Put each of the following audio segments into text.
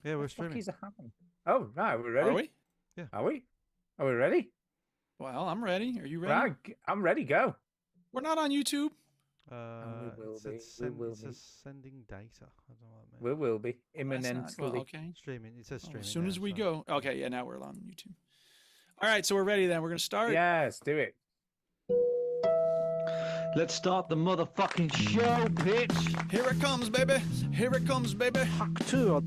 Yeah, we're What the fuck streaming. is happening? Oh, right, we're ready. Are we? Yeah. Are we? Are we ready? Well, I'm ready. Are you ready? Right, I'm ready. Go. We're not on YouTube. We will be. It says sending data. I don't know what that We means. will be That's not. Well, imminently. okay. Streaming. It says streaming. As soon now, as we so- go. Okay, yeah, now we're on YouTube. All right, so we're ready then. We're going to start. Yes, do it. Let's start the motherfucking show, bitch. Here it comes, baby. Here it comes, baby. Hack two.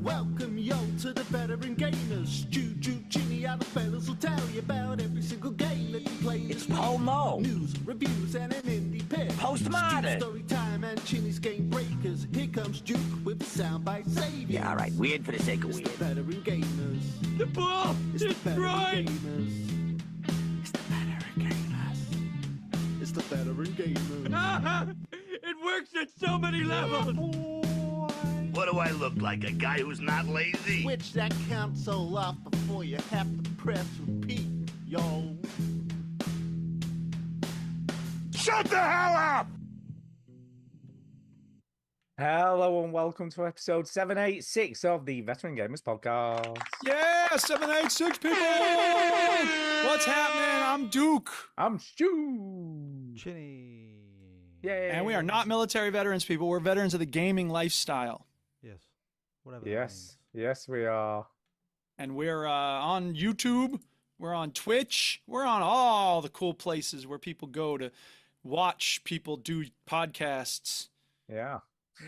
Welcome yo to the veteran gamers. Juju, Ginny, and the fellas will tell you about every single game that you play. It's Paul Mo. News, reviews, and an indie pick. Postmodern. Story time and Chinny's game breakers. Here comes Duke with the soundbite savior. Yeah, all right. Weird for the sake of It's the weird. veteran gamers. The ball It's the is veteran right. gamers. It's the veteran gamers. It's the veteran gamers. It works at so many levels. What do I look like? A guy who's not lazy? Switch that console off before you have to press repeat, yo. Shut the hell up! Hello and welcome to episode 786 of the Veteran Gamers Podcast. Yeah, 786 people. What's happening? I'm Duke. I'm Stu. Chinny. Yay. And we are not military veterans, people. We're veterans of the gaming lifestyle. Yes. Whatever. that Yes, yes, we are. And we're on YouTube. We're on Twitch. We're on all the cool places where people go to watch people do podcasts. Yeah.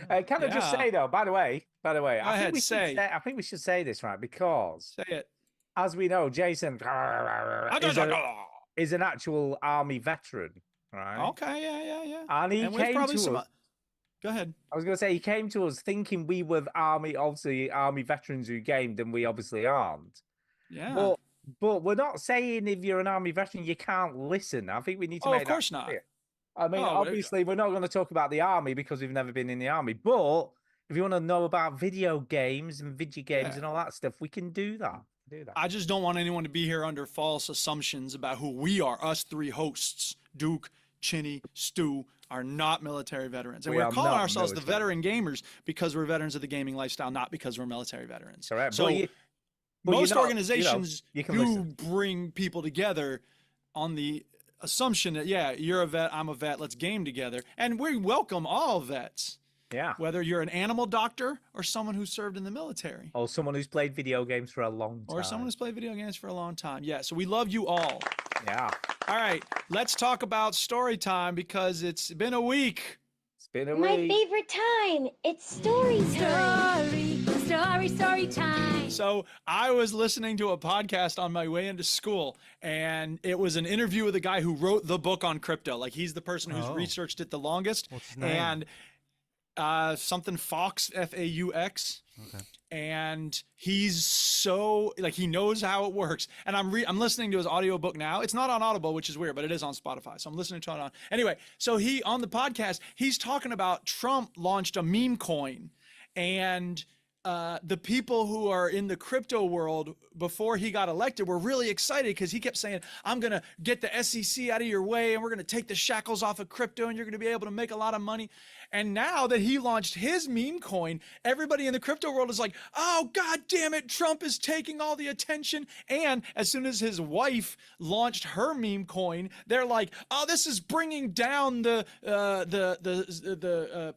Can I just say though? By the way, ahead, we say. should I think we should say this right because, Say it. as we know, Jason is an actual army veteran, right? Okay, yeah. And he And there's came probably to some. us. Go ahead. I was going to say he came to us thinking we were obviously army veterans who gamed, and we obviously aren't. Yeah. But we're not saying if you're an army veteran you can't listen. I think we need to Oh, make of course that not. clear. I mean, Oh, obviously, we're not going to talk about the army because we've never been in the army. But if you want to know about video games and video games Yeah. and all that stuff, we can do that. I just don't want anyone to be here under false assumptions about who we are. Us three hosts, Duke, Chinny, Stu, are not military veterans. And We we're are calling not ourselves the military. veteran gamers because we're veterans of the gaming lifestyle, not because we're military veterans. Correct. So But you're most not- organizations you can do listen. bring people together on the assumption that, yeah, you're a vet, I'm a vet, let's game together. And we welcome all vets, Yeah. whether you're an animal doctor or someone who served in the military. Or someone who's played video games for a long time. Or someone who's played video games for a long time. Yeah, so we love you all. Yeah. All right, let's talk about story time because it's been a week. It's been a My week. favorite time. It's story time. Story time. So I was listening to a podcast on my way into school, and it was an interview with a guy who wrote the book on crypto. Like he's the person who's Oh. researched it the longest. What's his name? And something Fox, Faux. Okay. And he's so like he knows how it works. And I'm listening to his audiobook now. It's not on Audible, which is weird, but it is on Spotify. So I'm listening to it on. Anyway, so he on the podcast, he's talking about Trump launched a meme coin, and the people who are in the crypto world before he got elected were really excited because he kept saying, I'm going to get the SEC out of your way and we're going to take the shackles off of crypto and you're going to be able to make a lot of money. And now that he launched his meme coin, everybody in the crypto world is like, oh, God damn it, Trump is taking all the attention. And as soon as his wife launched her meme coin, they're like, oh, this is bringing down the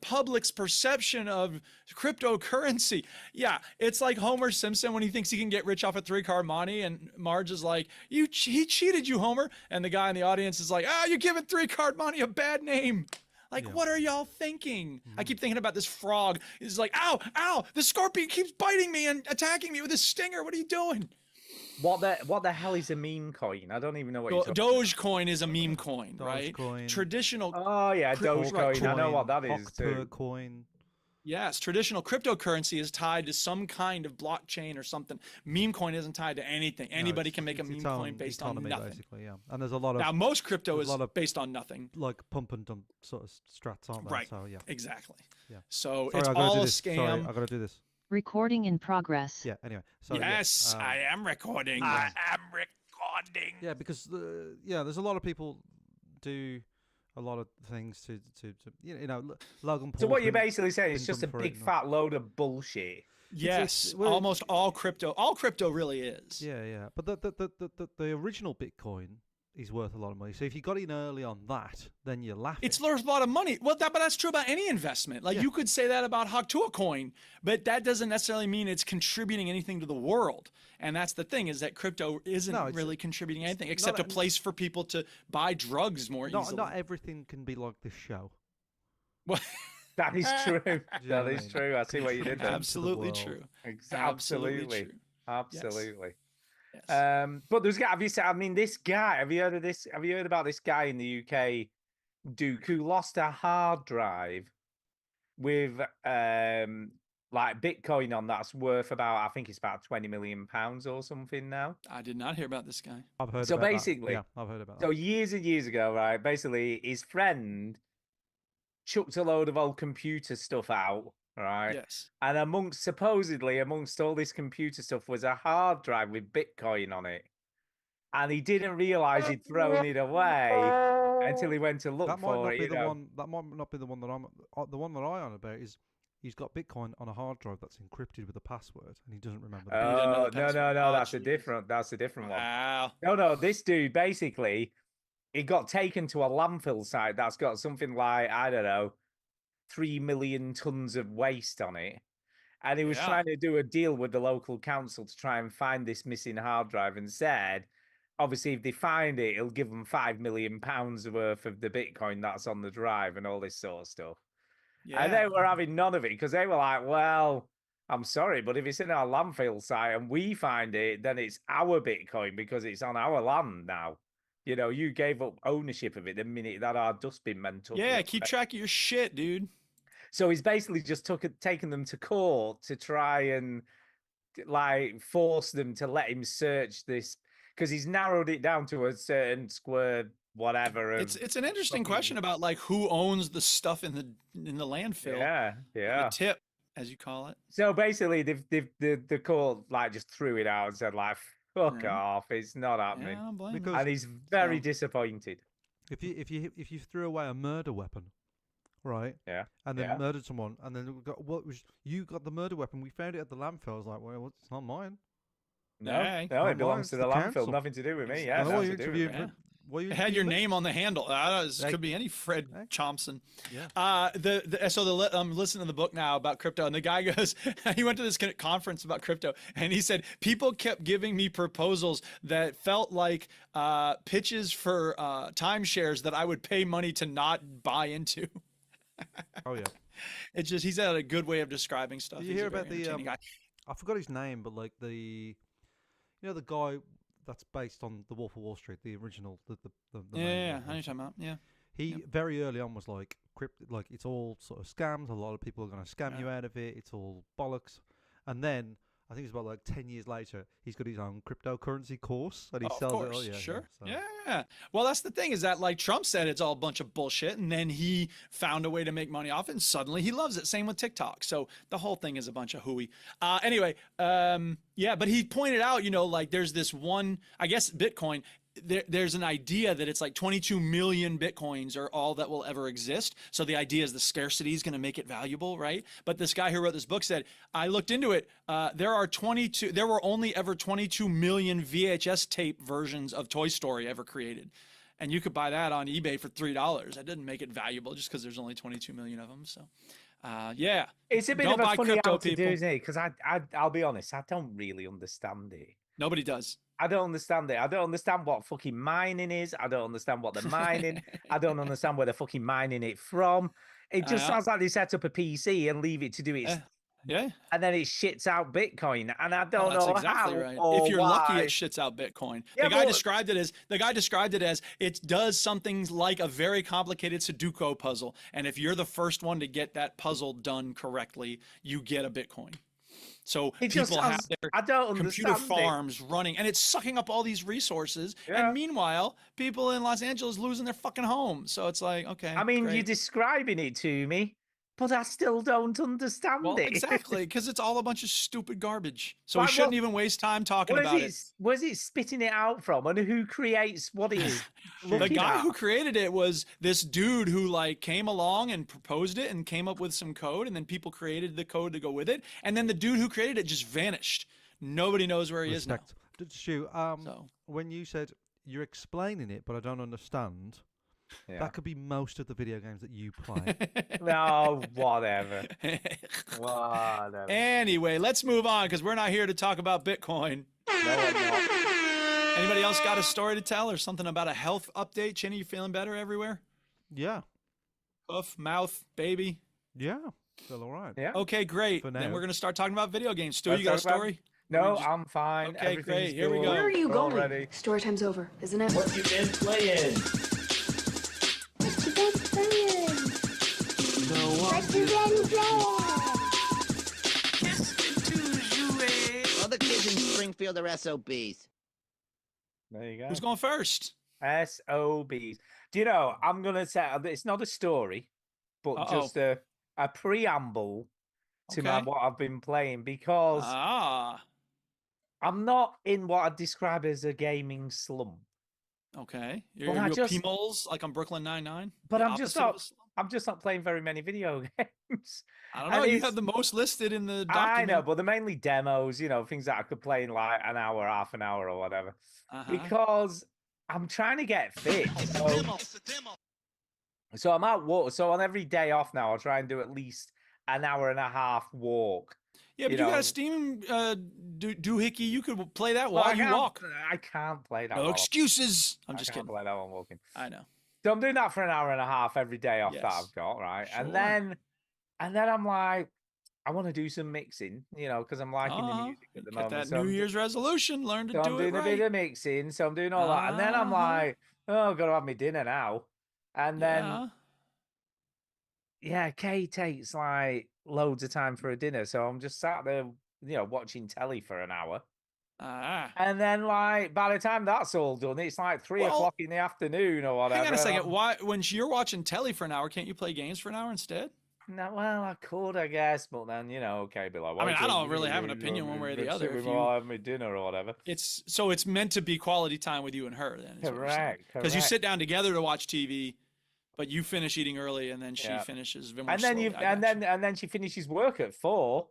public's perception of cryptocurrency. Yeah, it's like Homer Simpson when he thinks he can get rich off a 3-card money, and Marge is like, he cheated you, Homer. And the guy in the audience is like, you're giving 3-card money a bad name. Like, what are y'all thinking? I keep thinking about this frog. He's like, ow, the scorpion keeps biting me and attacking me with his stinger. What are you doing? What the hell is a meme coin? I don't even know what you're talking Dogecoin is a meme coin, right? Dogecoin. Traditional. Oh yeah, Dogecoin. I know what that is Octo too. coin. Yes, traditional cryptocurrency is tied to some kind of blockchain or something. Meme coin isn't tied to anything. Anybody can make a meme coin based on nothing. Basically, yeah. And there's a lot of Now, most crypto there's is a lot of- based on nothing. like pump and dump sort of strats, aren't there? Right. So yeah. Exactly. Yeah. So Sorry, it's I gotta all do a this. Sorry, scam. I gotta do this. Recording in progress. Yeah. Anyway. So Yes, yeah, I am recording. I am recording. yeah, because there's a lot of people do a lot of things to Logan Paul. So what you're basically saying is been just a done for it big and all. fat load of bullshit. Yes, well, almost all crypto. All crypto really is. Yeah. But the original Bitcoin is worth a lot of money. So if you got in early on that, then you're laughing. It's worth a lot of money. Well, but that's true about any investment. Like you could say that about Haktua coin, but that doesn't necessarily mean it's contributing anything to the world. And that's the thing, is that crypto isn't really contributing anything except a place for people to buy drugs more easily. Not everything can be like this show. Well, That is true. you know That what I is mean? true. I see what you did there. absolutely world. true. Absolutely. true. Absolutely. Yes. But there's got, have you seen, I mean, this guy, have you heard of this? Have you heard about this guy in the UK, Duke, who lost a hard drive with like Bitcoin on that's worth about, I think it's about £20 million or something now. I did not hear about this guy. I've heard So about basically, that. Yeah, I've heard about So that. years and years ago, right, basically his friend chucked a load of old computer stuff out, right? Yes. And supposedly amongst all this computer stuff was a hard drive with Bitcoin on it. And he didn't realize he'd thrown it away until he went to look That might for not it. be you the know. one. That might not be the one that the one that I on about is he's got Bitcoin on a hard drive that's encrypted with a password, and he doesn't remember. He didn't know Oh, the no, password. no, Oh, that's a jeez. different one. Wow. No, this dude basically, he got taken to a landfill site that's got something like, I don't know, 3 million tons of waste on it. And he was Yeah. trying to do a deal with the local council to try and find this missing hard drive, and said, obviously, if they find it, it'll give them £5 million worth of the Bitcoin that's on the drive and all this sort of stuff. Yeah. And they were having none of it because they were like, well, I'm sorry, but if it's in our landfill site and we find it, then it's our Bitcoin because it's on our land now. You know, you gave up ownership of it the minute that our dustbin men took Yeah, it. keep track of your shit, dude. So he's basically just taken them to court to try and like force them to let him search this, because he's narrowed it down to a certain square whatever. It's an interesting fucking- question about like who owns the stuff in the landfill. Yeah, yeah. The tip, as you call it. So basically, the court like just threw it out and said like, "Fuck Yeah. off! It's not Yeah, happening." I don't blame Because- him. And he's very So- disappointed. If you threw away a murder weapon, right? Yeah. And then Yeah. murdered someone, and then you got the murder weapon? We found it at the landfill. I was like, well, it's not mine. No, Hey. no, Not it belongs mine, to it's the the landfill. council. Nothing to do with me. It's- Yeah, And nothing to do with me. yeah. What you It had your interviewing? name on the handle. This Like- could be any Fred Hey. Thompson. Yeah. I'm listening to the book now about crypto, and the guy goes, he went to this conference about crypto, and he said people kept giving me proposals that felt like pitches for timeshares that I would pay money to not buy into. Oh yeah. It's just he's had a good way of describing stuff. Did you He's hear a very about the entertaining guy. I forgot his name, but like the guy that's based on the Wolf of Wall Street, the original, the main Yeah, one, I know you're talking about. Yeah. He very early on was like like it's all sort of scams. A lot of people are going to scam Yeah. you out of it. It's all bollocks. And then I think it's about like 10 years later, he's got his own cryptocurrency course and he Of sells course, it. Oh yeah, sure. so- Yeah. Well, that's the thing, is that like Trump said it's all a bunch of bullshit, and then he found a way to make money off it, and suddenly he loves it. Same with TikTok. So the whole thing is a bunch of hooey. Anyway, yeah, but he pointed out, like there's this one, I guess Bitcoin, there's an idea that it's like 22 million Bitcoins are all that will ever exist. So the idea is the scarcity is going to make it valuable, right? But this guy who wrote this book said, I looked into it. There were only ever 22 million VHS tape versions of Toy Story ever created. And you could buy that on eBay for $3. That didn't make it valuable just because there's only 22 million of them. So, yeah. It's a bit Don't of buy a funny crypto, how to do, people. isn't it? Because I'll be honest, I don't really understand it. Nobody does. I don't understand it. I don't understand what fucking mining is. I don't understand what they're mining. I don't understand where they're fucking mining it from. It just Yeah. sounds like they set up a PC and leave it to do its, Yeah. and then it shits out Bitcoin. And I don't That's know exactly how right. or If you're why. lucky, it shits out Bitcoin. Yeah, the guy but- described it as it does something like a very complicated Sudoku puzzle, and if you're the first one to get that puzzle done correctly, you get a Bitcoin. So It just people have sounds- their I don't computer understand it. farms running, and it's sucking up all these resources. Yeah. And meanwhile, people in Los Angeles losing their fucking homes. So it's like, okay. I mean, you're great. describing it to me but I still don't understand Well, it. exactly, because it's all a bunch of stupid garbage. So we Like, shouldn't what- even waste time talking Where's about it, it. where's it spitting it out from, and who creates what it's The looking guy at? who created it was this dude who like came along and proposed it and came up with some code, and then people created the code to go with it, and then the dude who created it just vanished. Nobody knows where he is now. Respect. Stu, So when you said you're explaining it, but I don't understand, Yeah. that could be most of the video games that you play. No, whatever. Whatever. Anyway, let's move on because we're not here to talk about Bitcoin. No, I'm not. Anybody else got a story to tell or something about a health update? Chinny, you feeling better everywhere? Yeah, Hoof, mouth, baby. yeah, feel all right. Yeah. Okay, great. For Then now. we're going to start talking about video games. Stu, Let's you got a talk about- story? No, just- I'm fine. Okay, Everything's great. Here we good. go. Where are you We're all going? ready. Story time's over, isn't it? What you been playing? What you been playing? What you been playing? Other kids in Springfield are SOBs. There you go. Who's going first? SOBs. Do you know, I'm going to say it's not a story, but Uh-oh. just a preamble to Okay. what I've been playing, because Ah, I'm not in what I'd describe as a gaming slump. okay. Well, You're I you just- a P-moles like on Brooklyn Nine-Nine? But The I'm just opposite of not- a slump? I'm just not playing very many video games. I don't and know. You it's- have the most listed in the I document. know, but they're mainly demos, things that I could play in like an hour, half an hour, or whatever. Uh-huh. Because I'm trying to get fit. So I'm out walk. So on every day off now, I'll try and do at least an hour and a half walk. Yeah, but you you got know- a Steam doohickey. You could play that Well, while I you can't- walk. I can't play that. No while I'm- excuses. I'm I just can't kidding. play that while I'm walking. I know. So I'm doing that for an hour and a half every day off that Yes. I've got, right? Sure. And then I'm like, I want to do some mixing, because I'm liking the music at the Get moment. that So New I'm Year's resolution. Learn to So I'm do it doing a right. bit of mixing, so I'm doing all that, and then I'm Uh-huh. like, oh, I've got to have my dinner now, and then Yeah. Kay takes like loads of time for a dinner, so I'm just sat there, watching telly for an hour, Ah. and then like by the time that's all done, it's like 3 o'clock in the afternoon or whatever. Hang on a and second. I'm- Why, when you're watching telly for an hour, can't you play games for an hour instead? No, well, I could, I guess, but then okay, be like, I mean, why I don't really have an opinion one way or the other. If I'll have my dinner or whatever. It's meant to be quality time with you and her. Then Correct. Because you sit down together to watch TV, but you finish eating early and then she Yeah. finishes. More And then slowly. I got you. and then she finishes work at 4.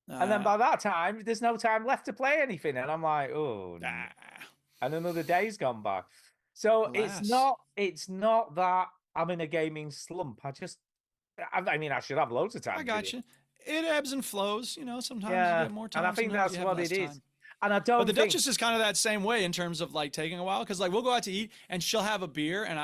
And then Ah. by that time, there's no time left to play anything. And I'm like, oh, no. Ah. And another day's gone by. So Alas. it's not that I'm in a gaming slump. I mean, I should have loads of time. I to got do you. It ebbs and flows. Sometimes Yeah, you get more time. and I think sometimes that's you have what less it is. time. And I don't But the think Duchess is kind of that same way in terms of like taking a while. Because like we'll go out to eat and she'll have a beer and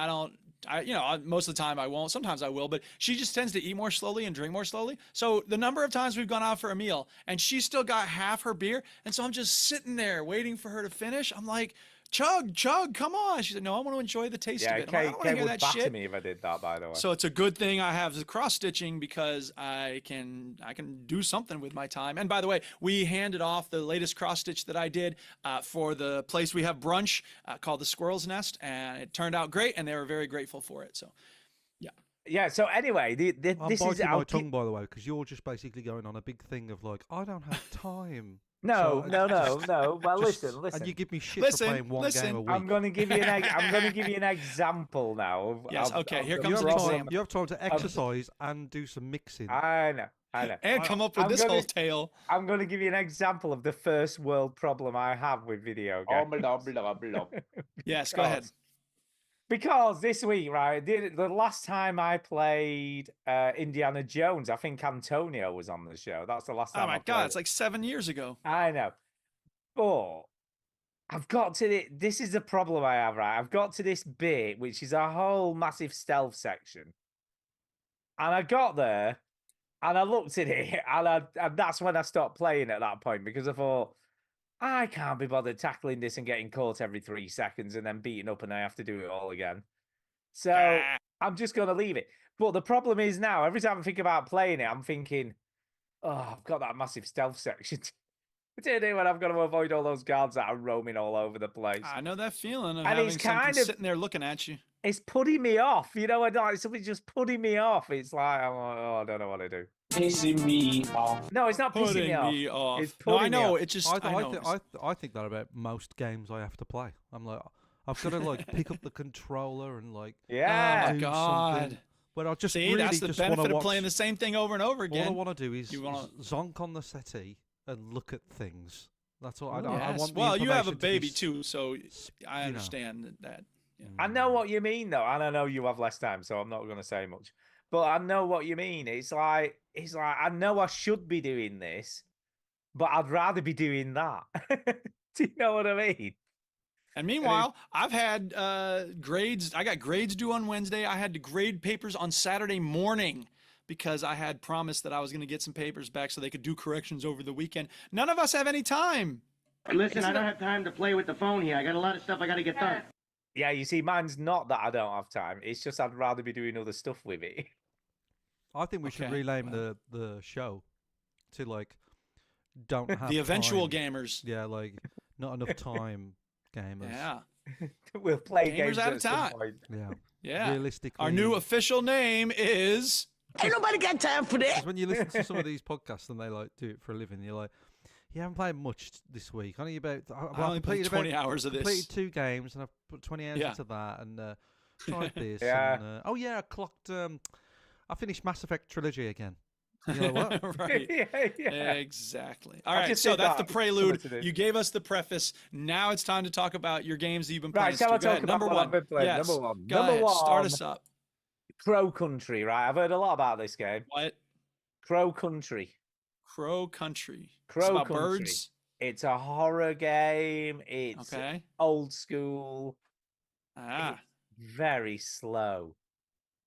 most of the time I won't. Sometimes I will, but she just tends to eat more slowly and drink more slowly. So the number of times we've gone out for a meal and she's still got half her beer, and so I'm just sitting there waiting for her to finish. I'm like, chug, come on. She said, no, I want to enjoy the taste of it. I'm like, I don't want to Kay hear would that batter shit. me if I did that, by the way. So it's a good thing I have the cross stitching because I can do something with my time. And by the way, we handed off the latest cross stitch that I did for the place we have brunch called the Squirrel's Nest, and it turned out great, and they were very grateful for it. So yeah. So anyway, I'm this is biting I'll my keep- tongue, by the way, because you're just basically going on a big thing of like, I don't have time. No, So no, no, just- no. Well, just- listen. And you give me shit Listen, for playing one game a week. I'm going to give you an example now. Yes, okay, here you comes have, an time, example. you have time to exercise and do some mixing. I know. and come up with I'm this gonna- whole tale. I'm going to give you an example of the first world problem I have with video games. blah, blah, blah. Yes, go ahead. Because this week, right, the last time I played Indiana Jones, I think Antonio was on the show. That's the last time. Oh my I God, played it's it. like 7 years ago. I know, but I've got to this is the problem I have, right? I've got to this bit, which is a whole massive stealth section, and I got there, and I looked at it, and that's when I stopped playing at that point, because I thought, I can't be bothered tackling this and getting caught every 3 seconds and then beaten up, and I have to do it all again. So Ah. I'm just going to leave it. But the problem is now, every time I think about playing it, I'm thinking, oh, I've got that massive stealth section to do, and I've got to avoid all those guards that are roaming all over the place. I know that feeling of And having it's something kind of- sitting there looking at you. it's putting me off. You know, like something's just putting me off. It's like I'm like, oh, I don't know what to do. Pissing me off. No, it's not pissing Putting me off. It's No, I putting me know. off. It just. I think that about most games I have to play. I'm like, I've got to like pick up the controller and like Yeah. Oh my do God. something. But I just See, really that's the just benefit wanna of watch, playing the same thing over and over All I again. want to do is You wanna- zonk on the settee and look at things. That's all. I Yes. want the Well, you have a information to be baby too, so I you know. understand that. Yeah. I know what you mean, though, and I know you have less time, so I'm not going to say much. But I know what you mean. It's like I know I should be doing this, but I'd rather be doing that. Do you know what I mean? And meanwhile, I've had grades. I got grades due on Wednesday. I had to grade papers on Saturday morning because I had promised that I was going to get some papers back so they could do corrections over the weekend. None of us have any time. Listen, I don't have time to play with the phone here. I got a lot of stuff I got to get done. Yeah, you see, mine's not that I don't have time. It's just I'd rather be doing other stuff with it. I think we should Okay, rename the show to like don't have The eventual time. gamers. Yeah, like not enough time gamers. Yeah. We'll play Gamers games out of at some time. point. Yeah. Yeah. Realistically, Our new official name is. Ain't nobody got time for that. because when you listen to some of these podcasts and they like do it for a living, you're like, you haven't played much this week. Only about I only played 20 hours of this. completed 2 games and I've put 20 hours Yeah. into that and tried this. Yeah. And, oh yeah, I clocked. I finished Mass Effect Trilogy again. You're like, what? Right. yeah. Exactly. All I right. just So did that's the that. prelude. Something to do. You gave us the preface. Now it's time to talk about your games that you've been playing. Right, shall I Stu. Go talk ahead. about Number what one. I've been playing? Yes. Number one. Go Number ahead. Start one. us up. Crow Country, right? I've heard a lot about this game. What? Crow Country. Crow Country. It's Crow about Country. birds. It's a horror game. It's Okay. old school. Ah. Very slow.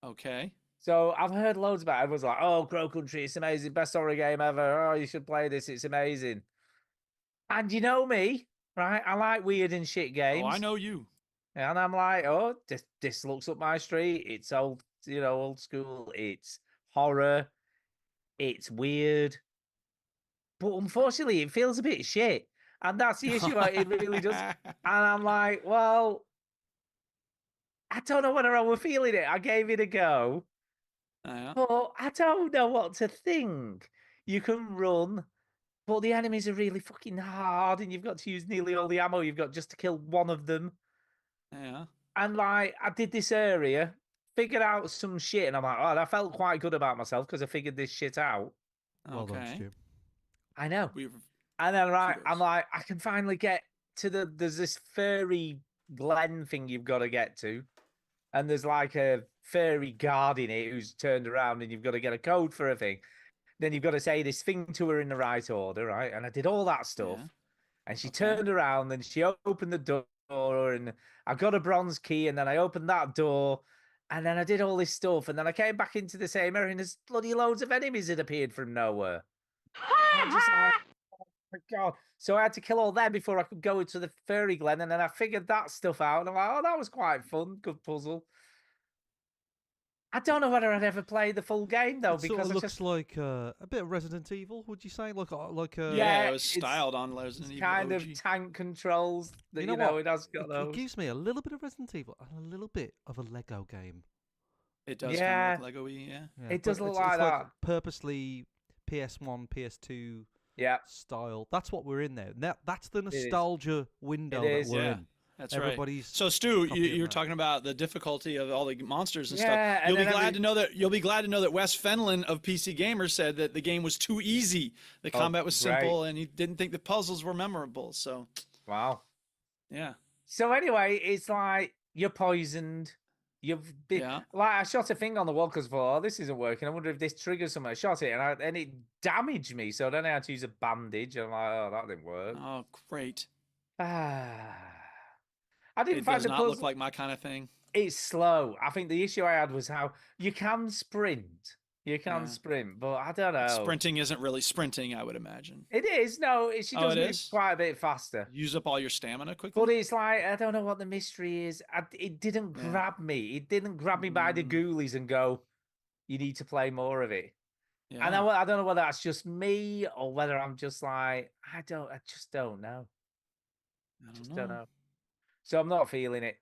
Okay. So I've heard loads about it. Everyone's like, oh, Crow Country, it's amazing. Best horror game ever. Oh, you should play this. It's amazing. And you know me, right? I like weird and shit games. Oh, I know you. And I'm like, oh, this looks up my street. It's old, old school. It's horror. It's weird. But unfortunately, it feels a bit shit. And that's the issue. It really does. And I'm like, well, I don't know whether I was feeling it. I gave it a go. Yeah. But I don't know what to think. You can run, but the enemies are really fucking hard, and you've got to use nearly all the ammo you've got just to kill one of them. Yeah. And like, I did this area, figured out some shit, and I'm like, oh, I felt quite good about myself because I figured this shit out. Well done, Okay. Stu. I know. We've And then right, Kudos. I'm like, I can finally get to there's this fairy glen thing you've got to get to. And there's like a fairy guard in it who's turned around and you've got to get a code for a thing. Then you've got to say this thing to her in the right order, right? And I did all that stuff. Yeah. And she Okay. turned around and she opened the door and I got a bronze key and then I opened that door and then I did all this stuff. And then I came back into the same area and there's bloody loads of enemies that appeared from nowhere. I'm just like, oh my God. So I had to kill all them before I could go into the fairy glen. And then I figured that stuff out. And I'm like, oh, that was quite fun. Good puzzle. I don't know whether I'd ever play the full game though, It sort because of I looks just like a bit of Resident Evil. Would you say like Yeah, Yeah, it was it's- styled on Resident Evil kind OG. of tank controls that You know what? it has got It those. gives me a little bit of Resident Evil and a little bit of a Lego game. It does Yeah. kind of look Lego-y, yeah. Yeah, It does but look it's like that. purposely PS1, PS2 Yeah, style. That's what we're in there. Now that's the is. nostalgia window is, that we're yeah. in. That's right. Everybody's So Stu, copying you're that. talking about the difficulty of all the monsters and Yeah, stuff. and You'll be then glad to know that Wes Fenlon of PC Gamer said that the game was too easy. The Oh, combat was right. simple, and he didn't think the puzzles were memorable. So wow. yeah, So anyway, it's like you're poisoned. You've been Yeah. like I shot a thing on the wall because I thought, oh, this isn't working. I wonder if this triggers something. I shot it and it damaged me. So then I had to use a bandage. I'm like, oh, that didn't work. oh great. I didn't It find does the not puzzle. look like my kind of thing. It's slow. I think the issue I had was how you can sprint. You can Yeah. sprint, but I don't know. Sprinting isn't really sprinting, I would imagine. It is. No, she Oh, does it move is? quite a bit faster. Use up all your stamina quickly. But it's like, I don't know what the mystery is. It didn't Yeah. grab me. It didn't grab me by the Mm. ghoulies and go, you need to play more of it. yeah. And I don't know whether that's just me or whether I'm just like, I just don't know. I Just don't don't know. know. So I'm not feeling it.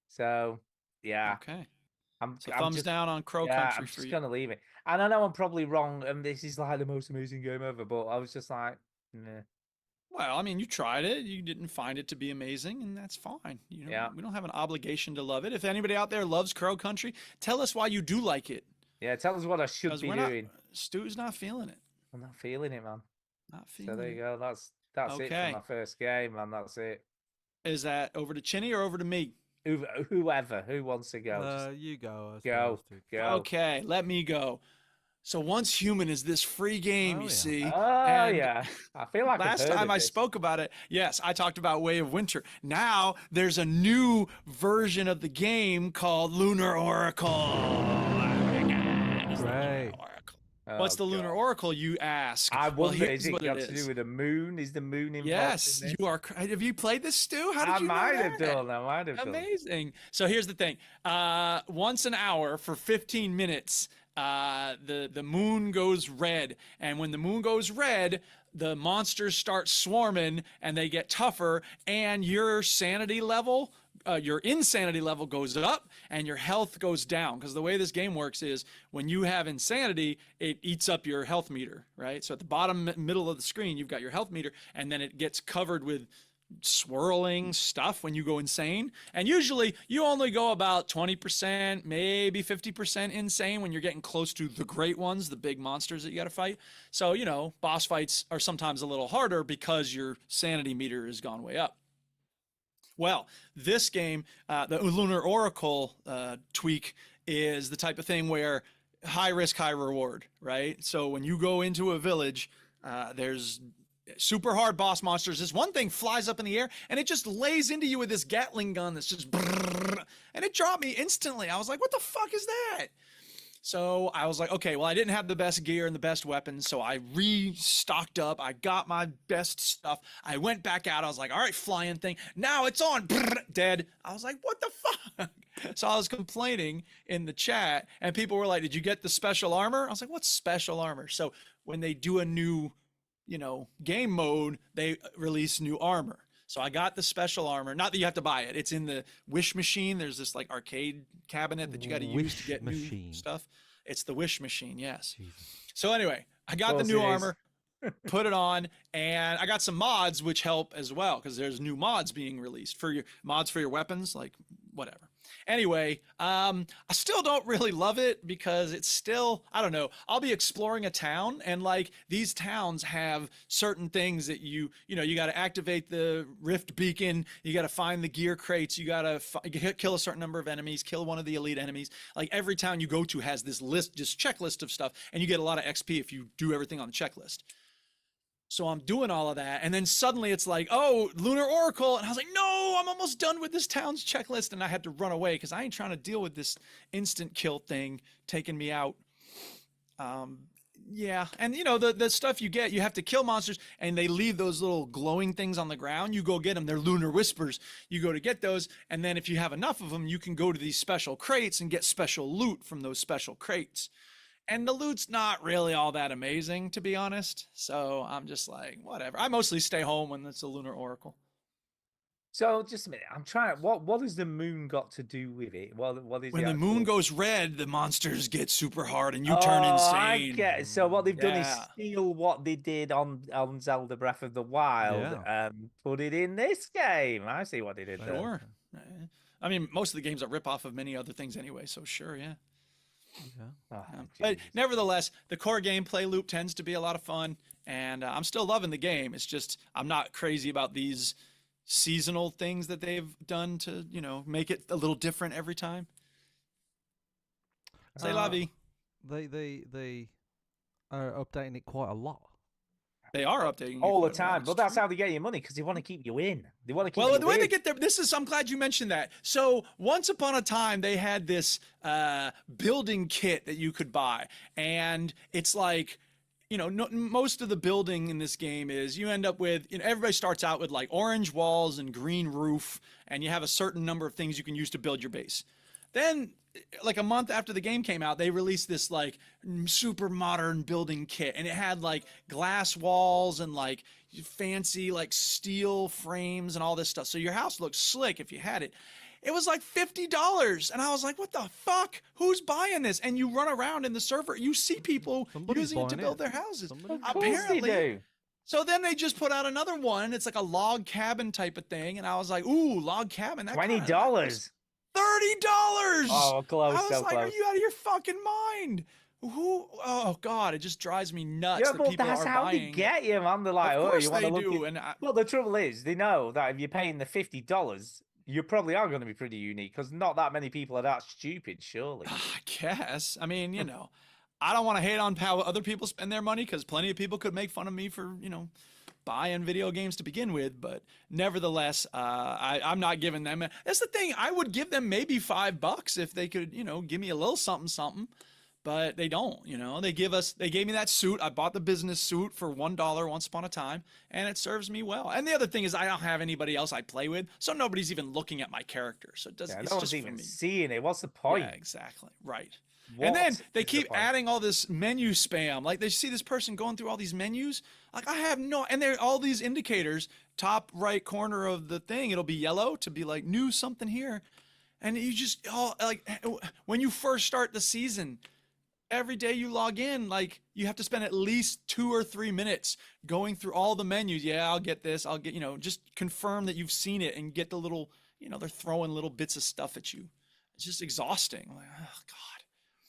So Yeah. Okay. I'm Thumbs just, down on Crow yeah, Country I'm for just you. gonna leave it. And I know I'm probably wrong, and this is like the most amazing game ever, but I was just like, nah. Well, I mean, you tried it. You didn't find it to be amazing, and that's fine. You know, Yeah. we don't have an obligation to love it. If anybody out there loves Crow Country, tell us why you do like it. Yeah, tell us what I should 'Cause be we're not. doing. Stu's not feeling it. I'm not feeling it, man. Not So feeling there you it. go. That's it for Okay. my first game, man. That's it. Is that over to Chinny or over to me? Whoever who wants to go, just You go. go. Okay, let me go. So Once Human is this free game, Oh, you yeah. see. Oh and yeah, I feel like I've last heard time of I this. spoke about it, yes, I talked about Way of Winter. Now there's a new version of the game called Lunar Oracle. Great. Oh, What's the Lunar God. Oracle, you ask? I Well, wonder, here's is it what got to do with the moon? Is the moon involved? Yes, in this? you are. Have you played this, Stu? How did I you know might have that? done. I might have done. Amazing. So here's the thing. Once an hour for 15 minutes, the moon goes red, and when the moon goes red, the monsters start swarming and they get tougher, and your sanity level. Your insanity level goes up and your health goes down, because the way this game works is when you have insanity, it eats up your health meter, right? So at the bottom middle of the screen, you've got your health meter, and then it gets covered with swirling stuff when you go insane. And usually you only go about 20%, maybe 50% insane when you're getting close to the great ones, the big monsters that you got to fight. So, you know, boss fights are sometimes a little harder because your sanity meter has gone way up. Well, this game, the Lunar Oracle tweak, is the type of thing where high risk, high reward, right? So when you go into a village, there's super hard boss monsters. This one thing flies up in the air and it just lays into you with this Gatling gun that's just, and it dropped me instantly. I was like, what the fuck is that? So I was like, okay, well, I didn't have the best gear and the best weapons, so I restocked up. I got my best stuff. I went back out. I was like, all right, flying thing. Now it's on. Dead. I was like, what the fuck? So I was complaining in the chat, and people were like, did you get the special armor? I was like, what's special armor? So when they do a new, you know, game mode, they release new armor. So I got the special armor. Not that you have to buy it. It's in the Wish machine. There's this like arcade cabinet that you got to use to get new stuff. It's the Wish machine, yes. Jesus. So anyway, I got the new armor, put it on, and I got some mods which help as well, because there's new mods being released for your mods for your weapons, like whatever. Anyway, I still don't really love it because it's still, I don't know, I'll be exploring a town, and like these towns have certain things that you know, you got to activate the rift beacon, you got to find the gear crates, you got to kill a certain number of enemies, kill one of the elite enemies. Like every town you go to has this list, this checklist of stuff, and you get a lot of XP if you do everything on the checklist. So I'm doing all of that, and then suddenly it's like, oh, Lunar Oracle, and I was like, no, I'm almost done with this town's checklist, and I had to run away because I ain't trying to deal with this instant kill thing taking me out. Yeah, and you know, the stuff you get, you have to kill monsters, and they leave those little glowing things on the ground. You go get them, they're Lunar Whispers. You go to get those, and then if you have enough of them, you can go to these special crates and get special loot from those special crates. And the loot's not really all that amazing, to be honest. So I'm just like, whatever. I mostly stay home when it's a Lunar Oracle. So just a minute, I'm trying. What has the moon got to do with it? What is when the actual... moon goes red, the monsters get super hard and you turn insane. I get it. So what they've done is steal what they did on Zelda Breath of the Wild and put it in this game. I see what they did there. Sure. I mean, most of the games are rip off of many other things anyway. So sure, yeah. But nevertheless, the core gameplay loop tends to be a lot of fun, and I'm still loving the game. It's just I'm not crazy about these seasonal things that they've done to, you know, make it a little different every time. Say la vie. They are updating it quite a lot. They are updating all the time, but that's how they get your money, because they want to keep you in. They want to keep. Well, the way they get there, I'm glad you mentioned that. So once upon a time, they had this building kit that you could buy, and it's like, you know, most of the building in this game is you end up with, you know, everybody starts out with like orange walls and green roof, and you have a certain number of things you can use to build your base. Then, like a month after the game came out, they released this like super modern building kit, and it had like glass walls and like fancy like steel frames and all this stuff. So your house looked slick if you had it. it was like $50. And I was like, what the fuck? Who's buying this? And you run around in the server, you see people Somebody's using it to buying build it. their houses. Of course Apparently. they do. So then they just put out another one. It's like a log cabin type of thing. And I was like, ooh, log cabin. That $20. $30. Oh, close, I was so like, close. are you out of your fucking mind? Who? Oh God, it just drives me nuts Yeah, that but people that's are how buying. they get you, man. They're like, Of oh, course you want they to look do. at... And Well, the trouble is, they know that if you're paying the $50, you probably are going to be pretty unique because not that many people are that stupid, surely. I guess. I mean, you know, I don't want to hate on how other people spend their money because plenty of people could make fun of me for, you know, buying video games to begin with. But nevertheless, I'm not giving them. That's the thing. I would give them maybe $5 if they could, you know, give me a little something, something. But they don't, you know, they gave me that suit. I bought the business suit for $1 once upon a time, and it serves me well. And the other thing is I don't have anybody else I play with, so nobody's even looking at my character. So it doesn't, Yeah, it's no just one's for even me. seeing it. What's the point? Yeah, exactly. Right. And then What they is the keep point? adding all this menu spam. Like they see this person going through all these menus. Like I have no, and there are all these indicators, top right corner of the thing, it'll be yellow to be like new something here. And you just, like when you first start the season, every day you log in, like you have to spend at least 2 or 3 minutes going through all the menus. Yeah, I'll get this. I'll get, you know, just confirm that you've seen it and get the little, you know, they're throwing little bits of stuff at you. It's just exhausting. Like, oh God.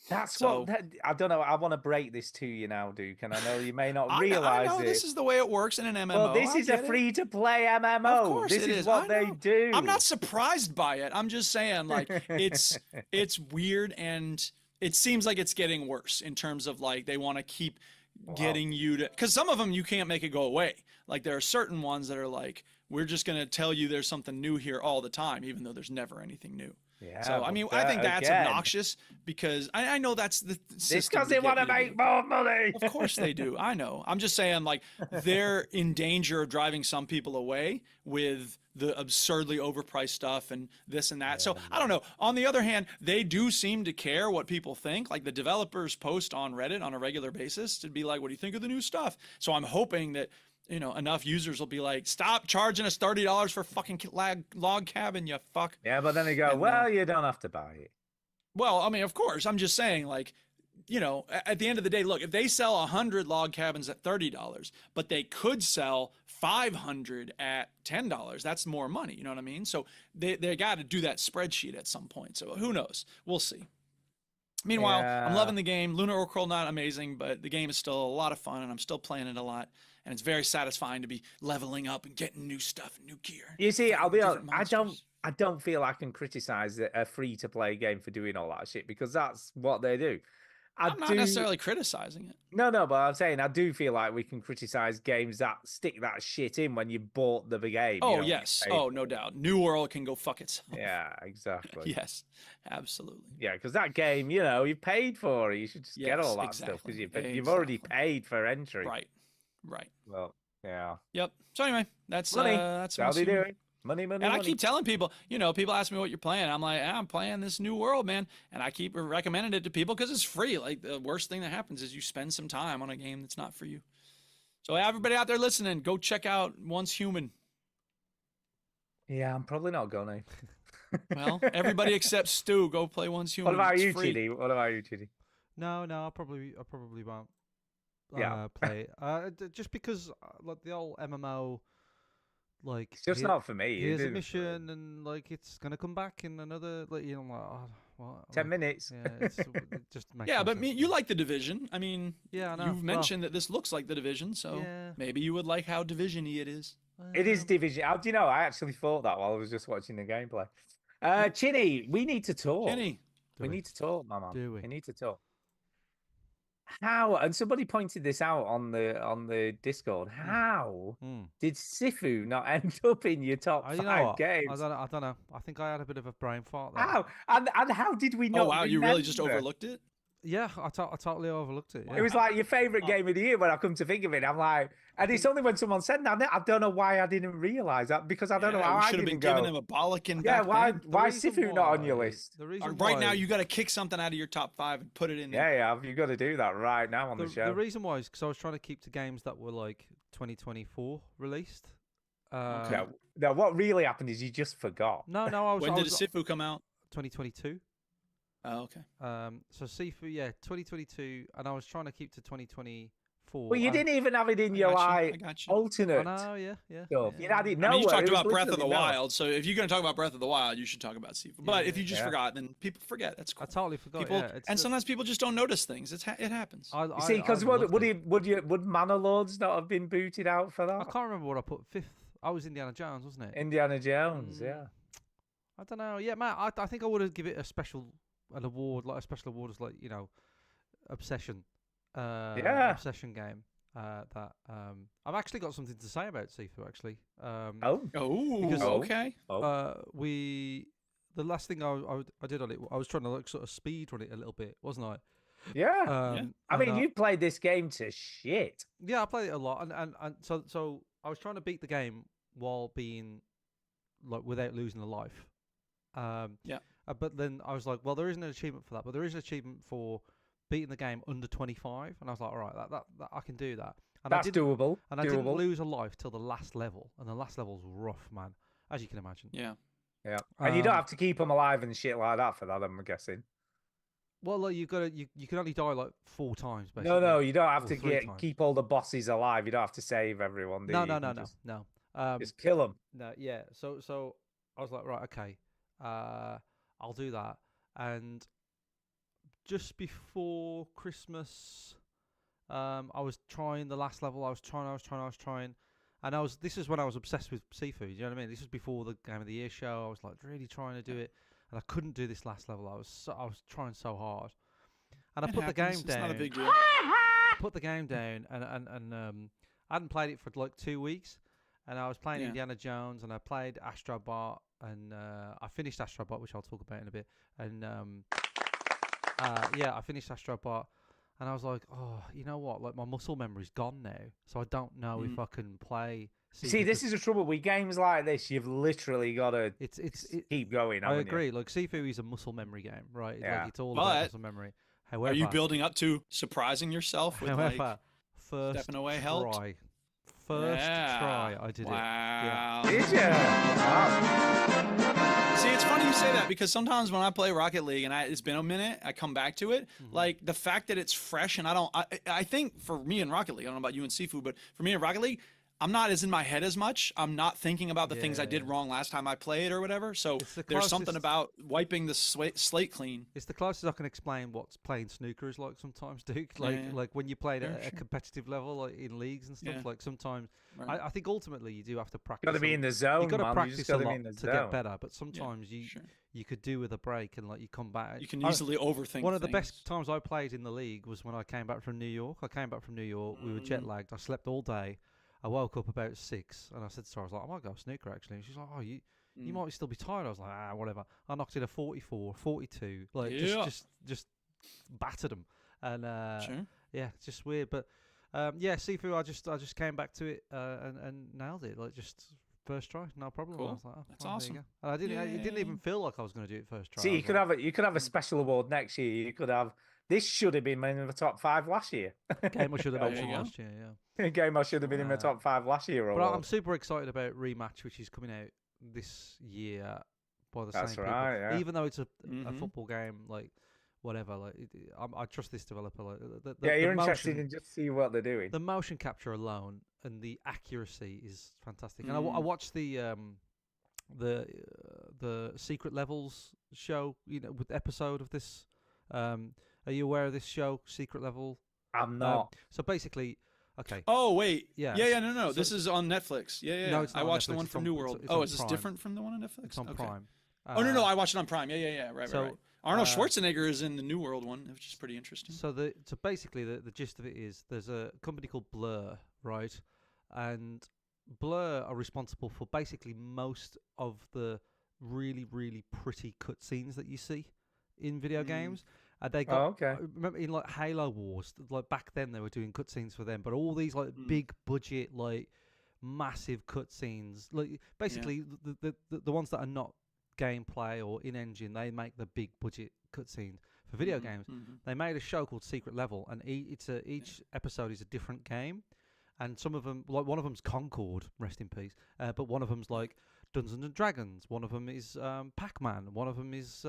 That's So- I don't know. I want to break this to you now, Duke, and I know you may not I realize know it. this is the way it works in an MMO. Well, this I is a get it. free-to-play MMO. Of course This it is is. what I they know. do. I'm not surprised by it. I'm just saying, like, it's weird, and it seems like it's getting worse in terms of like they want to keep getting you to, because some of them you can't make it go away. Like there are certain ones that are like, we're just gonna tell you there's something new here all the time, even though there's never anything new. Yeah, So I but mean, I think that's again, obnoxious because I know that's the It's system because they get want to you make do. more money. Of course they do. I know. I'm just saying, like, they're in danger of driving some people away with the absurdly overpriced stuff and this and that. So I don't know. On the other hand, they do seem to care what people think. Like the developers post on Reddit on a regular basis to be like, what do you think of the new stuff? So I'm hoping that, you know, enough users will be like, stop charging us $30 for fucking log cabin, you fuck. Yeah, but then they go, And, well, you don't have to buy it. Well, I mean, of course, I'm just saying, like, you know, at the end of the day, look, if they sell 100 log cabins at $30, but they could sell 500 at $10, that's more money. You know what I mean? So they got to do that spreadsheet at some point. So who knows? We'll see. Meanwhile, I'm Yeah. loving the game. Lunar Orbital, not amazing, but the game is still a lot of fun, and I'm still playing it a lot. And it's very satisfying to be leveling up and getting new stuff and new gear. You see, I'll be Different honest, monsters. I don't feel I can criticize a free-to-play game for doing all that shit because that's what they do. I'm not necessarily criticizing it. No, but I'm saying I do feel like we can criticize games that stick that shit in when you bought the game. Oh, you know, yes. you paid Oh, for no it. doubt. New World can go fuck itself. Yeah, exactly. Yes, absolutely. Yeah, because that game, you know, you paid for it. You should just get Yes, all that stuff because exactly. you've already Exactly. paid for entry. Right. Well, yeah. Yep. So anyway, that's Money. that's That's how they my- do it. Money, And I money. keep telling people, you know, people ask me what you're playing. I'm like, I'm playing this New World, man. And I keep recommending it to people because it's free. Like the worst thing that happens is you spend some time on a game that's not for you. So everybody out there listening, go check out Once Human. Yeah, I'm probably not gonna. Well, everybody except Stu, go play Once Human. What about It's you, free. Chidi? What about you, Chidi? No, I probably won't. Yeah. Play it. Just because like the old MMO, like It's just not for me. Here's it a isn't for me. mission, and like it's gonna come back in another, like you know, like what? 10 minutes. Yeah, it just makes Yeah, no but sense. you like The Division. I mean, Yeah, I know. you've Well- mentioned that this looks like The Division, so Yeah. maybe you would like how Division-y it is. It is Division. How do you know? I actually thought that while I was just watching the gameplay. Chinny, we need to talk. Jenny, We need to talk, my man. Do we? We need to talk. How? And somebody pointed this out on the Discord. How did Sifu not end up in your top You know five what? games? I don't know. I think I had a bit of a brain fart there. How? And how did we not? oh wow, you really just remember? overlooked it? Yeah, I totally overlooked it. Yeah. It was like your favorite game of the year when I come to think of it. I'm like, and it's only when someone said that I don't know why I didn't realize that because I don't know how we I should have didn't been giving go. him a bollocking. Yeah, back why? then. Why reason Sifu not on your why- list? The reason Right now, why- you got to kick something out of your top 5 and put it in there. Yeah, you've got to do that right now on the show. The reason why is because I was trying to keep to games that were like 2024 released, No, no, what really happened is you just forgot. No, I was. When I did was, Sifu come out? 2022. Oh, okay. So Sifu, 2022, and I was trying to keep to 2024. Well, you and- didn't even have it in I your got you, like I got you. alternate I know, yeah. stuff. You had it I nowhere. mean, you talked It was about Breath of the literally nowhere. Wild, so if you're going to talk about Breath of the Wild, you should talk about Sifu. But if you just Yeah. forgot, then people forget. That's cool. I totally forgot. People, yeah, it's and the- sometimes people just don't notice things. It happens. You see, because would Manor Lords not have been booted out for I that? can't remember what I put fifth. I was Indiana Jones, wasn't it? Indiana Jones, yeah. I don't know. Yeah, man. I think I would have give it an award, like a special award, as like obsession. Obsession game. That I've actually got something to say about Sifu. Actually. Okay. The last thing I did on it, I was trying to like sort of speed run it a little bit, wasn't I? Yeah. I mean, you played this game to shit. Yeah, I played it a lot, and so I was trying to beat the game while being like without losing a life. But then I was like, well, there isn't an achievement for that, but there is an achievement for beating the game under 25, and I was like, all right, that I can do that. And That's doable. And I didn't lose a life till the last level, and the last level's rough, man, as you can imagine. Yeah. Yeah. And you don't have to keep them alive and shit like that for that, I'm guessing. Well, like, you can only die like 4 times, basically. No, you don't have Or to 3 times. keep all the bosses alive. You don't have to save everyone. Do No, you? no, You no, can no, just- no. Just kill them. No, yeah. So I was like, right, okay, I'll do that. And just before Christmas, I was trying the last level. I was trying, and this is when I was obsessed with seafood. You know what I mean? This was before the Game of the Year show. I was like really trying to do it, and I couldn't do this last level. I was trying so hard, and I put the game down. It's not a big deal. I put the game down, and I hadn't played it for like 2 weeks, and I was playing Indiana Jones, and I played Astrobot, and I finished Astrobot, which I'll talk about in a bit, and I finished Astrobot, and I was like, oh, you know what? Like my muscle memory's gone now, so I don't know if I can play. See, this is the trouble with games like this. You've literally got to keep going. I haven't agree. You? Like Sifu is a muscle memory game, right? Yeah. Like, it's all about muscle memory. However, are you building up to surprising yourself with like first stepping away helped? First try, I did it. Wow. Did you? Wow. See, it's funny you say that because sometimes when I play Rocket League and it's been a minute, I come back to it. Like the fact that it's fresh and I think for me in Rocket League, I don't know about you and Sifu, but for me in Rocket League, I'm not as in my head as much. I'm not thinking about the things I did wrong last time I played or whatever. So there's something about wiping the slate clean. It's the closest I can explain what playing snooker is like sometimes, Duke. Like when you play at a competitive level, like in leagues and stuff. Like sometimes, I think ultimately you do have to practice. Got to be in the zone. You got to man. practice a lot to zone. get better. But sometimes you could do with a break and like you come back. You can easily overthink. One of the best times I played in the league was when I came back from New York. We were jet lagged. I slept all day. I woke up about 6 and I said to her, I was like, I might go snooker actually. And she's like, oh, you might still be tired. I was like, whatever. I knocked in a 44, 42, like just battered them. And it's just weird. But Sifu, I just came back to it and nailed it. Like just first try, no problem. Cool. I was like, that's awesome. And I didn't. It didn't even feel like I was going to do it first try. See, you could have a special award next year. You could have. This should have been in the top 5 last year. Game I should have mentioned last year. Yeah. Game I should have been in the top 5 last year. But I'm super excited about Rematch, which is coming out this year by the same people. Right, yeah. Even though it's a football game, like whatever, like I trust this developer. Like, you're interested in just see what they're doing. The motion capture alone and the accuracy is fantastic. And I watched the Secret Levels show, with episode of this. Are you aware of this show, Secret Level? I'm not. So basically, okay. Oh wait, yeah, no. So, this is on Netflix. Yeah. No, it's not I watched Netflix, the one from New World. Is this Prime. different from the one on Netflix? It's on Prime. No, I watched it on Prime. Yeah. Right. Arnold Schwarzenegger is in the New World one, which is pretty interesting. So basically the gist of it is there's a company called Blur, right? And Blur are responsible for basically most of the really, really pretty cutscenes that you see in video games. And they got, remember in like Halo Wars, like back then they were doing cutscenes for them, but all these like big budget, like massive cutscenes, like basically the ones that are not gameplay or in engine, they make the big budget cutscenes for video games. They made a show called Secret Level, and each episode is a different game, and some of them, like one of them's Concord, rest in peace. But one of them's like Dungeons and Dragons. One of them is Pac-Man. One of them is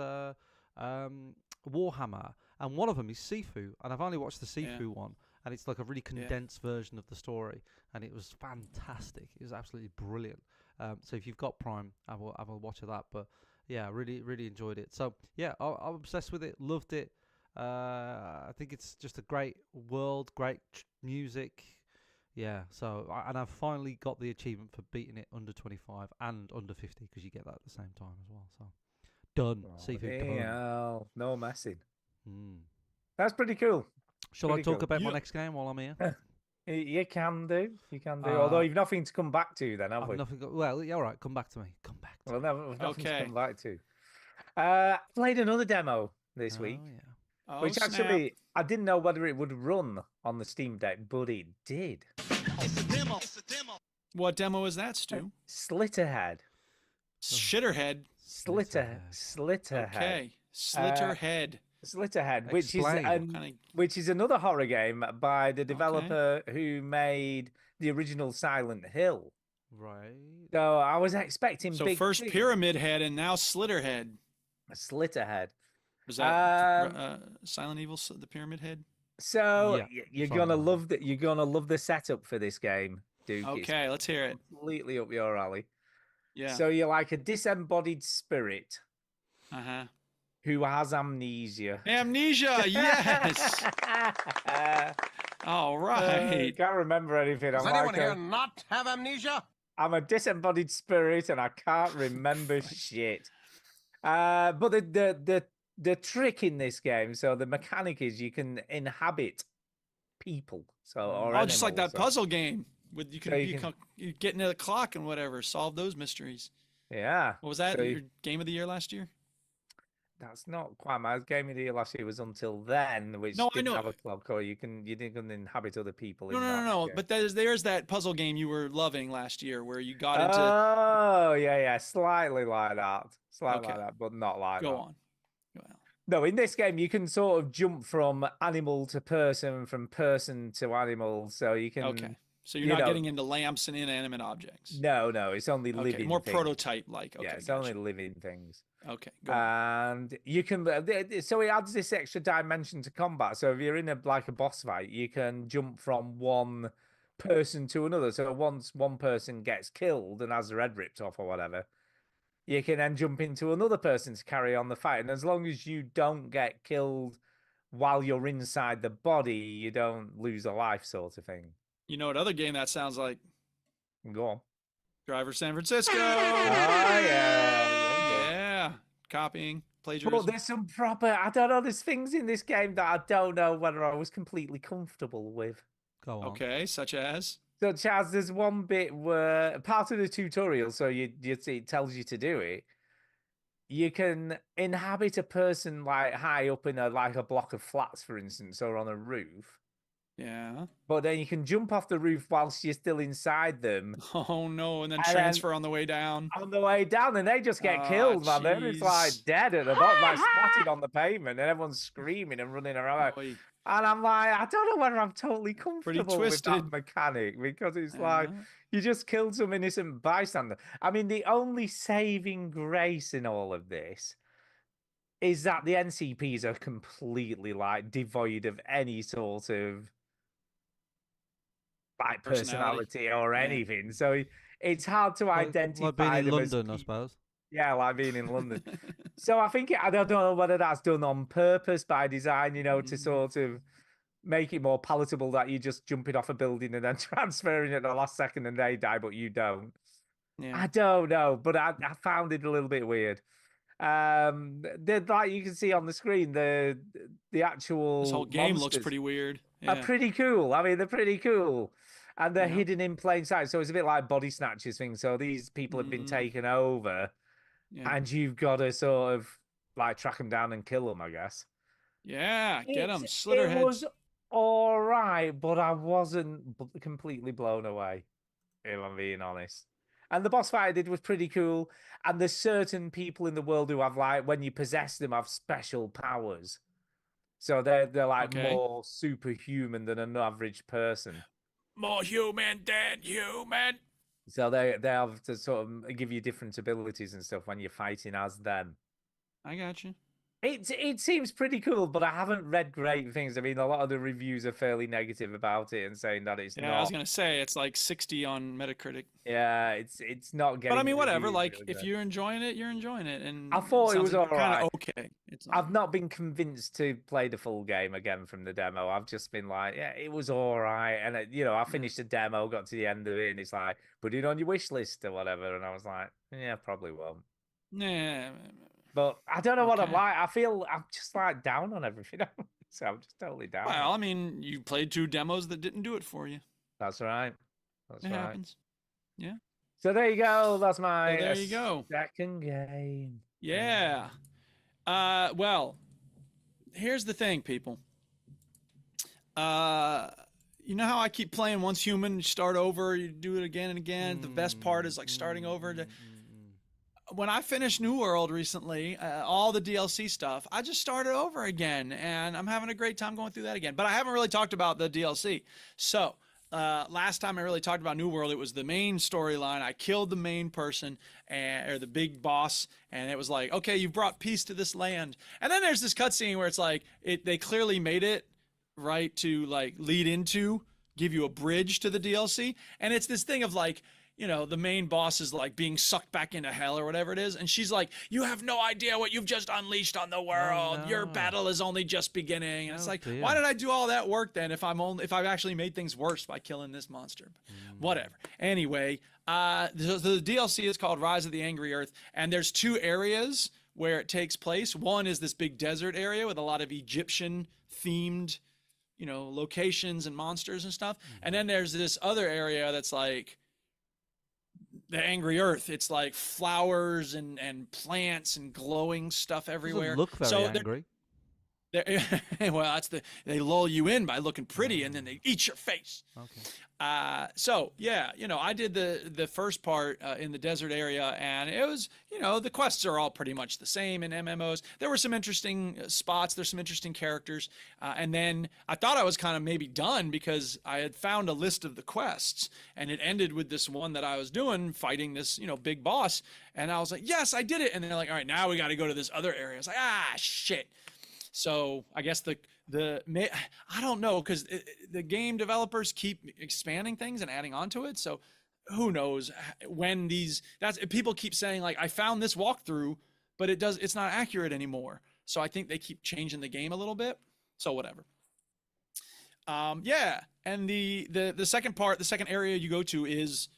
Warhammer, and one of them is Sifu. And I've only watched the Sifu one, and it's like a really condensed version of the story, and it was fantastic. It was absolutely brilliant. So if you've got Prime, have a watch of that. But yeah, really enjoyed it. So yeah, I'm obsessed with it. Loved it. I think it's just a great world, great music. Yeah. So I've finally got the achievement for beating it under 25 and under 50 because you get that at the same time as well. So done. Sifu done. Yeah, no messing. Mm. That's pretty cool. Shall I talk about my next game while I'm here? You can do. Although you've nothing to come back to, then have we? Well, yeah, all right. Come back to me. Come back. Well, we've nothing to come back to. I played another demo this week, which actually I didn't know whether it would run on the Steam Deck, but it did. It's a demo. It's a demo. What demo is that, Stu? Slitterhead. Shitterhead. Slitterhead. Okay. Slitterhead. Slitterhead, Explain. which is another horror game by the developer who made the original Silent Hill. Right. So I was expecting So big first things. Pyramid Head and now Slitterhead. Slitterhead. Was that Silent Evil, the Pyramid Head? So Yeah, you're gonna love that. You're gonna love the setup for this game, Duke. Okay, let's hear it. Completely up your alley. Yeah. So you're like a disembodied spirit Uh-huh. who has amnesia. Amnesia, yes. All right. Can't remember anything. Does anyone here not have amnesia? I'm a disembodied spirit and I can't remember shit. But the trick in this game, so the mechanic is you can inhabit people. So just like that puzzle game with you get into the clock and whatever, solve those mysteries. Yeah. What was that? Your game of the year last year? That's not quite my game of the year last year was Until Then, which didn't have a clock, or you didn't inhabit other people. No. But there's that puzzle game you were loving last year where you got into. Oh yeah, slightly like that, like that, but not like that. Go on. No, in this game you can sort of jump from animal to person, from person to animal, so you can. Okay. So you're not getting into lamps and inanimate objects. No, it's only living. More things. Prototype-like. Okay, yeah, it's only living things. Okay. And you can, so it adds this extra dimension to combat. So if you're in a boss fight, you can jump from one person to another. So once one person gets killed and has their head ripped off or whatever, you can then jump into another person to carry on the fight. And as long as you don't get killed while you're inside the body, you don't lose a life, sort of thing. You know what other game that sounds like? Go on. Driver San Francisco. Oh yeah. Copying, plagiarism. But there's some proper, I don't know, there's things in this game that I don't know whether I was completely comfortable with. Go on. Okay, such as? So, Chaz, there's one bit where part of the tutorial, so it tells you to do it. You can inhabit a person like high up in a block of flats, for instance, or on a roof. Yeah. But then you can jump off the roof whilst you're still inside them. Oh no! And then transfer on the way down. On the way down, and they just get killed, man. They're just like dead at the bottom, like splatted on the pavement, and everyone's screaming and running around. And I'm like, I don't know whether I'm totally comfortable with that mechanic, because it's like you just killed some innocent bystander. I mean, the only saving grace in all of this is that the NCPs are completely like devoid of any sort of like personality or anything. So it's hard to identify. Like being in them London, I suppose. Yeah, like being in London. So I think I don't know whether that's done on purpose by design, to sort of make it more palatable that you just jumping off a building and then transferring at the last second and they die, but you don't. Yeah. I don't know, but I found it a little bit weird. Like you can see on the screen, the actual this whole game looks pretty weird. Are pretty cool. I mean, they're pretty cool. And they're hidden in plain sight. So it's a bit like Body Snatchers thing. So these people have been taken over and you've got to sort of like track them down and kill them, I guess. Yeah, get them. Slitterheads. It was all right, but I wasn't completely blown away, if I'm being honest. And the boss fight I did was pretty cool. And there's certain people in the world who have like, when you possess them, have special powers. So they're like more superhuman than an average person. more human than human. So they have to sort of give you different abilities and stuff when you're fighting as them. I got you. It seems pretty cool, but I haven't read great things. I mean, a lot of the reviews are fairly negative about it and saying that it's Yeah, not. I was gonna say it's like 60 on Metacritic. Yeah, it's not getting. But I mean, whatever. reviews Like, really if good. you're enjoying it, you're enjoying it. And I thought it sounds was like you're alright. kinda okay. It's I've not been convinced to play the full game again from the demo. I've just been like, yeah, it was all right. And, I finished the demo, got to the end of it, and it's like, put it on your wish list or whatever. And I was like, yeah, probably won't. Yeah. But I don't know what I'm Okay. like. I feel I'm just like down on everything. So I'm just totally down. Well, I mean, you played 2 demos that didn't do it for you. That's right. That's It right. happens. Yeah. So there you go. That's my there you go. second game. Yeah. Well, here's the thing, people. You know how I keep playing once human, you start over, you do it again and again. The best part is like starting over. When I finished New World recently, all the DLC stuff, I just started over again, and I'm having a great time going through that again. But I haven't really talked about the DLC. So last time I really talked about New World, it was the main storyline. I killed the main person, or the big boss, and it was like, okay, you've brought peace to this land. And then there's this cutscene where it's like, they clearly made it right to like lead into, give you a bridge to the DLC. And it's this thing of like, the main boss is like being sucked back into hell or whatever it is. And she's like, you have no idea what you've just unleashed on the world. no. Your battle is only just beginning. And it's Oh, like, dear. why did I do all that work then if I've actually made things worse by killing this monster? Whatever. Anyway, the DLC is called Rise of the Angry Earth. And there's 2 areas where it takes place. One is this big desert area with a lot of Egyptian themed, locations and monsters and stuff. And then there's this other area that's like the Angry Earth. It's like flowers and plants and glowing stuff everywhere. Doesn't look very so angry. well, they lull you in by looking pretty, and then they eat your face. Okay. So yeah, I did the first part in the desert area, and it was, the quests are all pretty much the same in MMOs. There were some interesting spots. There's some interesting characters, and then I thought I was kind of maybe done because I had found a list of the quests, and it ended with this one that I was doing, fighting this big boss, and I was like, yes, I did it. And they're like, all right, now we got to go to this other area. I was like, shit. So I guess I don't know, because the game developers keep expanding things and adding onto it. So who knows when people keep saying like, I found this walkthrough, but it's not accurate anymore. So I think they keep changing the game a little bit. So whatever. Yeah. And the second part, the second area you go to is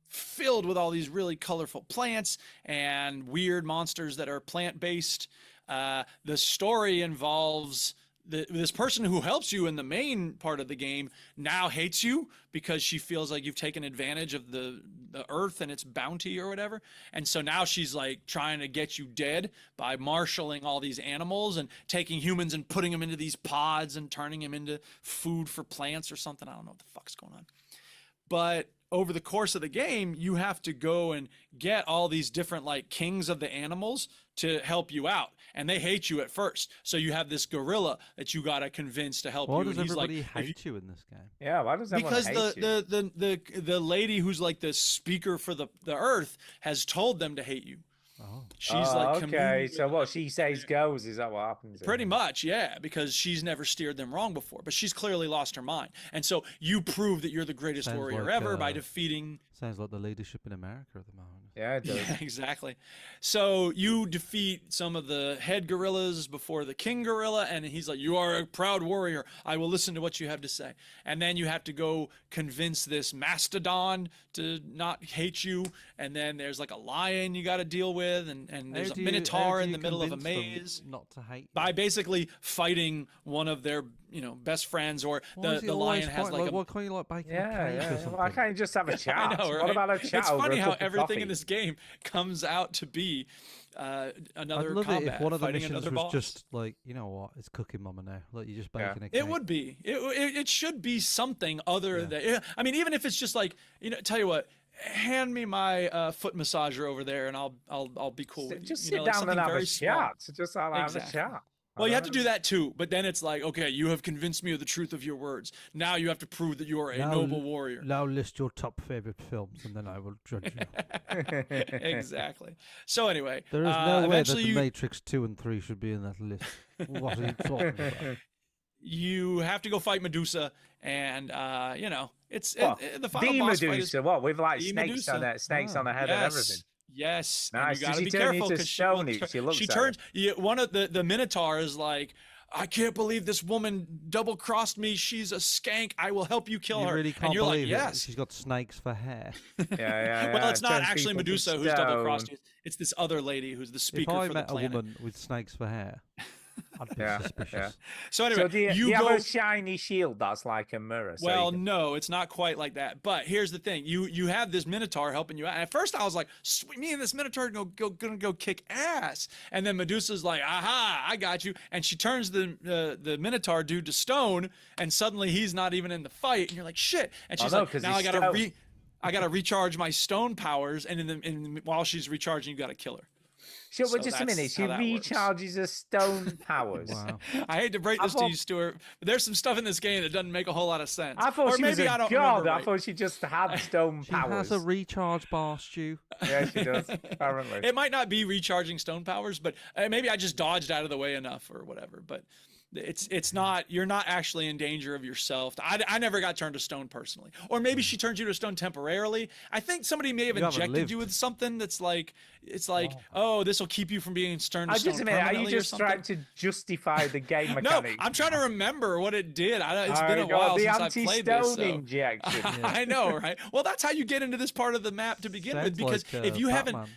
filled with all these really colorful plants and weird monsters that are plant-based. The story involves this person who helps you in the main part of the game now hates you because she feels like you've taken advantage of the earth and its bounty or whatever. And so now she's like trying to get you dead by marshaling all these animals and taking humans and putting them into these pods and turning them into food for plants or something. I don't know what the fuck's going on. But over the course of the game, you have to go and get all these different like kings of the animals to help you out. And they hate you at first. So you have this gorilla that you got to convince to help Why you. does And he's everybody like, hate you in this game? Yeah, why does everyone because hate you? the lady who's like the speaker for the earth has told them to hate you. Oh. She's like, okay. So what she says goes. Is that what happens? pretty much, yeah, because she's never steered them wrong before, but she's clearly lost her mind. And so you prove that you're the greatest Sounds warrior like, ever by defeating. Sounds like the leadership in America at the moment. Yeah, it does. Yeah, exactly. So you defeat some of the head gorillas before the king gorilla, and he's like, you are a proud warrior. I will listen to what you have to say. And then you have to go convince this mastodon to not hate you. And then there's like a lion you got to deal with, and there's a minotaur in the middle of a maze. Not to hate you? By basically fighting one of their, best friends, or the lion has like a. Why can't you like bake Yeah, a cake or yeah. something? Why can't you just have a chat? I know, What right? about a chat? It's over funny a how cup of everything coffee? in this game comes out to be another I'd love combat, it if one of the fighting missions another was boss. just like, you know what, it's cooking mama now. Like, you're just Yeah. baking a cake. It would be. It should be something other Yeah. than. I mean, even if it's just like, tell you what, hand me my foot massager over there, and I'll be cool with you. Just You sit know, like down and something have very a small. chat. Just have a Exactly. chat. Well, you have to do that too, but then it's like, okay, you have convinced me of the truth of your words. Now you have to prove that you are a noble warrior. Now list your top favorite films, and then I will judge you. Exactly. So anyway, There is no way that eventually the Matrix 2 and 3 should be in that list. What are you talking about? you have to go fight Medusa, and you know, it's What? the final The boss fight is Medusa, what? With like the snakes on Medusa. it, snakes on her head and everything. Yes, Nice. and you gotta Does be she turn careful into because stony? She looks at turns. One of the Minotaur is like, I can't believe this woman double crossed me. She's a skank. I will help you kill You her. really can't and you're believe like, it. yes. She's got snakes for hair. Yeah. Well, it's not Turns actually people to Medusa who's double crossed stone. you. It's this other lady who's the If speaker I for the met a planet. woman with snakes for hair, I'd be Yeah, suspicious. yeah. So anyway, So do you, you you go. have a shiny shield that's like a mirror? So Well, you can- no, it's not quite like that. But here's the thing: you have this Minotaur helping you out. And at first, I was like, "Sweet, me and this Minotaur gonna go kick ass." And then Medusa's like, "Aha, I got you!" And she turns the Minotaur dude to stone, and suddenly he's not even in the fight. And you're like, "Shit!" And she's no, like, 'cause "Now I he's gotta stone." I gotta recharge my stone powers." And while she's recharging, you gotta kill her. Sure, So but just a that's minute. She how that works. recharges her stone powers. Wow. I hate to break I this to thought- you, Stuart, but there's some stuff in this game that doesn't make a whole lot of sense. I thought or she maybe was a I don't god. remember I right. thought she just had stone She powers. has a recharge bar, Stu. Yeah, she does. Apparently. It might not be recharging stone powers, but maybe I just dodged out of the way enough or whatever. But it's not, you're not actually in danger of yourself. I never got turned to stone personally, or maybe she turns you to stone temporarily. I think somebody may have You haven't injected you lived. with something that's like, it's like, oh, this will keep you from being turned to I stone just a minute. Are you permanently or just something. trying to justify the game No, mechanics? I'm trying to remember what it did. It's Oh, been a God, while the since I've played this. anti-stone So. injection. I know, right? Well, that's how you get into this part of the map to begin with, Sounds because like, if you haven't, Batman.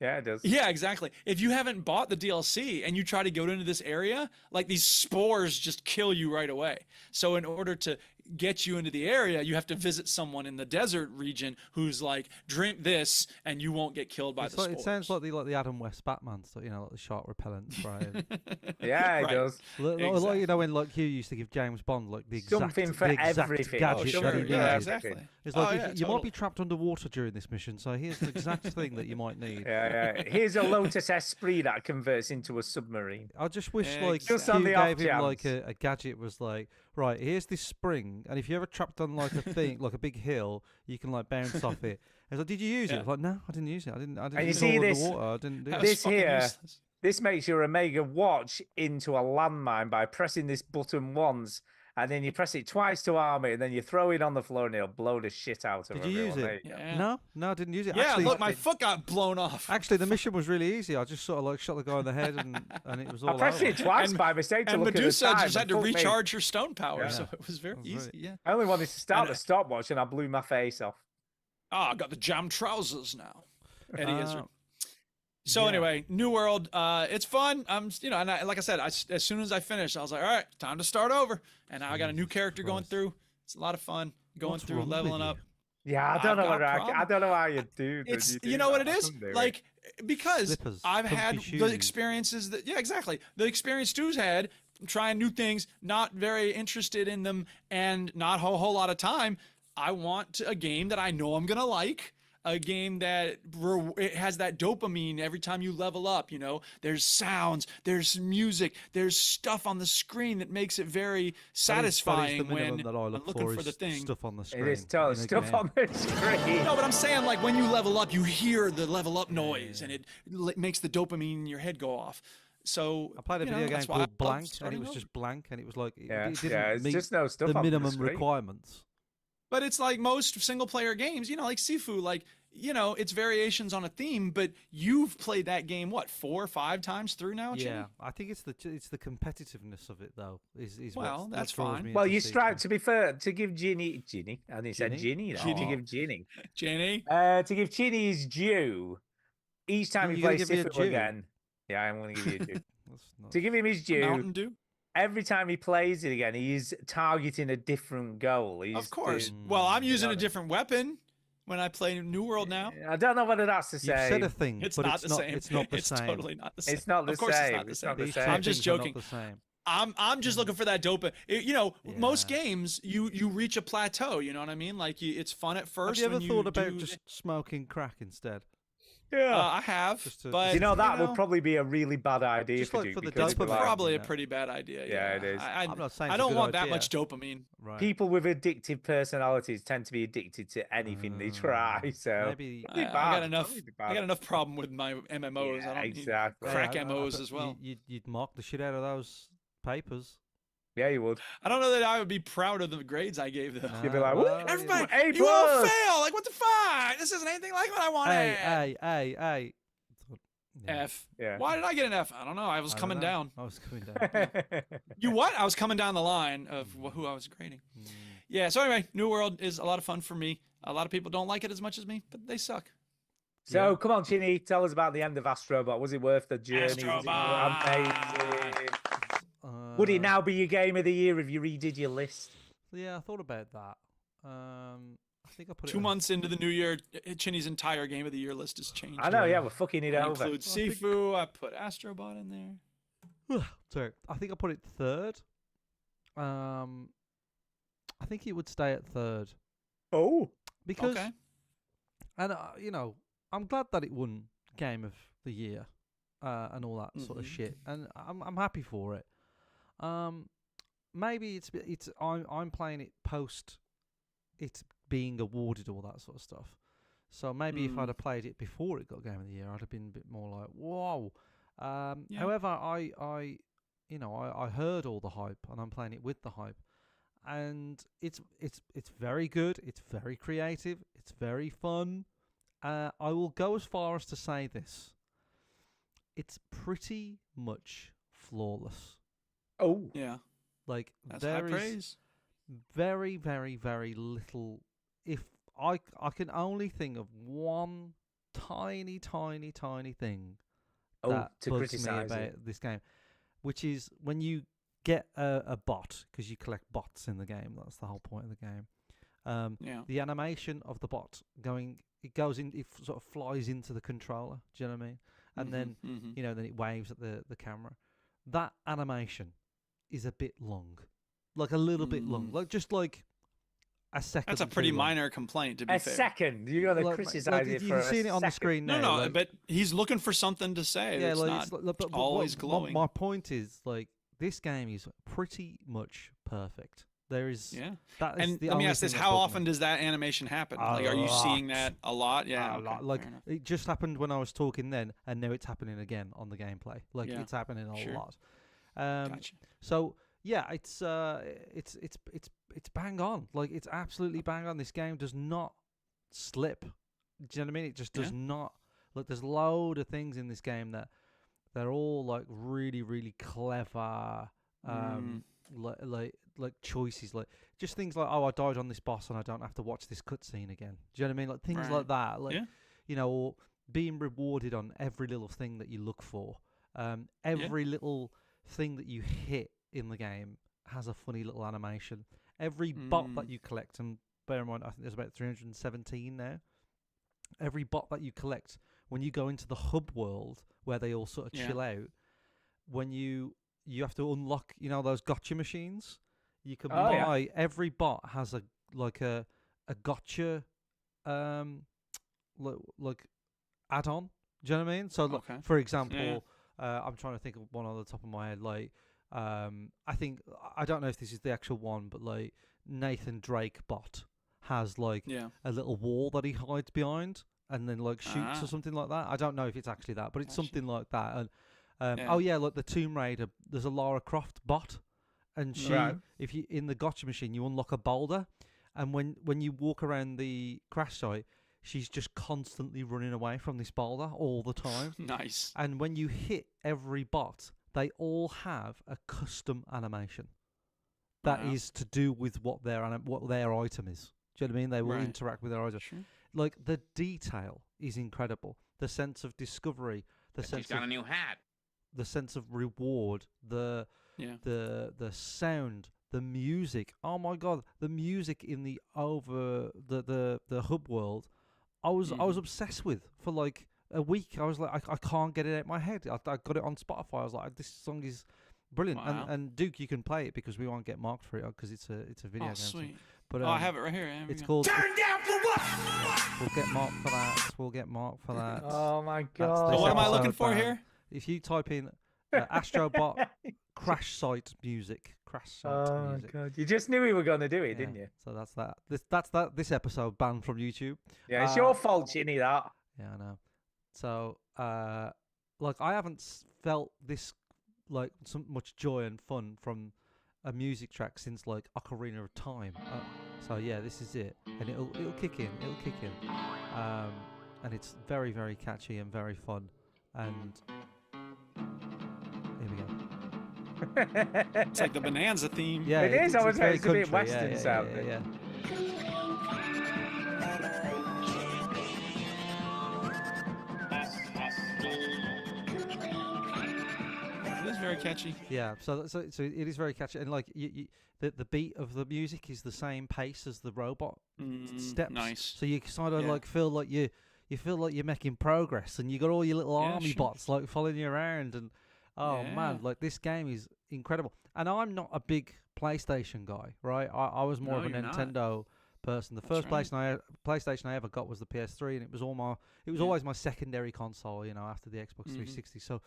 Yeah, it does. yeah, exactly. If you haven't bought the DLC and you try to go into this area, like these spores just kill you right away. So in order to get you into the area, you have to visit someone in the desert region who's like, drink this and you won't get killed by It's the like, spores. it sounds like the Adam West Batman stuff, like the shark repellent spray. Yeah, it Right. does. Like, when like Hugh used to give James Bond like the exact, Something for the exact everything. gadget sure. that he Yeah, needed. exactly. It's like Oh, if yeah, you might totally. be trapped underwater during this mission, so here's the exact thing that you might need. Yeah. Here's a Lotus Esprit that converts into a submarine. I just wish Yeah, like Just Hugh on the off gave him like chance. a gadget was like, right, here's this spring, and if you ever trapped on like a thing, like a big hill, you can like bounce off it. It's like, did you use it? Yeah. It's like, no, I didn't use it. I didn't And you fall see this- underwater. I didn't do That it. was This fucking here- useless. This makes your Omega watch into a landmine by pressing this button once, and then you press it twice to arm it, and then you throw it on the floor, and it'll blow the shit out of Did you use everyone. it? There you go. Yeah. No, I didn't use it. Yeah, Actually, look, my foot got blown off. Actually, the mission was really easy. I just sort of like shot the guy in the head, and it was all I pressed over. it twice And- by mistake to And look Medusa at the time. just had to and fuck me. recharge her stone power, Yeah. so it was very That was easy. right. Yeah. I only wanted to start And- the stopwatch, and I blew my face off. Oh, I got the jam trousers now. Eddie Izzard. Uh, So yeah. anyway, New World, it's fun. And like I said, as soon as I finished, I was like, all right, time to start over. And now I got a new Jesus character going Christ. through. It's a lot of fun going What's through, wrong with leveling you? up. Yeah, I I've don't know got what a I problem. don't know how you do. that It's do you know what that. it I is couldn't do it. like because Slippers, I've comfy had the shoes. experiences that exactly the experience Stu's had trying new things, not very interested in them, and not a whole lot of time. I want a game that I know I'm gonna like. A game that it has that dopamine every time you level up. You know, there's sounds, there's music, there's stuff on the screen that makes it very satisfying that is the minimum when that I I'm look looking for for is the thing. stuff on the screen. It is total in a stuff game. on the screen. No, but I'm saying like when you level up, you hear the level up noise, and it makes the dopamine in your head go off. So I played a you know, video game that's why I called love Blank, and it starting was over. just blank, and it was like it, Yeah, it didn't yeah, it's meet just no stuff the on minimum screen. requirements. But it's like most single player games, you know, like Sifu, like, you know, it's variations on a theme, but you've played that game, what, 4 or 5 times through now, Jimmy? Yeah, I think it's the competitiveness of it though. Is Well, what that's draws fine. me Well, into you Sifu. strive. To be fair, to give Ginny, and he said Ginny. Ginny? To give Ginny, Jenny? to give Ginny his due. Each time You're he gonna plays give me a Sifu due? again, yeah, I'm going to give you a due. That's not- To give him his due, Mountain Dew? every time he plays it again, he's targeting a different goal. He's Of course. Mm, Well, I'm using know a that. different weapon when I play New World now. I don't know whether that's the You've same. said a thing, It's but not it's the not. same. It's not the It's same. totally not the same. It's not the Of course same. it's not the It's same. not the These same. two I'm just things are not joking. the same. I'm just looking for that dope. You know, most Yeah. games you reach a plateau. You know what I mean? Like it's fun at Have first. you ever when thought about do just smoking crack instead? Yeah. I have, Just to- but you know that would probably be a really bad idea Just for like Duke for the because it's dopamine, probably you a know. pretty bad idea. Yeah, it is. I'm not saying I it's a don't good want that idea. much dopamine. Right. people with addictive personalities tend to be addicted to anything they try. So maybe it'd be I bad. got It'd enough. totally be I bad. got enough problem with my MMOs. Yeah, I don't exactly. need crack I MOs bet as well. You'd mark the shit out of those papers. Yeah, you would. I don't know that I would be proud of the grades I gave though. You'd be like, "Woo, well, Everybody, A you all plus." fail. Like, what the fuck? This isn't anything like what I wanted. Hey. Yeah. F. Yeah. Why did I get an F? I don't know. I was I don't coming know. down. I was coming down. You what? I was coming down the line of who I was grading. Yeah. So anyway, New World is a lot of fun for me. A lot of people don't like it as much as me, but they suck. So Yeah. come on, Chinny, tell us about the end of Astrobot. Was it worth the journey? Was it Astrobot! amazing? Would it now be your game of the year if you redid your list? Yeah, I thought about that. I think I put it 2 on- months into the new year, Chinny's entire game of the year list has changed. I know, yeah, we're fucking it I over. include Sifu. I put Astrobot in there. Sorry, I think I put it third. I think it would stay at third Oh, because, Okay. and you know, I'm glad that it won Game of the Year, and all that sort of Mhm. shit, and I'm happy for it. Maybe I'm playing it post it's being awarded, all that sort of stuff. So maybe if I'd have played it before it got Game of the Year, I'd have been a bit more like, whoa. Yeah. However, I heard all the hype, and I'm playing it with the hype, and it's very good. It's very creative. It's very fun. I will go as far as to say this: it's pretty much flawless. oh, Yeah. Like That's high there is praise. very, very, very little. If I can only think of one tiny thing oh, that to bugs me criticize about it. this game, which is when you get a bot, because you collect bots in the game. That's the whole point of the game. Yeah. The animation of the bot it goes in, it sort of flies into the controller. Do you know what I mean? And then Mhm. then it waves at the camera. That animation is a bit long, like a little bit long, like just like a second. That's a or pretty two long. minor complaint, to be A fair. second. You're going to Like, criticize it you've for seen a it on the second. screen now. No, like- but he's looking for something to say. yeah, It's like, not it's like, but always what- glowing. My point is, like, this game is pretty much perfect. There is, Yeah. that is And the let me only ask thing this: that how bugged me. often does that animation happen? A Like, are you seeing lot. that a lot? Yeah. A okay, lot. Like, fair enough. it just happened when I was talking then, and now it's happening again on the gameplay. Like, Yeah, it's happening a sure. lot. Gotcha. So yeah, it's bang on. Like, it's absolutely bang on. This game does not slip. Do you know what I mean? It just does not. Look, there's a load of things in this game that they're all like really, really clever. Like choices, like just things like, oh, I died on this boss and I don't have to watch this cutscene again. Do you know what I mean? Like things like that. Like, you know, or being rewarded on every little thing that you look for. Every little thing that you hit in the game has a funny little animation. Every bot that you collect, and bear in mind, I think there's about 317 now. Every bot that you collect, when you go into the hub world where they all sort of chill out, when you have to unlock, you know, those gotcha machines. You can buy every bot has a gotcha like add-on. Do you know what I mean? So for example, I'm trying to think of one on the top of my head. Like I don't know if this is the actual one, but like Nathan Drake bot has like a little wall that he hides behind and then like shoots or something like that. I don't know if it's actually that, but it's something like that. And like the Tomb Raider, there's a Lara Croft bot, and she, if you in the gotcha machine, you unlock a boulder, and when you walk around the crash site, she's just constantly running away from this boulder all the time. Nice. And when you hit every bot, they all have a custom animation that is to do with what their item is. Do you know what I mean? They will interact with their item. Sure. Like the detail is incredible. The sense of discovery. She's got a new hat. The sense of reward. The sound. The music. Oh my god! The music in the hub world. I was obsessed with for like a week. I was like, I can't get it out of my head. I got it on Spotify. I was like, this song is brilliant. Wow. And Duke, you can play it because we won't get marked for it because it's a video game. Sweet. But I have it right here. Here we It's go. called. Turn down for what? We'll get marked for that. We'll get marked for that. Oh my That's god! this What am I looking episode for ban. here? If you type in Astrobot crash site music, crash site Oh music. god! You just knew we were gonna do it, Yeah, didn't you? So that's that. That's that. This episode banned from YouTube. Yeah, it's Uh, your fault, Ginny. That. Yeah, I know. So, like, I haven't felt this like so much joy and fun from a music track since like Ocarina of Time. So yeah, this is it, and it'll kick in. It'll kick in. And it's very, very catchy and very fun. And here we go. It's like the Bonanza theme. Yeah, It is, I would say very it's a bit country, Western yeah, sounding. Yeah. It is very catchy. Yeah, so it is very catchy, and like the beat of the music is the same pace as the robot steps. Nice. So you sort of Yeah. like feel like you feel like you're making progress, and you got all your little Yeah, army sure. bots like following you around, and oh man, Yeah. like this game is incredible. And I'm not a big PlayStation guy, right? I was more No, of a you're not. Nintendo person. The That's first right. PlayStation I ever got was the PS3, and it was Yeah. always my secondary console, you know, after the Xbox Mhm. 360. So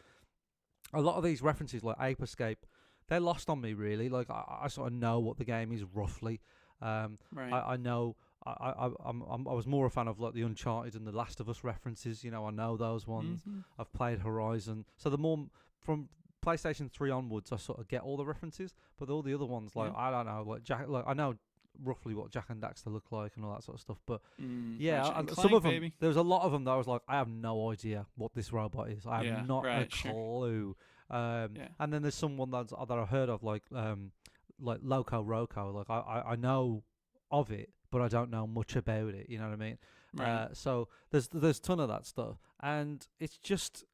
a lot of these references, like Ape Escape, they're lost on me, really. Like I sort of know what the game is roughly. Right. I know. I was more a fan of like the Uncharted and the Last of Us references. You know, I know those ones. Mhm. I've played Horizon, so the more from PlayStation 3 onwards, I sort of get all the references. But all the other ones, like Yeah. I don't know, like I know roughly what Jack and Daxter look like and all that sort of stuff. But Mm, yeah, Ratchet and some Clank, of them. baby. There was a lot of them that I was like, I have no idea what this robot is. I have Yeah, not a right, sure. clue. Yeah. And then there's someone that I've heard of, like Loco Roco. Like I know of it, but I don't know much about it. You know what I mean? Right. So there's a ton of that stuff, and it just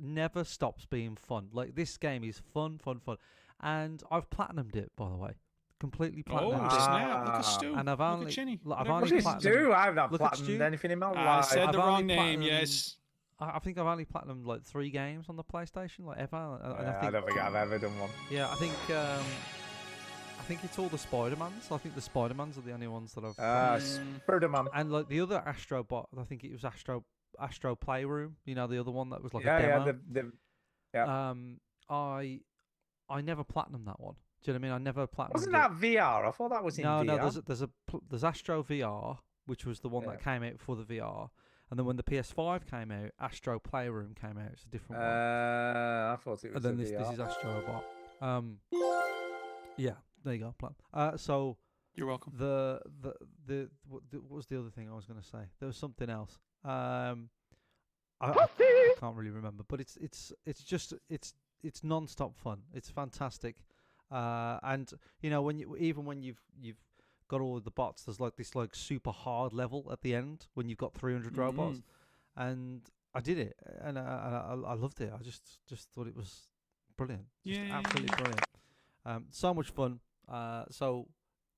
never stops being fun. Like this game is fun, and I've platinumed it, by the way, completely Oh, platinumed it. snap. Look at Stu. And I've Look only at Chinny. look, I've Whatever only it is. Just platinum- do. I've not Look at platinumed Stu. anything in my I life. said I've the only wrong name, platinumed- yes. I think I've only platinumed like 3 games on the PlayStation, like ever. And Yeah, I I think, don't think I've ever done one. yeah, I think it's all the Spider-Mans. I think the Spider-Mans are the only ones that I've. Spider-Man. And like the other Astrobot, I think it was Astro Playroom. You know, the other one that was like Yeah, a yeah, demo. yeah. I never platinumed that one. Do you know what I mean? I never platinumed. Wasn't it. that VR? I thought that was in No, VR. there's Astro VR, which was the one Yeah. that came out for the VR, and then when the PS5 came out, Astro Playroom came out. It's a different one. I thought it was And then a this VR. is Astrobot. Yeah, there you go. So You're welcome. what was the other thing I was going to say? There was something else. I can't really remember, but it's non-stop fun. It's fantastic, and you know when you've got all of the bots, there's like this like super hard level at the end when you've got 300 robots, and I did it, and I loved it. I just thought it was brilliant. Just absolutely brilliant. So much fun. So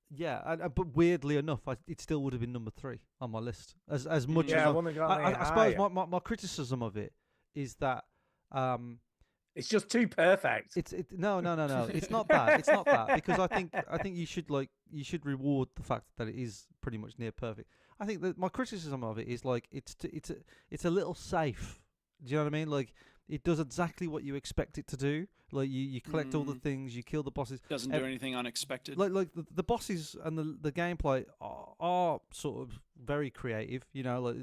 yeah, but weirdly enough, it still would have been number 3 on my list. As much Yeah, I as wouldn't have gone any I suppose higher. my criticism of it is that It's just too perfect. no. It's not that. It's not that, because I think you should reward the fact that it is pretty much near perfect. I think that my criticism of it is like it's a little safe. Do you know what I mean? Like it does exactly what you expect it to do. Like you collect all the things, you kill the bosses. Doesn't do anything unexpected. Like the bosses and the gameplay are sort of very creative. You know,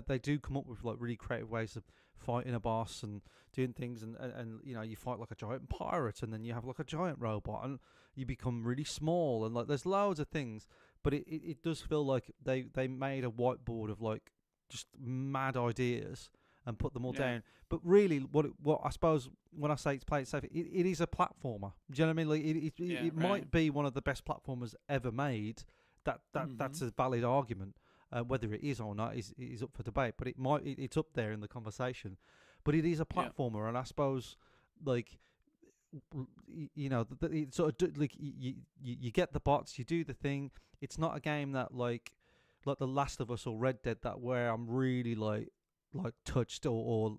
they do come up with like really creative ways of fighting a boss and doing things, and you know, you fight like a giant pirate, and then you have like a giant robot, and you become really small, and like there's loads of things. But it does feel like they made a whiteboard of like just mad ideas and put them all down. But really, what I suppose when I say it's play it safe, it is a platformer. Do you know what I mean? Like it might be one of the best platformers ever made. That's a valid argument. Whether it is or not is up for debate. But it's up there in the conversation. But it is a platformer, and I suppose like you know, it sort of like you get the bots, you do the thing. It's not a game that like The Last of Us or Red Dead that where I'm really like touched or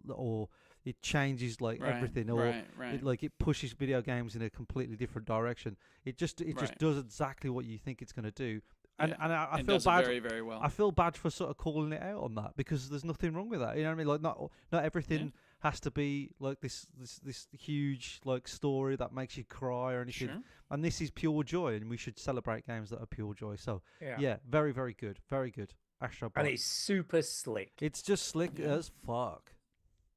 it changes like Right, everything, or right. it pushes video games in a completely different direction. It just Right. does exactly what you think it's going to do. And Yeah, and I and feel does it bad. very, very well. I feel bad for sort of calling it out on that, because there's nothing wrong with that. You know what I mean? Like not everything has to be like this huge like story that makes you cry or anything. Sure. And this is pure joy, and we should celebrate games that are pure joy. So Yeah. very, very good, very good. Astro And Bot. it's super slick. It's just slick as fuck.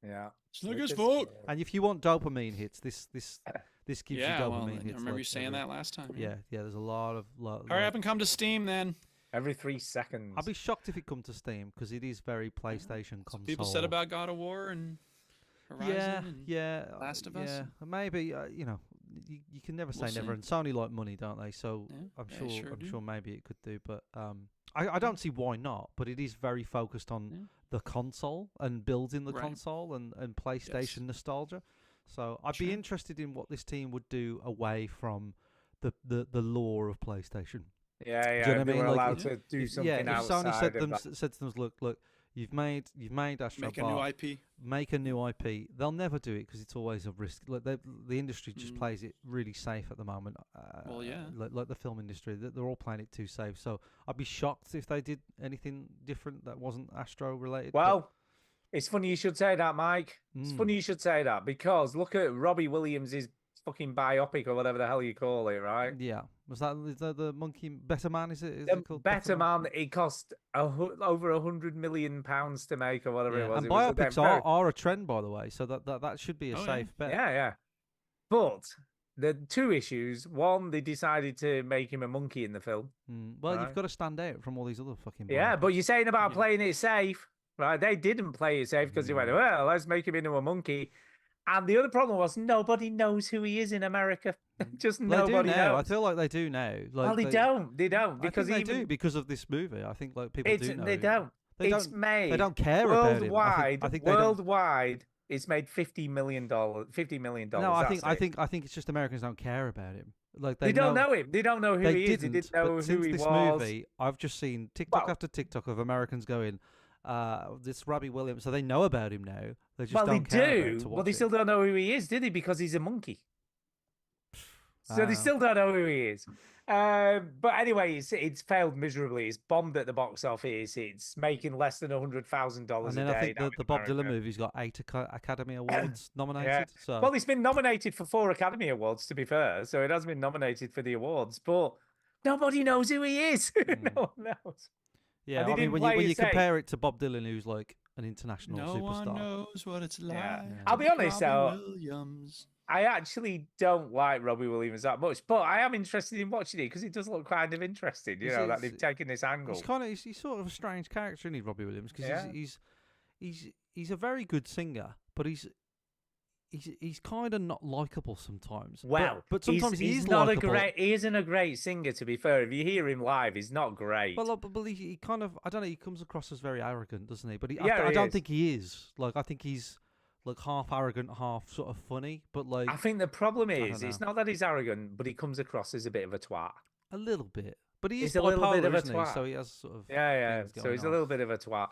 Yeah. Slick as fuck. And if you want dopamine hits, this gives you Yeah, well, dopamine I hits. remember like you saying every- that last time. Yeah, there's a lot of. Hurry up and come to Steam then. Every 3 seconds. I'd be shocked if it come to Steam, because it is very PlayStation console. People said about God of War and Horizon. and Last of Us. Yeah, maybe you can never say We'll never. see. And Sony like money, don't they? So Yeah, I'm they sure sure I'm do. sure maybe it could do, but I don't see why not. But it is very focused on the console and building the Right. console and PlayStation nostalgia. So I'd Sure. be interested in what this team would do away from the lore of PlayStation. Yeah, Do you know if what I they mean? were Like, allowed to do something if outside Sony said of that. to them, look, you've made Astro Make a new Bot, IP. make a new IP. They'll never do it because it's always a risk. Like the industry just Mm. plays it really safe at the moment. Well, yeah. Like the film industry, they're all playing it too safe. So I'd be shocked if they did anything different that wasn't Astro related. but- Well, it's funny you should say that, Mike. It's Mm. funny you should say that, because look at Robbie Williams' fucking biopic or whatever the hell you call it, right? yeah, is that the Monkey Better Man? Is it The called Better Man, it cost over £100 million to make or whatever Yeah, it was. and It was biopics very- are a trend, by the way. So that should be a Oh, yeah. safe bet. Yeah. But the two issues. One, they decided to make him a monkey in the film. Well, Right. you've got to stand out from all these other fucking. Yeah, but biopics. you're saying about Yeah. playing it safe, right? They didn't play it safe because they went, well, let's make him into a monkey. And the other problem was nobody knows who he is in America. Just They nobody do now. I knows. feel like they do now. Like Well, they don't. They don't. I Because think they even do because of this movie. I think like people it's, do know. they it. don't. They It's don't. made They don't care about him. worldwide. I think they don't. Worldwide, it's made $50 million. $50 million. No, I that's think it. it's just Americans don't care about him. Like They don't know him. They don't know who They he is. They didn't. didn't know but who since he this was. movie, I've just seen TikTok Well- after TikTok of Americans going, this Robbie Williams. So they know about him now. They just Well, they don't care about do, to but watch they it. still don't know who he is, did he? Because he's a monkey. So they Ah. still don't know who he is. But anyway, it's failed miserably. It's bombed at the box office. It's making less than $100,000 And a then day. I think now the in Bob Dylan America. movie's got 8 Academy Awards nominated. Yeah. So Well, it's been nominated for 4 Academy Awards, to be fair. So it has been nominated for the awards, but nobody knows who he is. No one knows. yeah, they I mean didn't when play you it safe. compare it to Bob Dylan, who's like an international No superstar. one knows what it's like. Yeah. to I'll be honest, Robin though. Williams. I actually don't like Robbie Williams that much, but I am interested in watching it because it does look kind of interesting, you know, that they've taken this angle. He's sort of a strange character, isn't he, Robbie Williams? Because Yeah. he's a very good singer, but he's kind of not likable sometimes. Well, but sometimes he's he is not likable. he isn't a great singer, to be fair. If you hear him live, he's not great. Well, but he kind of, I don't know, he comes across as very arrogant, doesn't he? But Yeah, I he don't is. think he is. Like, I think he's like half arrogant, half sort of funny. But like I think the problem don't is, it's know. not that he's arrogant, but he comes across as a bit of a twat. a little bit. But he is He's a little bit bipolar, of a isn't he? twat. So he has sort of Yeah. things So going he's a on. little bit of a twat.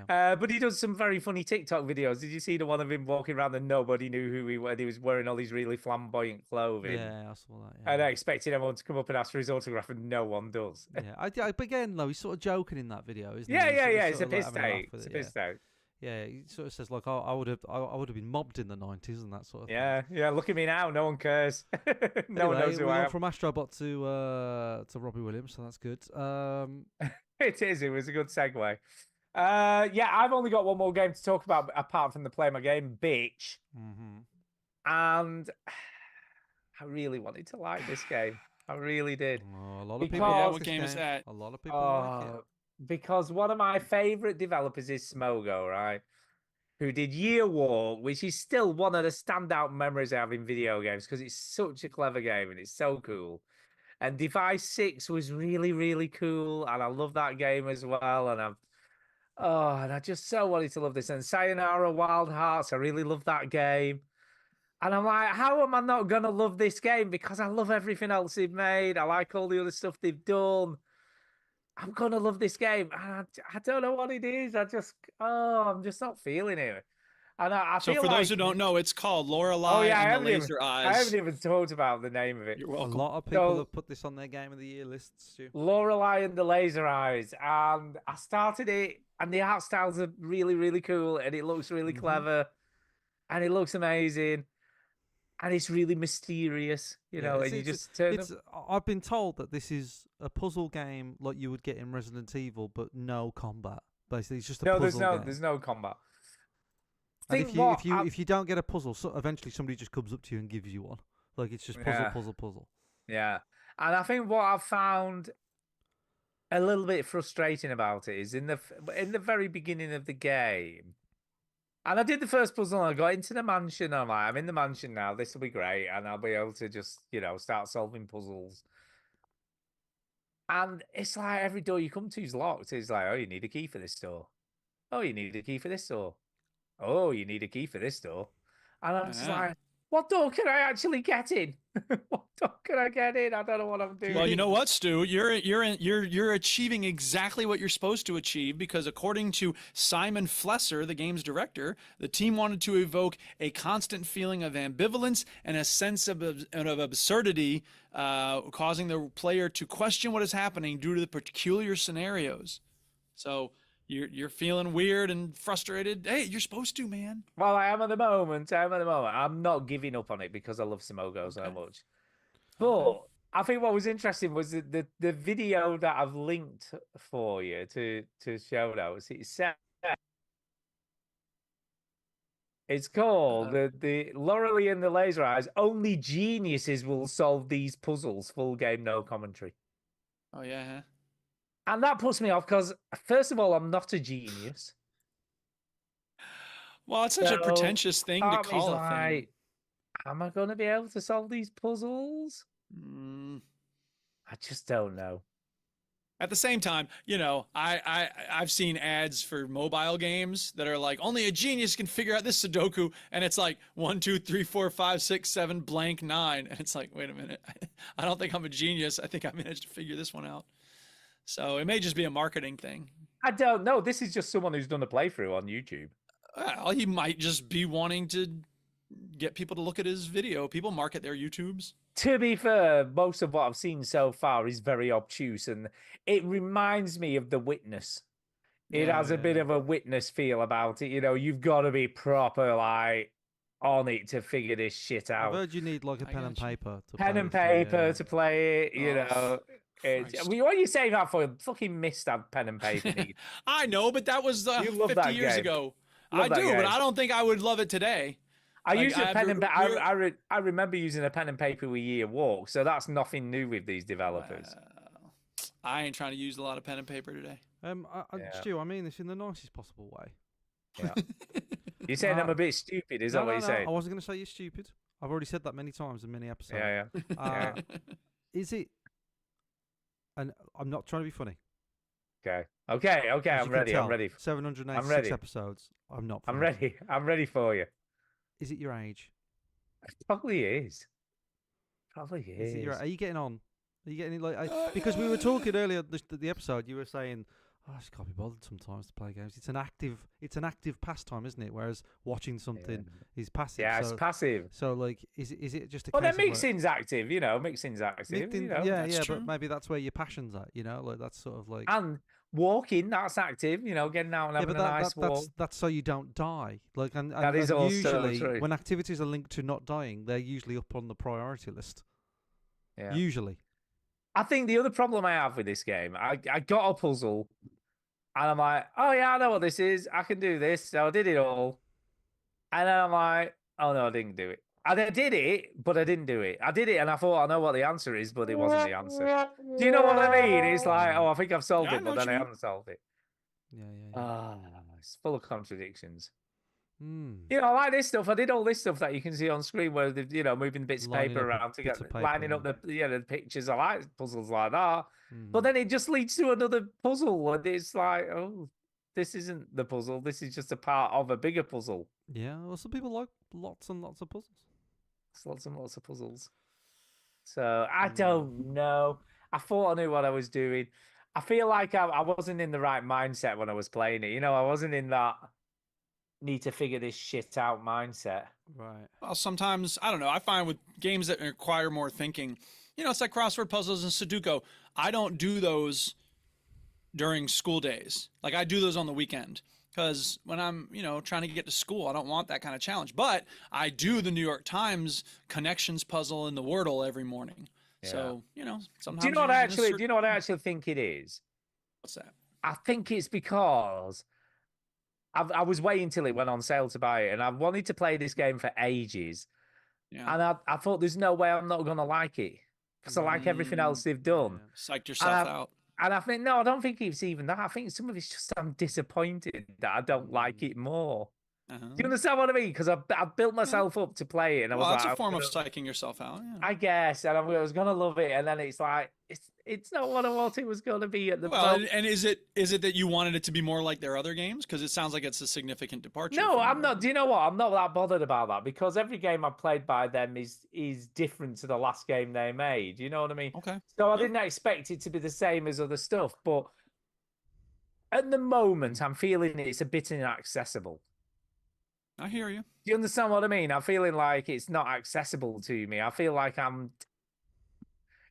Yeah. But he does some very funny TikTok videos. Did you see the one of him walking around and nobody knew who he was? He was wearing all these really flamboyant clothing. Yeah, I saw that. Yeah. And I expected everyone to come up and ask for his autograph, and no one does. But again, though, he's sort of joking in that video, isn't Yeah. he? It's a sort of, like, piss having a laugh take. with It's a it, piss take. Yeah, he sort of says like, "Oh, I would have been mobbed in the '90s and that sort of thing." Yeah. Look at me now. No one cares. No one Anyway, knows who we I went am. from Astrobot to Robbie Williams, so that's good. It is. It was a good segue. Yeah, I've only got one more game to talk about apart from the Play My Game, bitch. And I really wanted to like this game. I really did. Oh, a lot of Because- people. Yeah, like what this game is that? A lot of people like it. Because one of my favorite developers is Smogo, right? Who did Year War, which is still one of the standout memories I have in video games because it's such a clever game and it's so cool. And Device 6 was really, really cool. And I love that game as well. And and I just so wanted to love this. And Sayonara Wild Hearts, I really love that game. And I'm like, how am I not going to love this game? Because I love everything else they've made. I like all the other stuff they've done. I'm going to love this game. And I don't know what it is. I'm just not feeling it. And I So feel for like, those who don't know, it's called Lorelei I and the haven't even, Laser I Eyes. haven't even talked about the name of it. You're A welcome. lot of people So- have put this on their Game of the Year lists, Stu. Lorelei and the Laser Eyes, and I started it, and the art styles are really, really cool, and it looks really clever, and it looks amazing, and it's really mysterious, you know. And you just turn up. I've been told that this is a puzzle game like you would get in Resident Evil, but no combat. Basically, it's just a No, puzzle game. there's no combat. And Think if you what if you I- if you don't get a puzzle, so eventually somebody just comes up to you and gives you one. Like it's just puzzle, Yeah. puzzle. Yeah, and I think what I've found a little bit frustrating about it is in the very beginning of the game. And I did the first puzzle and I got into the mansion. And I'm like, I'm in the mansion now. This will be great. And I'll be able to just, start solving puzzles. And it's like every door you come to is locked. It's like, oh, you need a key for this door. Oh, you need a key for this door. Oh, you need a key for this door. And I'm just Yeah. like, what door can I actually get in? What door can I get in? I don't know what I'm doing. Well, you know what, Stu? You're achieving exactly what you're supposed to achieve because according to Simon Flesser, the game's director, the team wanted to evoke a constant feeling of ambivalence and a sense of absurdity, causing the player to question what is happening due to the peculiar scenarios. So you're feeling weird and frustrated. Hey, you're supposed to, man. Well, I am at the moment. I'm not giving up on it because I love Simogo so much. But I think what was interesting was the video that I've linked for you to show notes. It said it's called the Lorelei and the Laser Eyes. Only geniuses will solve these puzzles. Full game, no commentary. Oh yeah. Huh? And that puts me off because, first of all, I'm not a genius. Well, it's such a So, pretentious thing to part of me's call a thing. like, am I going to be able to solve these puzzles? I just don't know. At the same time, I've seen ads for mobile games that are like only a genius can figure out this Sudoku, and it's like 1, 2, 3, 4, 5, 6, 7, blank 9, and it's like, wait a minute, I don't think I'm a genius. I think I managed to figure this one out. So it may just be a marketing thing. I don't know. This is just someone who's done a playthrough on YouTube. Well, he might just be wanting to get people to look at his video. People market their YouTubes. To be fair, most of what I've seen so far is very obtuse, and it reminds me of The Witness. It has a bit of a Witness feel about it. You've got to be proper, like, on it to figure this shit I've out. heard you need like a pen and paper to Pen play and it, so, paper yeah. to play it, Christ. What are you saying that for? Fucking missed that pen and paper. Need. I know, but that was You love 50 that years game. ago. Love I that do, but game. I don't think I would love it today. I Like, used a pen and we're- I remember using a pen and paper with Year Walk, so that's nothing new with these developers. I ain't trying to use a lot of pen and paper today. Stu, I mean this in the nicest possible way. Yeah. You're saying I'm a bit stupid, is no, that what no, you're no, saying? I wasn't going to say you're stupid. I've already said that many times in many episodes. Yeah. Uh, Is it? And I'm not trying to be funny. Okay. As I'm you can ready. tell, I'm ready. 786 ready. episodes. I'm not. I'm funny. ready. I'm ready for you. Is it your age? It probably is. Probably is. Is it are you getting on? Are you getting because we were talking earlier the episode. You were saying, "Oh, I just can't be bothered sometimes to play games." It's an active pastime, isn't it? Whereas watching something is passive. Yeah, so, it's passive. So, like, is it just a Well, case then of, like, mixing's active, mixing's active. yeah, true. but maybe that's where your passion's at. Like that's sort of like. And walking, that's active, getting out and Yeah, having but a nice walk. that's so you don't die. Like, and That is also usually true. when activities are linked to not dying, they're usually up on the priority list. Yeah. Usually. I think the other problem I have with this game, I got a puzzle, and I'm like, oh yeah, I know what this is. I can do this. So I did it all, and then I'm like, oh no, I didn't do it. And I did it, but I didn't do it. I did it, and I thought I know what the answer is, but it wasn't the answer. Do you know what I mean? It's like, oh, I think I've solved Yeah, I it, know but what then I you mean. haven't solved it. Yeah. It's full of contradictions. Mm. Like this stuff. I did all this stuff that you can see on screen where they're, moving bits of Lining paper up around to bits get of paper, lining up yeah. the pictures. I like puzzles like that. Mm. But then it just leads to another puzzle, and it's like, oh, this isn't the puzzle. This is just a part of a bigger puzzle. Yeah. Well, some people like lots and lots of puzzles. It's lots and lots of puzzles. So I don't know. I thought I knew what I was doing. I feel like I wasn't in the right mindset when I was playing it. I wasn't in that need to figure this shit out mindset. Right. Well, sometimes, I don't know. I find with games that require more thinking, it's like crossword puzzles and Sudoku. I don't do those during school days. Like I do those on the weekend because when I'm, trying to get to school, I don't want that kind of challenge. But I do the New York Times connections puzzle and the Wordle every morning. Yeah. So, sometimes. Do you know what I actually think it is? What's that? I think it's because I was waiting till it went on sale to buy it, and I've wanted to play this game for ages. Yeah. And I thought there's no way I'm not going to like it because I like everything else they've done. Psyched yourself out. And I think, no, I don't think it's even that. I think some of it's just I'm disappointed that I don't like it more. Do you understand what I mean? Because I built myself up to play it, and I was Well, like, that's a form of psyching yourself out. Yeah. I guess, and I was gonna love it, and then it's like it's not what I thought it was gonna be at the. Well, and is it that you wanted it to be more like their other games? Because it sounds like it's a significant departure. No, I'm not. Do you know what? I'm not that bothered about that because every game I've played by them is different to the last game they made. You know what I mean? Okay. So I didn't expect it to be the same as other stuff, but at the moment, I'm feeling it's a bit inaccessible. I hear you. Do you understand what I mean? I'm feeling like it's not accessible to me. I feel like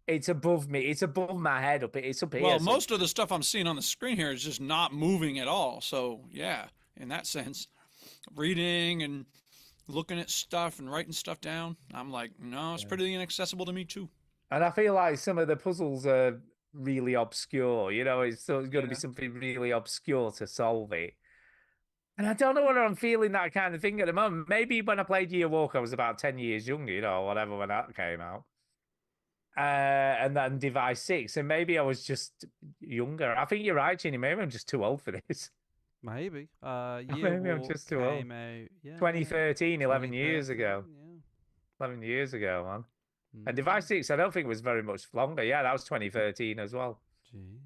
it's above me. It's above my head. It's up here. Well, most of the stuff I'm seeing on the screen here is just not moving at all. So yeah, in that sense, reading and looking at stuff and writing stuff down, I'm like, no, it's pretty inaccessible to me too. And I feel like some of the puzzles are really obscure. It's going to be something really obscure to solve it. And I don't know whether I'm feeling that kind of thing at the moment. Maybe when I played Year Walk, I was about 10 years younger, whatever, when that came out. And then Device 6, and maybe I was just younger. I think you're right, Ginny. Maybe I'm just too old for this. Maybe. Maybe I'm just too old. 2013, 11 years ago. Yeah. 11 years ago, man. And Device 6, I don't think it was very much longer. Yeah, that was 2013 as well. Jeez.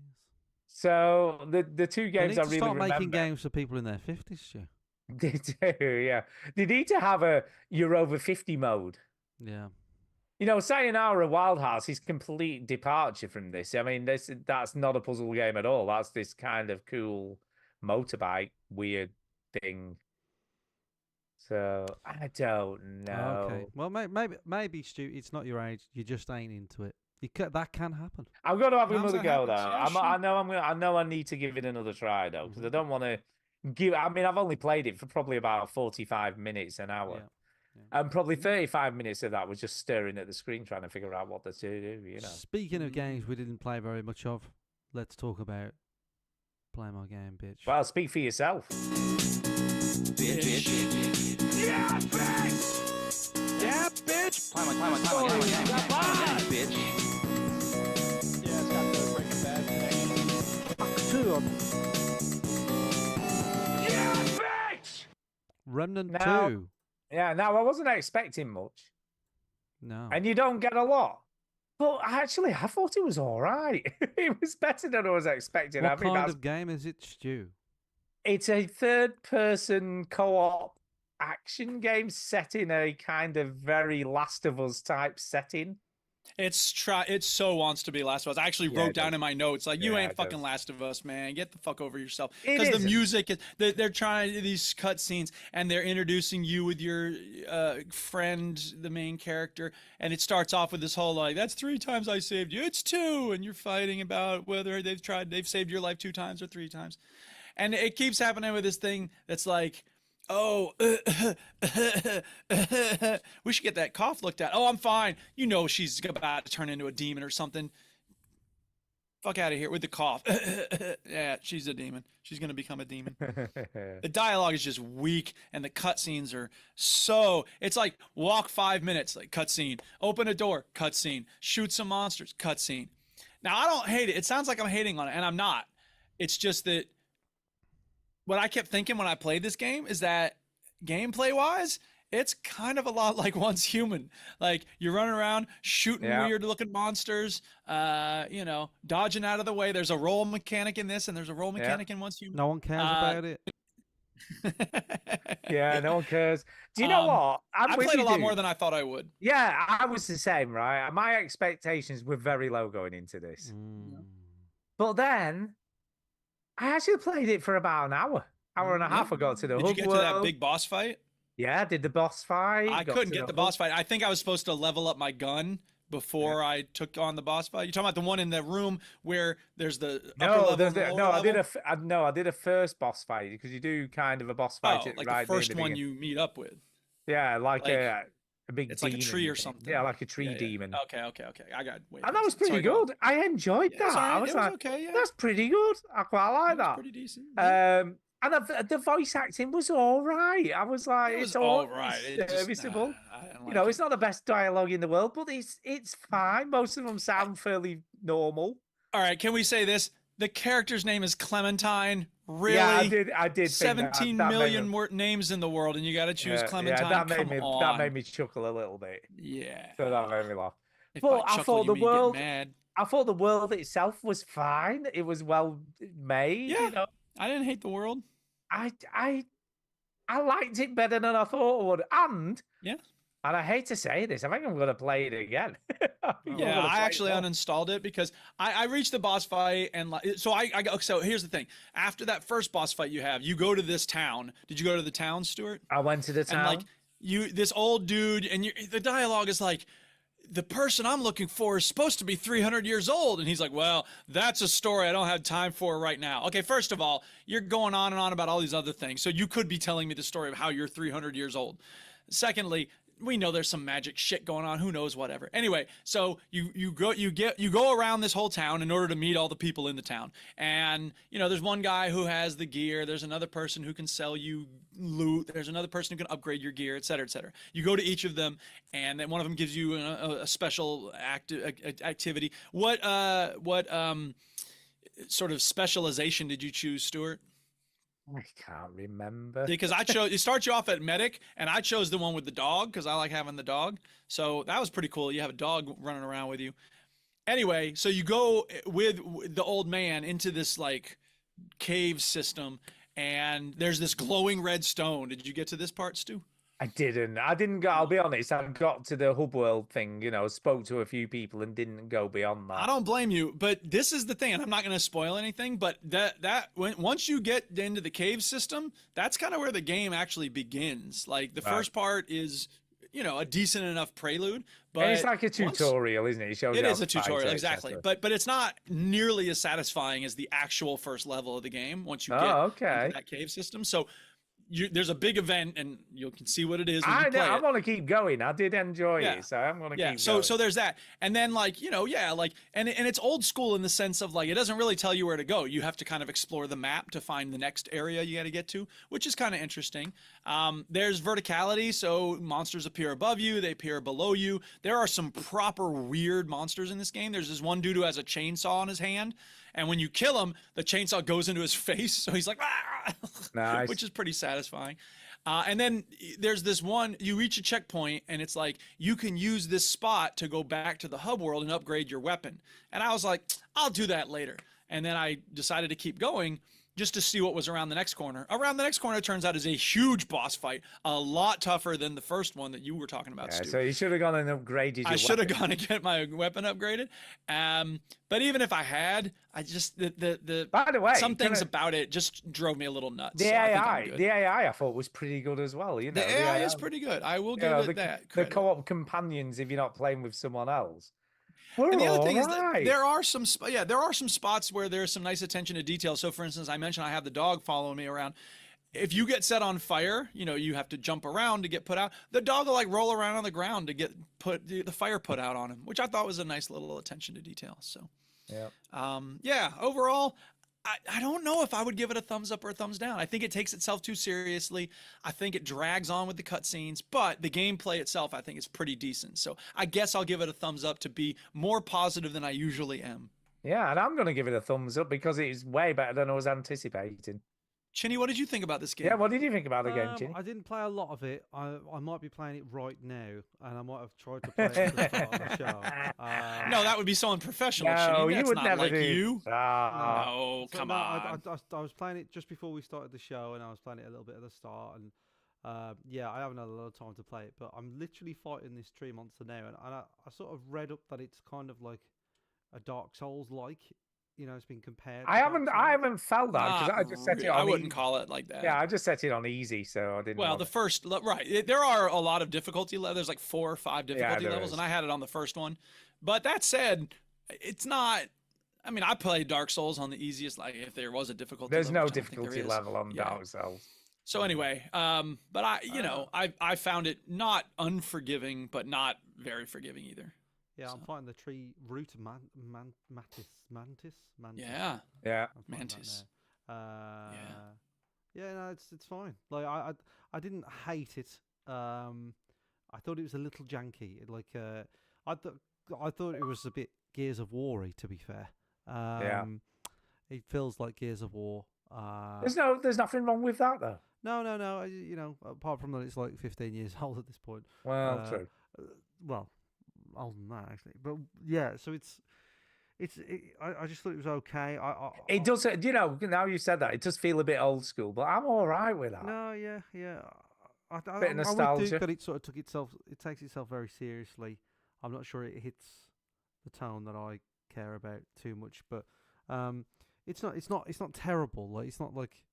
So the two games I really start remember. making games for people in their 50s, Stu. They do, yeah. They need to have a you're over 50 mode. Yeah. Sayonara Wild Hearts is complete departure from this. I mean, that's not a puzzle game at all. That's this kind of cool motorbike weird thing. So I don't know. Okay. Well, maybe Stu, it's not your age. You just ain't into it. That can happen. I'm going to have another go though. Yeah, sure. I know I need to give it another try though, because I don't want to give. I mean, I've only played it for probably about 45 minutes, an hour, and probably 35 minutes of that was just staring at the screen trying to figure out what to do. Speaking of games we didn't play very much of, let's talk about Play My Game, bitch. Well, speak for yourself. Bitch. Yeah, bitch! Yeah, bitch. Play my game, bitch. Yeah, it's got the Breaking Bad connection. Yeah, bitch! Remnant Now- 2. Yeah, now I wasn't expecting much, No. and you don't get a lot. But actually, I thought it was all right. It was better than I was expecting. What I mean, kind of game is it, Stu? it's a third-person co-op action game set in a kind of very Last of Us type setting. It so wants to be Last of Us. I actually Yeah, wrote it down does. in my notes, like, you Yeah, ain't it fucking does. Last of Us, man. Get the fuck over yourself. It Because the isn't. music, they're trying these cutscenes, and they're introducing you with your friend, the main character, and it starts off with this whole, like, that's 3 times I saved you. It's 2, and you're fighting about whether they've saved your life 2 times or 3 times. And it keeps happening with this thing that's like, oh, we should get that cough looked at. Oh, I'm fine. She's about to turn into a demon or something. Fuck out of here with the cough. Yeah, she's a demon. She's going to become a demon. The dialogue is just weak, and the cutscenes are it's like walk 5 minutes, like cutscene, open a door, cutscene, shoot some monsters, cutscene. Now, I don't hate it. It sounds like I'm hating on it, and I'm not. It's just that what I kept thinking when I played this game is that gameplay wise, it's kind of a lot like Once Human. Like you're running around shooting weird looking monsters, dodging out of the way. There's a roll mechanic in this, and there's a roll mechanic in Once Human. No one cares about it. Yeah, no one cares. Do you know what? I played a lot more than I thought I would. Yeah, I was the same, right? My expectations were very low going into this. But then I actually played it for about an hour. hour and a half. I got to the Did you hub get to world. that big boss fight? Yeah, I did the boss fight. I got couldn't to get the hub. boss fight. I think I was supposed to level up my gun before I took on the boss fight. You talking about the one in the room where there's the upper No, level and the lower I did level? I did a first boss fight because you do kind of a boss fight Oh, at like right the near first the one beginning. you meet up with. Yeah, like like, a big. It's like a demon tree or thing. something. Yeah, like a tree Yeah, yeah. demon. Okay. I got. Wait, And that was pretty sorry, go on. good. I enjoyed Yeah, it's that. all right. I was It like, okay. Yeah, that's pretty good. I quite like it was that. pretty decent. Yeah. And the voice acting was all right. I was like, It was it's all right. It's It just, serviceable. I didn't You like know, it. it's not the best dialogue in the world, but it's fine. Most of them sound fairly normal. All right, can we say this? The character's name is Clementine. Really? Yeah, I did. 17 million more names in the world, and you got to choose Clementine. that Come made on. me chuckle a little bit. Yeah. So that made me laugh. If But by I chuckle, thought you the mean get world, mad. I thought the world itself was fine. It was well made. Yeah. You know, I didn't hate the world. I liked it better than I thought I would. And Yeah. I hate to say this, I think I'm going to play it again. Yeah, I actually uninstalled it because I reached the boss fight and so here's the thing. After that first boss fight you go to this town. Did you go to the town, Stuart? I went to the town. And this old dude, and the dialogue is like, the person I'm looking for is supposed to be 300 years old. And he's like, well, that's a story I don't have time for right now. Okay, first of all, you're going on and on about all these other things. So you could be telling me the story of how you're 300 years old. Secondly, we know there's some magic shit going on. Who knows, whatever. Anyway, so you go around this whole town in order to meet all the people in the town. And, there's one guy who has the gear. There's another person who can sell you loot. There's another person who can upgrade your gear, et cetera, et cetera. You go to each of them, and then one of them gives you a special activity. What sort of specialization did you choose, Stuart? I can't remember. Because it starts you off at medic, and I chose the one with the dog because I like having the dog. So that was pretty cool. You have a dog running around with you. Anyway, so you go with the old man into this like cave system, and there's this glowing red stone. Did you get to this part, Stu? I didn't go. I'll be honest. I got to the hub world thing, spoke to a few people and didn't go beyond that. I don't blame you, but this is the thing, and I'm not going to spoil anything. But once you get into the cave system, that's kind of where the game actually begins. Like the first part is, a decent enough prelude, but and it's like a tutorial, isn't it? It is a tutorial, exactly. But it's not nearly as satisfying as the actual first level of the game once you get into that cave system. So. There's a big event, and you can see what it is. I want to keep going. I did enjoy it, so I'm going to keep going. So there's that, and then and it's old school in the sense of it doesn't really tell you where to go. You have to kind of explore the map to find the next area you got to get to, which is kind of interesting. There's verticality, so monsters appear above you, they appear below you. There are some proper weird monsters in this game. There's this one dude who has a chainsaw in his hand. And when you kill him, the chainsaw goes into his face. So he's like, ah! Nice. Which is pretty satisfying. And then there's this one, you reach a checkpoint and it's like, you can use this spot to go back to the hub world and upgrade your weapon. And I was like, I'll do that later. And then I decided to keep going just to see what was around the next corner. Around the next corner, it turns out, is a huge boss fight, a lot tougher than the first one that you were talking about, Stu. So you should have gone and upgraded your I should have gone and get my weapon upgraded. But even if I had, I just By the way, some things about it just drove me a little nuts. The AI I thought was pretty good as well. The AI is pretty good. I will give it that. The co-op companions, if you're not playing with someone else. And the other thing is that there are some spots where there's some nice attention to detail. So, for instance, I mentioned I have the dog following me around. If you get set on fire, you have to jump around to get put out. The dog will roll around on the ground to get the fire put out on him, which I thought was a nice little attention to detail. So, overall, I don't know if I would give it a thumbs up or a thumbs down. I think it takes itself too seriously. I think it drags on with the cutscenes, but the gameplay itself, I think, is pretty decent. So I guess I'll give it a thumbs up to be more positive than I usually am. Yeah, and I'm going to give it a thumbs up because it is way better than I was anticipating. Chinny, what did you think about this game? Yeah, what did you think about the game, Chinny? I didn't play a lot of it. I might be playing it right now, and I might have tried to play it at the start of the show. No, that would be so unprofessional, No, Chinny. you That's would not never like do. you. No, come on. I was playing it just before we started the show, and I was playing it a little bit at the start, and I haven't had a lot of time to play it, but I'm literally fighting this tree monster now, and I sort of read up that it's kind of like a Dark Souls-like it's been compared. I to Dark haven't Souls. felt that because I just set it on. I wouldn't call it like that. Yeah, I just set it on easy, so I didn't. Well, the first right, there are a lot of difficulty levels. There's like 4 or 5 difficulty levels, and I had it on the first one. But that said, it's not. I mean, I played Dark Souls on the easiest. Like, if there was a difficulty, there's level, no difficulty level on Dark Souls. So anyway, but I found it not unforgiving, but not very forgiving either. Yeah, I'm finding the tree root mantis. Yeah. Mantis. Yeah, no, it's fine. Like I didn't hate it. I thought it was a little janky. I thought it was a bit Gears of War-y, to be fair. It feels like Gears of War. There's nothing wrong with that though. No. Apart from that, it's like 15 years old at this point. Well, true. Well, older than that actually. But yeah, so I just thought it was okay. It does. Now you said that, it does feel a bit old school, but I'm all right with that. No, yeah. Bit of nostalgia. I would think that it sort of takes itself very seriously. I'm not sure it hits the tone that I care about too much, but it's not terrible. Like, it's not like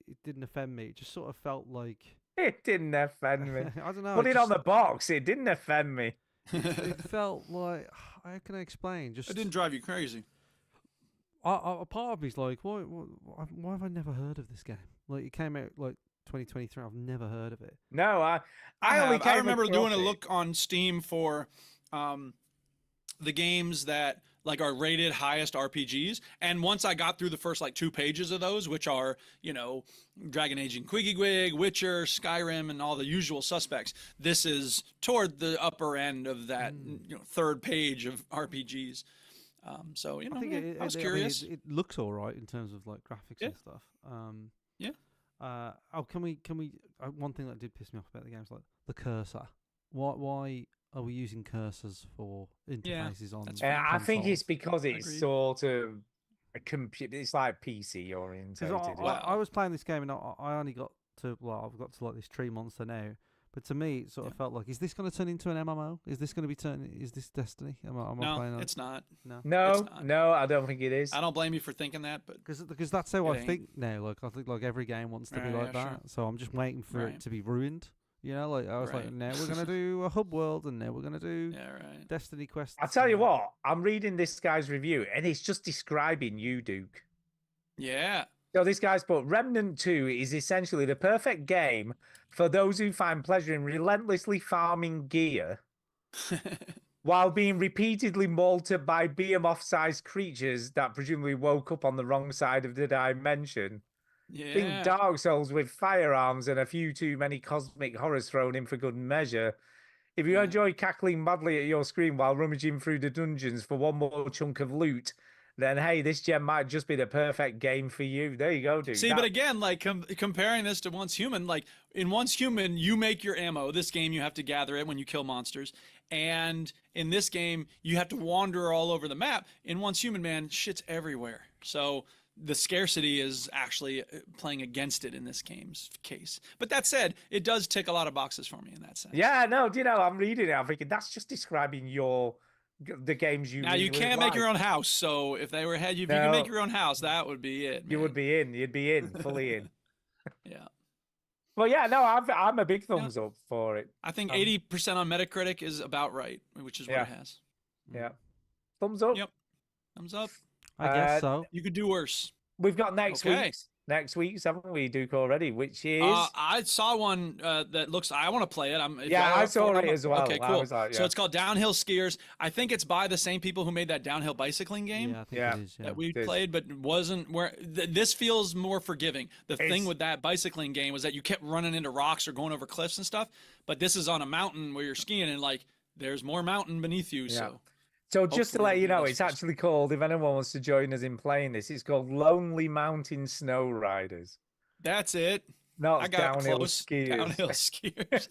it didn't offend me. It just sort of felt like it didn't offend me. I don't know. Put it on the box. It didn't offend me. It felt like, how can I explain? Just it didn't drive you crazy. A part of me's like, why have I never heard of this game? Like, it came out like 2023. I've never heard of it. No, I remember doing a look on Steam for the games that like are rated highest RPGs, and once I got through the first like 2 pages of those, which are Dragon Age Inquisition, Witcher, Skyrim, and all the usual suspects, this is toward the upper end of that 3rd page of RPGs. So I think I was curious. It looks all right in terms of like graphics and stuff. Can we? One thing that did piss me off about the game is like the cursor. Why are we using cursors for interfaces on? I think it's because it's sort of a computer. It's like PC oriented. I was playing this game and I only got to I've got to like this tree monster now. But to me, it sort of felt like, is this going to turn into an MMO? Is this going to be is this Destiny? No, it's not. No, I don't think it is. I don't blame you for thinking that, but because that's how I think now. Like, I think like every game wants to be like that. Sure. So I'm just waiting for it to be ruined. Like I was like, now we're gonna do a hub world, and now we're gonna do Destiny quests. I'll tell you what, I'm reading this guy's review, and it's just describing you, Duke. Yeah. So this guy's put, Remnant 2 is essentially the perfect game for those who find pleasure in relentlessly farming gear while being repeatedly mauled by behemoth-sized creatures that presumably woke up on the wrong side of the dimension. Yeah. Think Dark Souls with firearms and a few too many cosmic horrors thrown in for good measure. If you enjoy cackling madly at your screen while rummaging through the dungeons for one more chunk of loot, then hey, this gem might just be the perfect game for you. There you go, dude. See, but again, like comparing this to Once Human, like in Once Human, you make your ammo. This game, you have to gather it when you kill monsters. And in this game, you have to wander all over the map. In Once Human, man, shit's everywhere. So the scarcity is actually playing against it in this game's case. But that said, it does tick a lot of boxes for me in that sense. Yeah, no, I'm reading it. I'm thinking that's just describing the games you. Now you can't make your own house, so if they were if you can make your own house, that would be it. Man. You would be in. You'd be in, fully in. Yeah. Well, yeah, no, I'm a big thumbs up for it. I think 80% on Metacritic is about right, which is what it has. Yeah. Thumbs up. Yep. Thumbs up. I guess so. You could do worse. We've got next week's, haven't we, Duke, already? Which is I saw one that looks. I want to play it. I saw it as well. Okay, cool. So it's called Downhill Skiers. I think it's by the same people who made that downhill bicycling game. Yeah, I think it is, that we played, but wasn't where. This feels more forgiving. The thing with that bicycling game was that you kept running into rocks or going over cliffs and stuff. But this is on a mountain where you're skiing, and like there's more mountain beneath you. Yeah. So just to let you know, it's actually called, if anyone wants to join us in playing this, it's called Lonely Mountain Snow Riders. That's it. Not I got downhill close. skiers. Downhill skiers.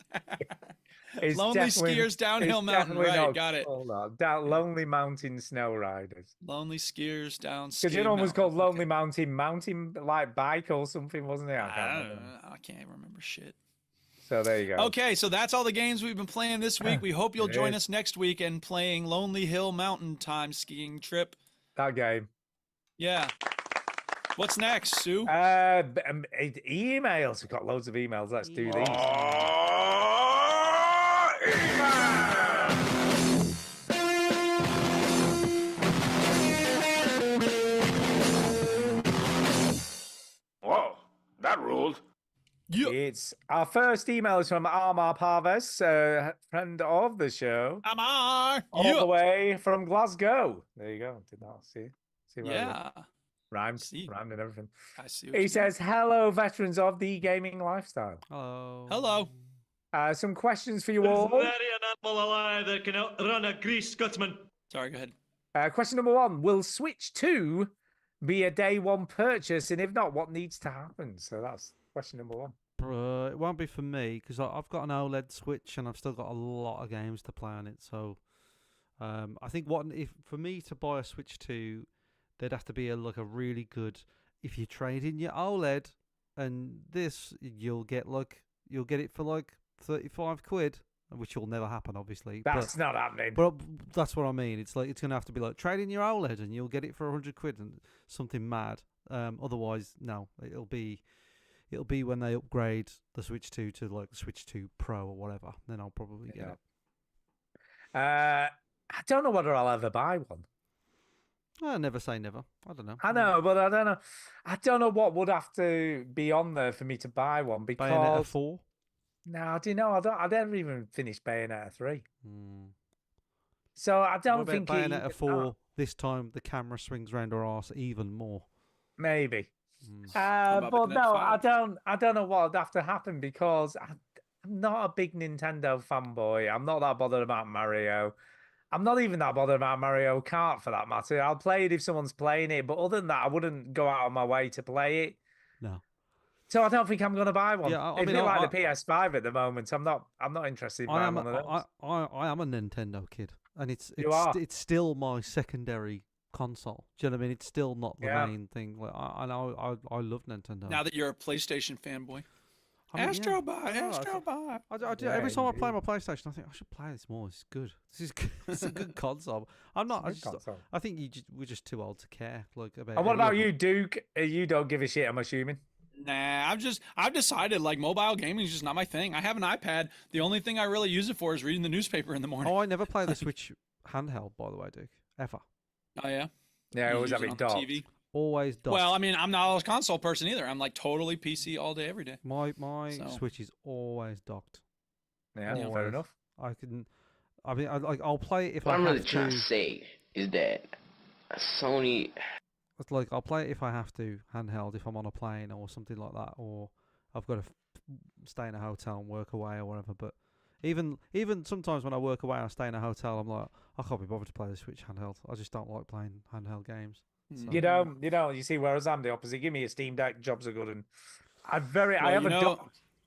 It's Lonely skiers, downhill mountain. Right, got it. Hold on. Lonely Mountain Snow Riders. Lonely skiers down. Because the other one was called Lonely Mountain like bike or something, wasn't it? I can't remember shit. So there you go. Okay, so that's all the games we've been playing this week. We hope you'll join us next week and playing Lonely Hill Mountain Time skiing trip. That game. Yeah. What's next, Sue? Emails. We've got loads of emails. Let's do these. Whoa, that ruled. Yeah. It's our first email is from Amar Parves, friend of the show, Amar. all the way from Glasgow. There you go. Did not see where I Yeah. rhymed, See. rhymed and everything. I see. What He you says, "Hello, veterans of the gaming lifestyle. Hello. Hello. Some questions for you all. an animal alive that can outrun a grease Scotsman. Sorry, go ahead. Question number 1: will Switch 2 be a day one purchase, and if not, what needs to happen?" So that's question number 1. It won't be for me because I've got an OLED Switch and I've still got a lot of games to play on it. So I think if for me to buy a Switch 2, there'd have to be a really good. If you trade in your OLED and this, you'll get it for like 35 quid, which will never happen, obviously. That's not happening. But that's what I mean. It's gonna have to be like trade in your OLED and you'll get it for 100 quid and something mad. Otherwise, no, it'll be when they upgrade the Switch 2 to like the Switch 2 Pro or whatever. Then I'll probably get it. I don't know whether I'll ever buy one. I never say never. I don't know. I know, but I don't know. I don't know what would have to be on there for me to buy one because Bayonetta 4. No, do you know? I never even finished Bayonetta 3. Hmm. So I don't What think about Bayonetta 4. This time the camera swings round her arse even more. Maybe. about But Bayonetta no, 5? I don't know what would have to happen because I'm not a big Nintendo fanboy. I'm not that bothered about Mario. I'm not even that bothered about Mario Kart for that matter. I'll play it if someone's playing it, but other than that, I wouldn't go out of my way to play it. No. So I don't think I'm going to buy one. Yeah, I It's mean, a bit like the PS5 at the moment. I'm not interested in buying one of those. I am a Nintendo kid, and it's still my secondary console. Do you know what I mean? It's still not the main thing. Like I love Nintendo. Now that you're a PlayStation fanboy. I mean, Astrobot. I do. Every time I play my PlayStation, I think I should play this more. It's good. This is good. It's a good console. I'm not. I think we're just too old to care. Like about. And what about you, Duke? You don't give a shit, I'm assuming. Nah, I've decided like mobile gaming is just not my thing. I have an iPad. The only thing I really use it for is reading the newspaper in the morning. Oh, I never play the Switch handheld, by the way, Duke. Ever. Oh yeah. Yeah, I always have use it on docked. TV. Always docked. Well, I mean, I'm not a console person either. I'm like totally PC all day, every day. My So- Switch is always docked. Yeah, Yeah. fair enough. I'll play it if What I I'm have really trying to say is that Sony. It's like I'll play it if I have to handheld, if I'm on a plane or something like that, or I've got to stay in a hotel and work away or whatever. But even sometimes when I work away, I stay in a hotel. I'm like, I can't be bothered to play the Switch handheld. I just don't like playing handheld games. So. You know. You see, whereas I'm the opposite. Give me a Steam Deck, jobs are good, and I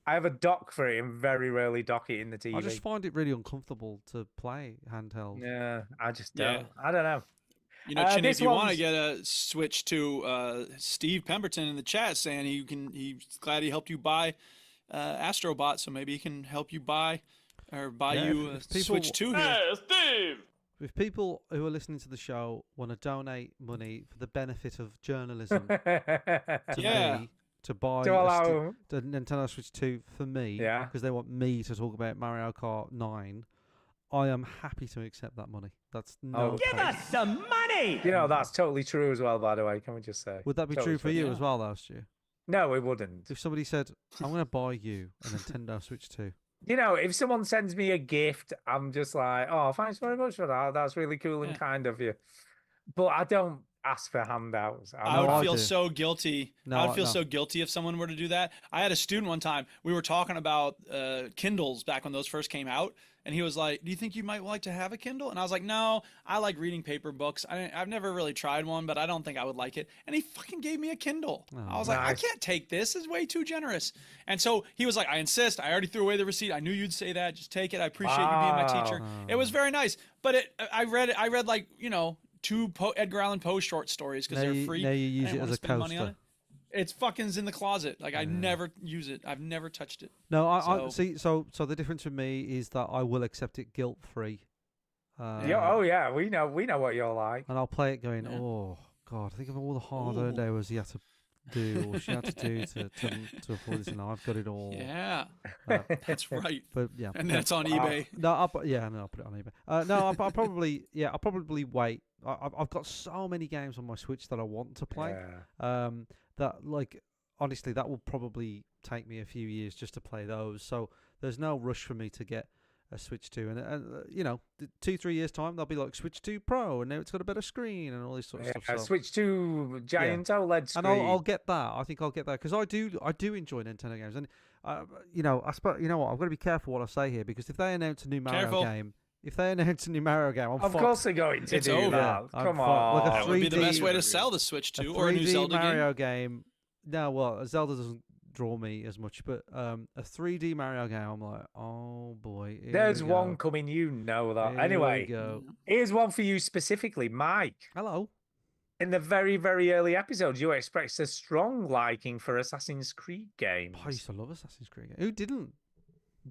have a dock for it, and very rarely dock it in the TV. I just find it really uncomfortable to play handheld. Yeah, I just don't. Yeah. I don't know. You know, Chinny, this if you want to one's- get a Switch to Steve Pemberton in the chat saying he's glad he helped you buy Astrobot, so maybe he can help you buy you a if people- Switch 2 here. Steve! If people who are listening to the show want to donate money for the benefit of journalism Yeah. me to buy To allow- the Nintendo Switch 2 for me, Yeah. because they want me to talk about Mario Kart 9, I am happy to accept that money. That's no. Give problem. some money! You know, that's totally true as well, by the way. Can we just say? Would that be Totally true for you yeah. as well, though, Stu? No, it wouldn't. If somebody said, "I'm going to buy you a Nintendo Switch 2," You know, if someone sends me a gift, I'm just like, oh, thanks very much for that. That's really cool and Yeah. kind of you. But I don't ask for handouts. I would I feel do. so guilty. No, I would feel no. so guilty if someone were to do that. I had a student one time. We were talking about Kindles back when those first came out, and he was like, "Do you think you might like to have a Kindle?" And I was like, "No, I like reading paper books. I've never really tried one, but I don't think I would like it." And he fucking gave me a Kindle. I was like, "I Nice. can't take this. It's way too generous." And so he was like, "I insist. I already threw away the receipt. I knew you'd say that. Just take it. I appreciate you being my teacher." It was very nice, but I read like two Edgar Allan Poe short stories because Now they're you- free. now you use I didn't it wanna as a spend money on coaster. it. It's fucking's in the closet. Like I never use it. I've never touched it. No, I So- see. So the difference with me is that I will accept it guilt free. Yeah, oh yeah, we know what you're like. And I'll play it going, Yeah. oh God, think of all the hard-earned hours he had to do, or she had to do to afford this, and I've got it all. Yeah, Uh, that's right. But yeah, And that's on eBay. No, I'll put it on eBay. No, I'll probably wait. I've got so many games on my Switch that I want to play. Yeah. That like honestly, that will probably take me a few years just to play those. So there's no rush for me to get a Switch 2, and 2-3 years time they'll be like Switch 2 Pro, and now it's got a better screen and all this sort of stuff. So, Switch to giant OLED screen. and I'll get that. I think I'll get that because I do enjoy Nintendo games, and I suppose what, I've got to be careful what I say here, because if they announce a new Mario game, I'm of fucked. course they're going to It's do over. that. I'm Come fucked. on, Like a That would be the 3D best way to sell the Switch a 2 or a new 3D Zelda Mario game. game. No, well, Zelda doesn't draw me as much, but a 3D Mario game, I'm like, oh boy. There's one coming, you know that. Anyway, here's one for you specifically, Mike. Hello. In the very, very early episodes, you expressed a strong liking for Assassin's Creed games. I used to love Assassin's Creed. Who didn't?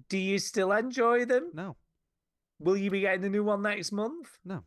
Do you still enjoy them? No. Will you be getting the new one next month? No.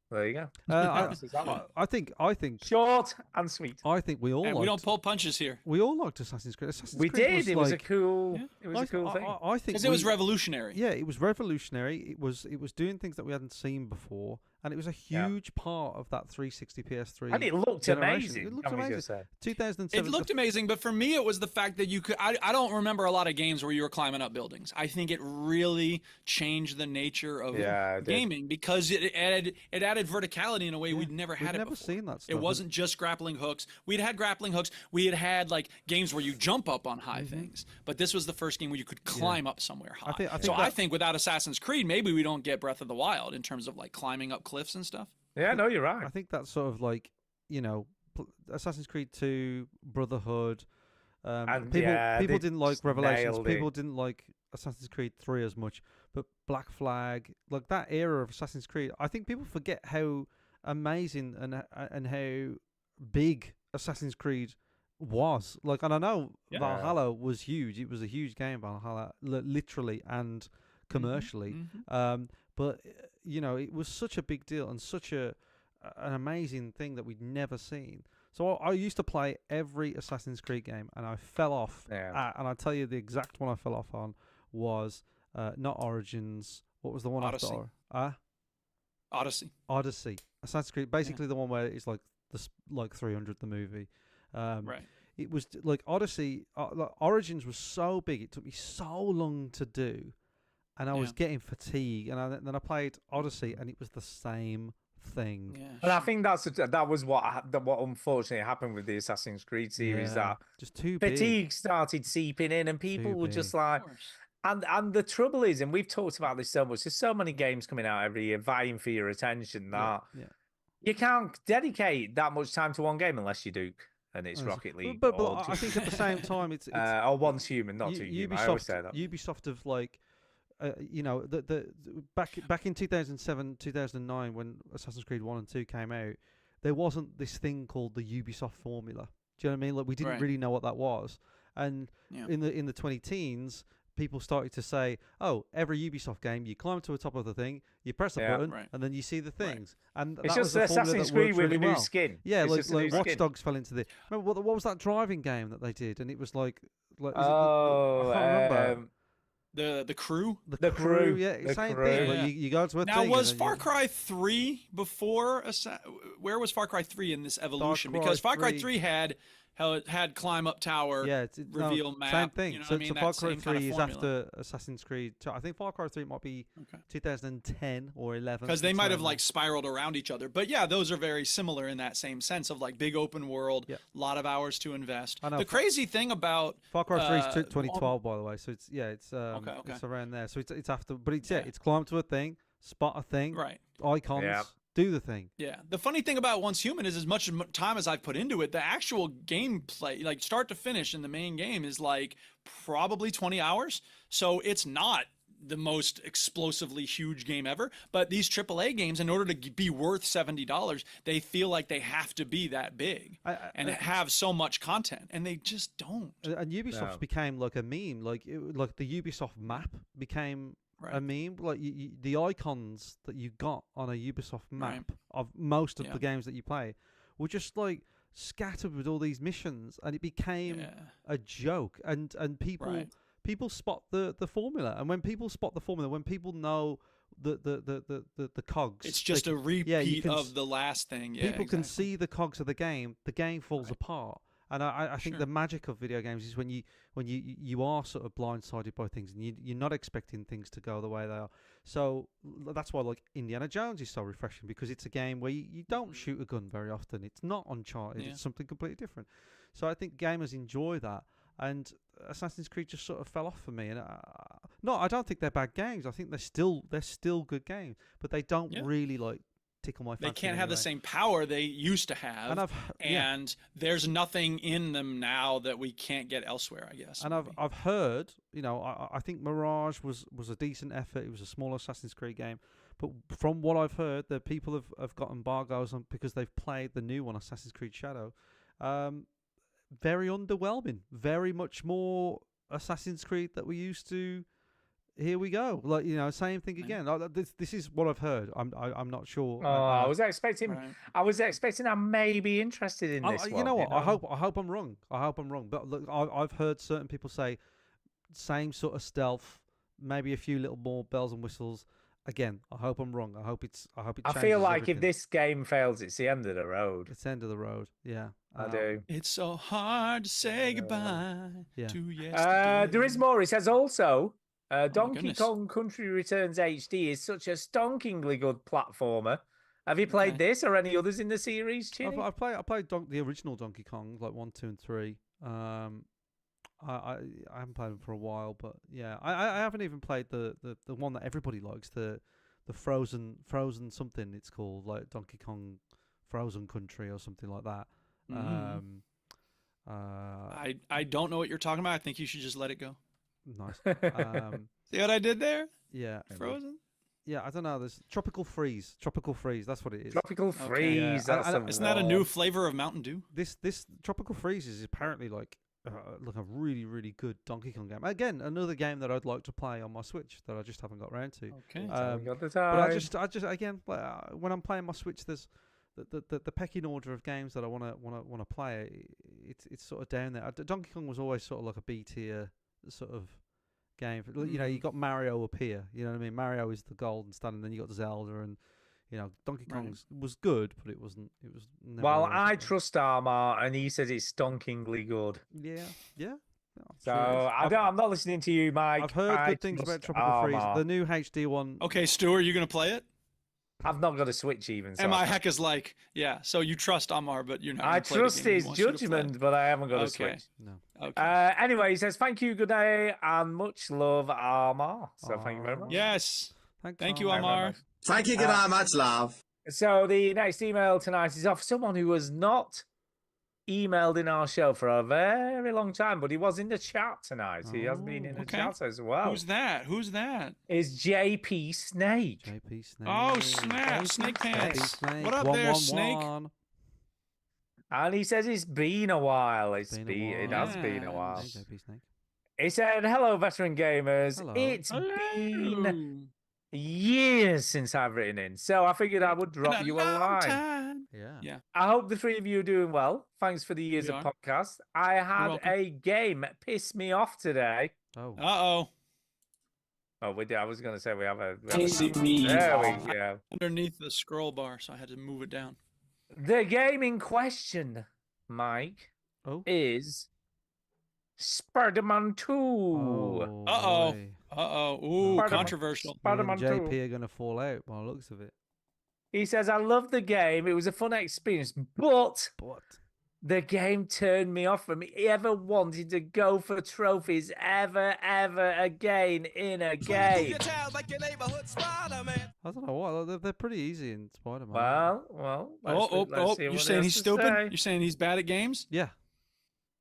There you go. I think short and sweet. I think we all. And we don't pull punches here. We all liked Assassin's Creed. We did. It was a cool. It was a cool thing. I think because it was revolutionary. Yeah, it was revolutionary. It was doing things that we hadn't seen before, and it was a huge part of that 360 PS3. And it looked generation. amazing. It looked amazing. 2007. It looked amazing, but for me, it was the fact that you could. I don't remember a lot of games where you were climbing up buildings. I think it really changed the nature of gaming because it added verticality in a way we'd never had it before. Seen that stuff. It wasn't just grappling hooks. We'd had grappling hooks. We had like games where you jump up on high things, but this was the first game where you could climb up somewhere high. I think without Assassin's Creed, maybe we don't get Breath of the Wild in terms of like climbing up cliffs and stuff. Yeah, no, you're right. I think that's sort of like Assassin's Creed 2, Brotherhood. People didn't like Revelations. People didn't like Assassin's Creed 3 as much, but Black Flag, like that era of Assassin's Creed, I think people forget how amazing and how big Assassin's Creed was. Like, and I know Valhalla was huge. It was a huge game, Valhalla, literally and commercially. But it was such a big deal and such an amazing thing that we'd never seen. So I used to play every Assassin's Creed game, and I fell off. And I'll tell you the exact one I fell off on was not Origins. What was the one Odyssey. after? Odyssey. Assassin's Creed, basically the one where it's like 300 the movie. Right. It was like Odyssey. Origins was so big; it took me so long to do, and I was getting fatigue. And then I played Odyssey, and it was the same thing. Yeah, and I think that was what unfortunately happened with the Assassin's Creed series. That just too fatigue big. Started seeping in, and people were just like. And the trouble is, and we've talked about this so much, there's so many games coming out every year vying for your attention that you can't dedicate that much time to one game unless you Duke and it's Rocket League. But I think at the same time, it's or one's human, not two human. I always say that. Ubisoft have like, the back in 2007, 2009 when Assassin's Creed 1 and 2 came out, there wasn't this thing called the Ubisoft formula. Do you know what I mean? Like we didn't really know what that was, and in the 2010s. People started to say, "Oh, every Ubisoft game, you climb to the top of the thing, you press a button, and then you see the things." And it's that just was a Assassin's Creed with a new skin. Yeah, like Watch Dogs fell into the. Remember what was that driving game that they did? And it was like I can't remember. The Crew. The Crew. Yeah, same thing. Yeah. Like you go to a now thing. Now was Far Cry 3 before? Where was Far Cry 3 in this evolution? Because Far Cry 3 had. How it had climb up tower, reveal map. Same thing. You know so what I mean? Far Cry 3 kind of is formula. after Assassin's Creed 2. I think Far Cry 3 might be 2010 or 11. Because they might have like spiraled around each other. But yeah, those are very similar in that same sense of like big open world, lot of hours to invest. The crazy thing about Far Cry 3 is 2012, by the way. So it's around there. So it's after, but it's climb to a thing, spot a thing, icons. Do the thing. Yeah. The funny thing about Once Human is as much time as I've put into it, the actual gameplay, like start to finish in the main game is like probably 20 hours. So it's not the most explosively huge game ever. But these AAA games, in order to be worth $70, they feel like they have to be that big and have so much content. And they just don't. And Ubisoft became like a meme. Like the Ubisoft map became... I mean, like the icons that you got on a Ubisoft map of most of the games that you play were just like scattered with all these missions, and it became Yeah. a joke. And people Right. people spot the formula, and when people spot the formula, when people know the cogs, It's just they a can- repeat yeah, you can of the last thing. Yeah, people can exactly. see the cogs of the game falls Right. apart. And I think Sure. the magic of video games is when you are sort of blindsided by things, and you're not expecting things to go the way they are. So that's why like Indiana Jones is so refreshing, because it's a game where you don't shoot a gun very often. It's not Uncharted. Yeah. It's something completely different. So I think gamers enjoy that. And Assassin's Creed just sort of fell off for me. And no, I don't think they're bad games. I think they're still good games, but they don't Yeah. really like tickle my fancy. They can't have the anyway. same power they used to have. And And there's nothing in them now that we can't get elsewhere, I guess. And maybe. I've heard, I think Mirage was a decent effort. It was a small Assassin's Creed game, but from what I've heard, that people have got embargoes on because they've played the new one, Assassin's Creed Shadow. Very underwhelming. Very much more Assassin's Creed that we used to. Here we go, like same thing again. This is what I've heard. I'm not sure. I was expecting. Right. I was expecting I may be interested in this. You know what? I hope I'm wrong. But look, I've heard certain people say same sort of stealth, maybe a few little more bells and whistles. Again, I hope I'm wrong. I hope it. I feel like everything. if this game fails, it's the end of the road. It's the end of the road. Yeah, I do. It's so hard to say goodbye yeah. to yesterday. There is more. It says also, Donkey goodness. Kong Country Returns HD is such a stonkingly good platformer. Have you played this or any others in the series, Chinny? I played the original Donkey Kong, like 1, 2, and 3. I haven't played them for a while, but yeah, I haven't even played the one that everybody likes, the Frozen something it's called, like Donkey Kong Frozen Country or something like that. I don't know what you're talking about. I think you should just let it go. Nice. See what I did there? Yeah. Frozen? Yeah, I don't know. There's Tropical Freeze. Tropical Freeze. That's what it is. Tropical Freeze. Yeah. That's Isn't that a new flavor of Mountain Dew? This Tropical Freeze is apparently like a really, really good Donkey Kong game. Again, another game that I'd like to play on my Switch that I just haven't got around to. Okay. Got the But time. I just again, when I'm playing my Switch, there's the pecking order of games that I want to play. It's sort of down there. Donkey Kong was always sort of like a B tier sort of game. You got Mario up here. You know what I mean? Mario is the golden standard, and then you got Zelda, and Donkey Kong was good, but it wasn't. It was. Never Well, always I good. trust Armar, and he says it's stonkingly good. Yeah. Yeah, So sure it is. I'm not listening to you, Mike. I've heard I good things about trust Tropical Freeze. Armar. The new HD one. Okay, Stu, are you going to play it? I've not got a Switch even. So And my I can't- heck is like, yeah, so you trust Amar, but you're not I gonna play the trust game he his wants you to play. judgment, but I haven't got a Okay. Switch. No. Okay. Anyway, he says, thank you, good day, and much love, Armar. So thank you very much. Yes. Thanks, Thank you, Very Amar. much. Thank you, good night, much love. So the next email tonight is off someone who was not emailed in our show for a very long time, but he was in the chat tonight. He has been in the Okay. chat as well. Who's that? Who's that? Is JP Snake. JP Snake. Oh, snap. Snake Pants. What up there, Snake? 111. And he says it's been a while. It has Been been a a while. while. Hey, JP Snake. He said, hello, veteran gamers. Hello. It's been Hello. years since I've written in, so I figured I would drop Been you a long line. time. Yeah. Yeah. I hope the three of you are doing well. Thanks for the years We of are. podcast. I had welcome. a game piss me off today. Oh. Uh-oh. Oh, we did. I was going to say we have a. Piss me There off. we go. Underneath the scroll bar, so I had to move it down. The game in question, Mike, Oh. is Spider-Man 2. Oh, Uh-oh. boy. Uh-oh. Ooh, Spider-Man. controversial. Me Spider-Man and 2. JP are going to fall out by the looks of it. He says, I love the game. It was a fun experience, but But the game turned me off from ever wanting to go for trophies ever again in a game. I don't know what. They're pretty easy in Spider-Man. Well. let's see You're what saying he he's has to stupid? say. You're saying he's bad at games? Yeah.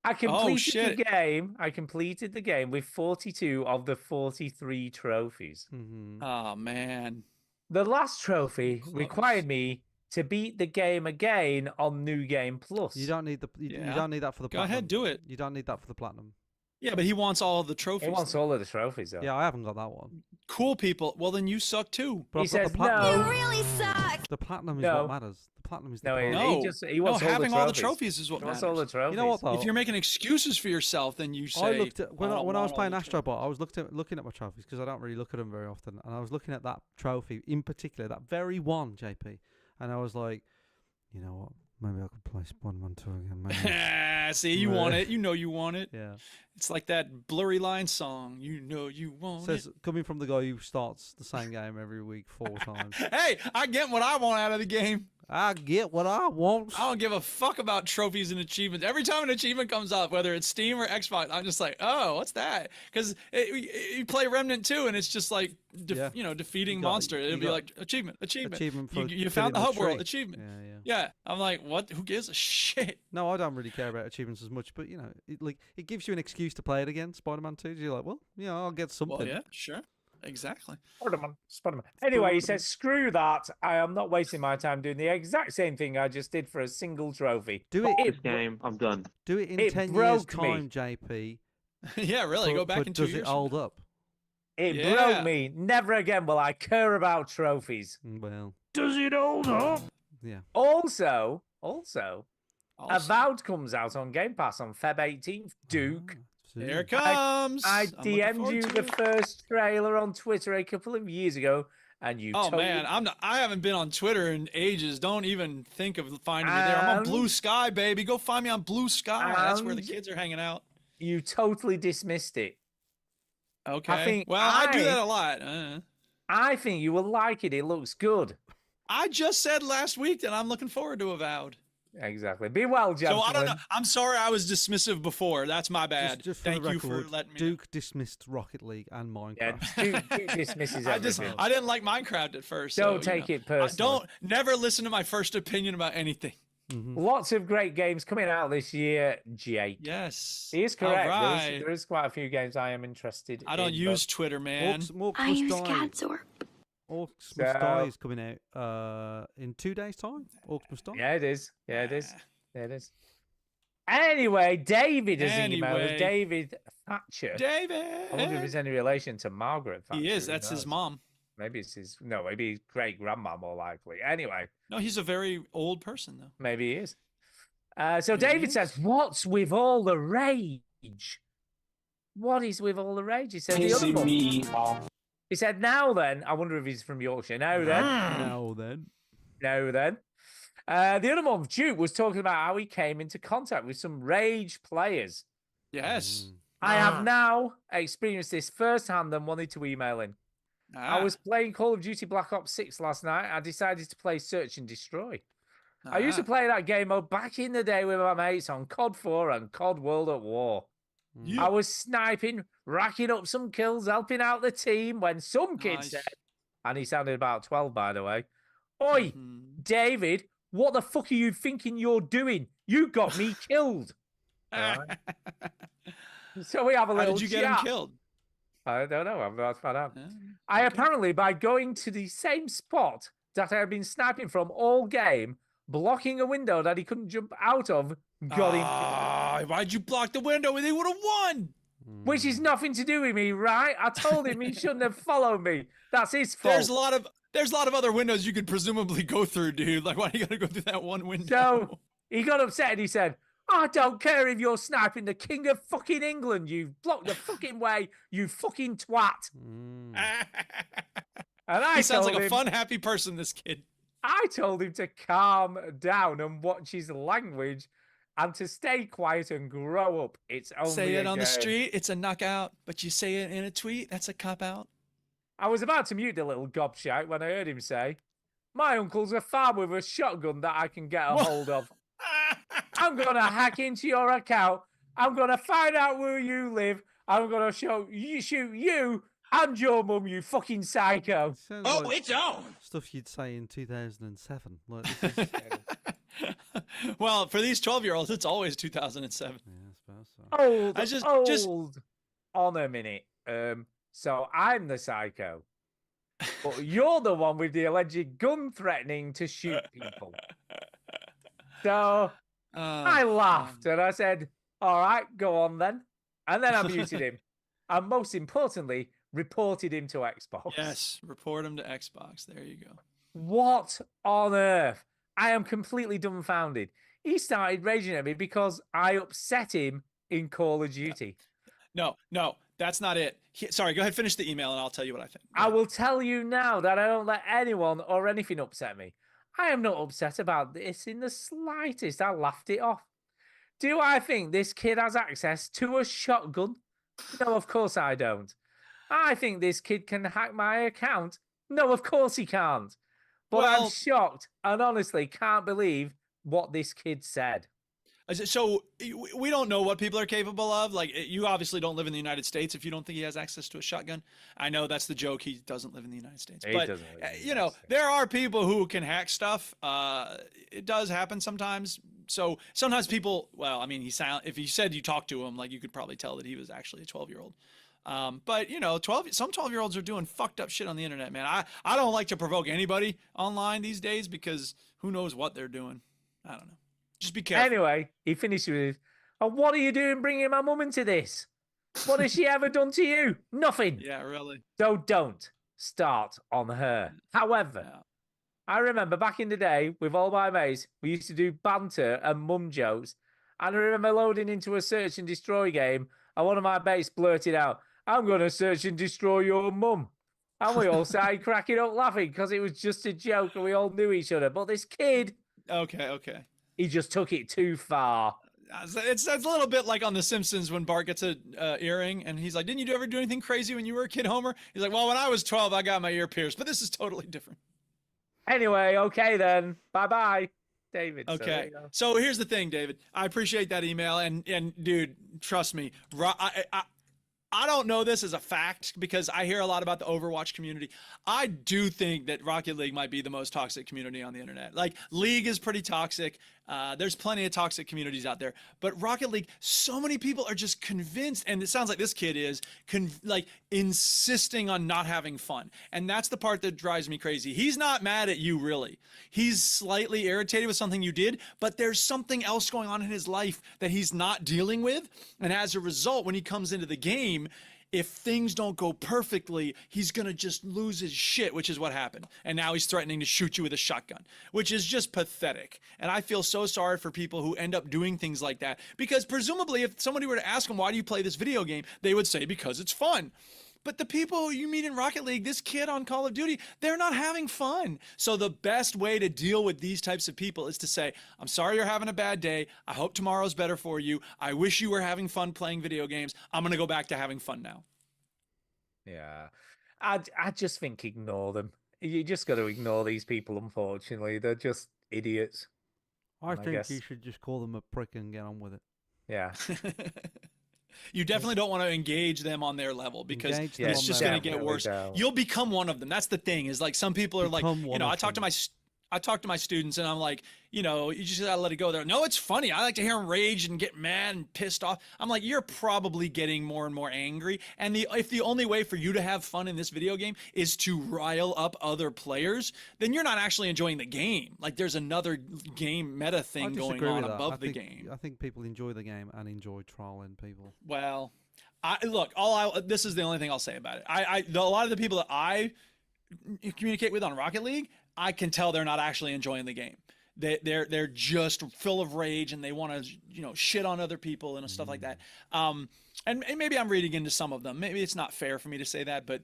I completed shit. the game. I completed the game with 42 of the 43 trophies. Mm-hmm. Oh, man. The last trophy Close. required me to beat the game again on New Game Plus. You don't need you Yeah. don't need that for the Go platinum. ahead, do it. You don't need that for the platinum. Yeah, but he wants all of the trophies. He wants though. all of the trophies, though. Yeah, I haven't got that one. Cool people. Well, then you suck too. But He I've got says the platinum. no. really suck. The platinum is No. what matters. The platinum is the No, prize. No, he wants having all the trophies. trophies is what He wants matters. all the trophies. You know what though? If you're making excuses for yourself, then you say. I looked at when I don't was want all playing the trophies. Astrobot. I was looking at my trophies because I don't really look at them very often, and I was looking at that trophy in particular, that very one, JP, and I was like, you know what? Maybe I could play Spider-Man 2 again. Maybe. See, you want it. You know you want it. Yeah. It's like that Blurry Line song. You know you want Says it. coming from the guy who starts the same game every week 4 times. Hey, I get what I want out of the game. I get what I want. I don't give a fuck about trophies and achievements. Every time an achievement comes up, whether it's Steam or Xbox, I'm just like, oh, what's that? Because you play Remnant 2, and it's just like, Yeah. defeating You got- monster. you It'll be got like achievement. Achievement for You found the filling hub world. tree. Achievement. Yeah, yeah. Yeah, I'm like, what? Who gives a shit? No, I don't really care about achievements as much, but you know, it gives you an excuse to play it again. Spider-Man 2. You're like, well, I'll get something. Well, yeah, sure, exactly. Spider-Man. Anyway, he says, screw that. I am not wasting my time doing the exact same thing I just did for a single trophy. Do it. This game, I'm done. Do it in It 10 years' broke me. time, JP. Yeah, really. Go back but in 2 does years. it hold up? It Yeah. broke me. Never again will I care about trophies. Well, Does it hold up? yeah. Also, Also, Avowed comes out on Game Pass on Feb 18th. Duke, See? Here it comes. I I'm looking DM'd forward you to the it. first trailer on Twitter a couple of years ago, and you Oh totally... man, I haven't been on Twitter in ages. Don't even think of finding me there. I'm on And- Blue Sky, baby. Go find me on Blue Sky. That's where the And- kids are hanging out. You totally dismissed it. Okay. think Well, I do I- that a lot. I think you will like it. It looks good. I just said last week that I'm looking forward to Avowed. Exactly. Be well, So gentlemen. I don't know. I'm sorry I was dismissive before. That's my bad. Just for Thank the you record, for letting me know. Duke dismissed Rocket League and Yeah, Minecraft. Duke dismisses I just everything. I didn't like Minecraft at first. Don't so, take it I personally. don't never listen to my first opinion about anything. Lots of great games coming out this year, Jake. Yes. He is correct. All right. There is quite a few games I am interested I don't in. use Twitter, man. Orcs I Must use Die. Gadzor. Orcs Must Die So- is coming out in 2 days' time. Orcs Must Die. Yeah, it is. Yeah, it is. Yeah, it is. Anyway, David has emailed Anyway. us. David Thatcher. David. I wonder if there's any relation to Margaret Thatcher. He is. Who That's his knows? mom. Maybe it's his. No, maybe his great grandma, more likely. Anyway, No, he's a very old person though. maybe he is. So He David is. says, "What's with all the rage? What is with all the rage?" He said, the other month. He said, "Now then." I wonder if he's from Yorkshire. Now then. Now then. Now then. The other month, Duke was talking about how he came into contact with some rage players. Yes. I have now experienced this firsthand and wanted to email in. I Ah, was playing Call of Duty Black Ops 6 last night. I decided to play Search and Destroy. I used to play that game mode back in the day with my mates on COD 4 and COD World at War. Yeah. I was sniping, racking up some kills, helping out the team when some kid Nice. said, and he sounded about 12, by the way, "Oi, Mhm. David, what the fuck are you thinking you're doing? You got me killed." Alright. So we have a How little did you get him chat. killed? I don't know. I'm about to find out. Yeah. I apparently, by going to the same spot that I had been sniping from all game, blocking a window that he couldn't jump out of, got him. Ah, why'd you block the window? They would have won. Which is nothing to do with me, right? I told him he shouldn't have followed me. That's his fault. There's a lot of other windows you could presumably go through, dude. Like, why do you gotta go through that one window? So he got upset and he said, "I don't care if you're sniping the king of fucking England. You've blocked the fucking way, you fucking twat." And I He sounds told like a him, fun, happy person, this kid. I told him to calm down and watch his language and to stay quiet and grow up. It's only Say a it on the game. street, it's a knockout. But you say it in a tweet, that's a cop out. I was about to mute the little gobshite when I heard him say, "My uncle's a farmer with a shotgun that I can get a hold of. I'm going to hack into your account. I'm going to find out where you live. I'm going to shoot you and your mum, you fucking psycho." Sounds like it's on. stuff you'd say in 2007. Like, this is, Well, for these 12-year-olds, it's always 2007. yeah, I suppose so. Old, I just- old. On a minute. So I'm the psycho. But you're the one with the alleged gun threatening to shoot people. So I laughed and I said, "All right, go on then." And then I muted him. And most importantly, reported him to Xbox. Yes, report him to Xbox. There you go. What on earth? I am completely dumbfounded. He started raging at me because I upset him in Call of Duty. No, that's not it. Sorry, go ahead, finish the email, and I'll tell you what I think. I will tell you now that I don't let anyone or anything upset me. I am not upset about this in the slightest. I laughed it off. Do I think this kid has access to a shotgun? No, of course I don't. I think this kid can hack my account? No, of course he can't. But I'm shocked and honestly can't believe what this kid said. So we don't know what people are capable of. Like, you obviously don't live in the United States if you don't think he has access to a shotgun. I know that's the joke. He doesn't live in the United States. He but, doesn't live in the you know, United States. there are people who can hack stuff. It does happen sometimes. So sometimes people, well, I mean, if you said you talked to him, like, you could probably tell that he was actually a 12-year-old. But, you know, some 12-year-olds are doing fucked up shit on the internet, man. I don't like to provoke anybody online these days because who knows what they're doing. I don't know. Just be careful. Anyway, he finished with, "And what are you doing bringing my mum into this? What has she ever done to you? Nothing." Yeah, really. So don't start on her. However, I remember back in the day with all my mates, we used to do banter and mum jokes. And I remember loading into a search and destroy game, and one of my mates blurted out, "I'm going to search and destroy your mum." And we all started cracking up laughing because it was just a joke and we all knew each other. But this kid, Okay. he just took it too far. It's a little bit like on The Simpsons when Bart gets a earring and he's like, "Didn't you ever do anything crazy when you were a kid, Homer?" He's like, "Well, when I was 12, I got my ear pierced, but this is totally different." Anyway, okay then. Bye-bye, David. Okay. So here's the thing, David. I appreciate that email, and dude, trust me, I don't know this as a fact because I hear a lot about the Overwatch community. I do think that Rocket League might be the most toxic community on the internet. Like, League is pretty toxic. There's plenty of toxic communities out there. But Rocket League, so many people are just convinced, and it sounds like this kid is, like, insisting on not having fun. And that's the part that drives me crazy. He's not mad at you, really. He's slightly irritated with something you did, but there's something else going on in his life that he's not dealing with. And as a result, when he comes into the game, if things don't go perfectly, he's going to just lose his shit, which is what happened. And now he's threatening to shoot you with a shotgun, which is just pathetic. And I feel so sorry for people who end up doing things like that, because presumably if somebody were to ask them, "Why do you play this video game?" they would say, "Because it's fun." But the people you meet in Rocket League, this kid on Call of Duty, they're not having fun. So the best way to deal with these types of people is to say, "I'm sorry you're having a bad day. I hope tomorrow's better for you. I wish you were having fun playing video games. I'm going to go back to having fun now." Yeah. I just think ignore them. You just got to ignore these people, unfortunately. They're just idiots. I And I think guess- you should just call them a prick and get on with it. Yeah. You definitely don't want to engage them on their level because Engage them it's on just their going to get Definitely worse. don't. You'll become one of them. That's the thing, is like some people are like, Become you one know, of I talk to them. my students and I'm like, you know, you just gotta let it go there. "No, it's funny. I like to hear them rage and get mad and pissed off." I'm like, you're probably getting more and more angry. And if the only way for you to have fun in this video game is to rile up other players, then you're not actually enjoying the game. Like, there's another game meta I thing going disagree on with that. above I the think, game. I think people enjoy the game and enjoy trolling people. Well, this is the only thing I'll say about it. A lot of the people that I communicate with on Rocket League, I can tell they're not actually enjoying the game. They're just full of rage and they want to, you know, shit on other people and stuff like that. And maybe I'm reading into some of them. Maybe it's not fair for me to say that, but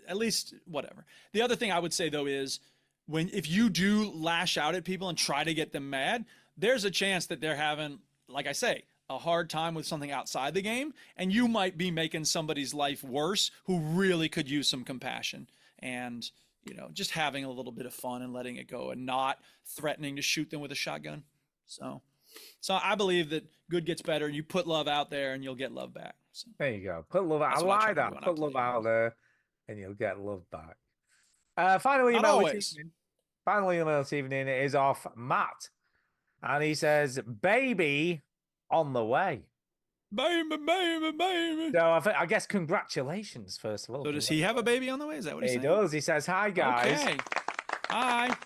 at least whatever. The other thing I would say though is if you do lash out at people and try to get them mad, there's a chance that they're having, like I say, a hard time with something outside the game, and you might be making somebody's life worse who really could use some compassion and, you know, just having a little bit of fun and letting it go and not threatening to shoot them with a shotgun. So I believe that good gets better, and you put love out there and you'll get love back. So, There you go. Put love out. I That's what I try like to do that. when I Put play love out there and you'll get love back. Final Not email always. this evening. Final email this evening is off Matt. And he says, "Baby on the way." baby. So I guess congratulations, first of all. So does he have a baby on the way? Is that what he's He saying? does. He says, "Hi, guys. Okay. Hi.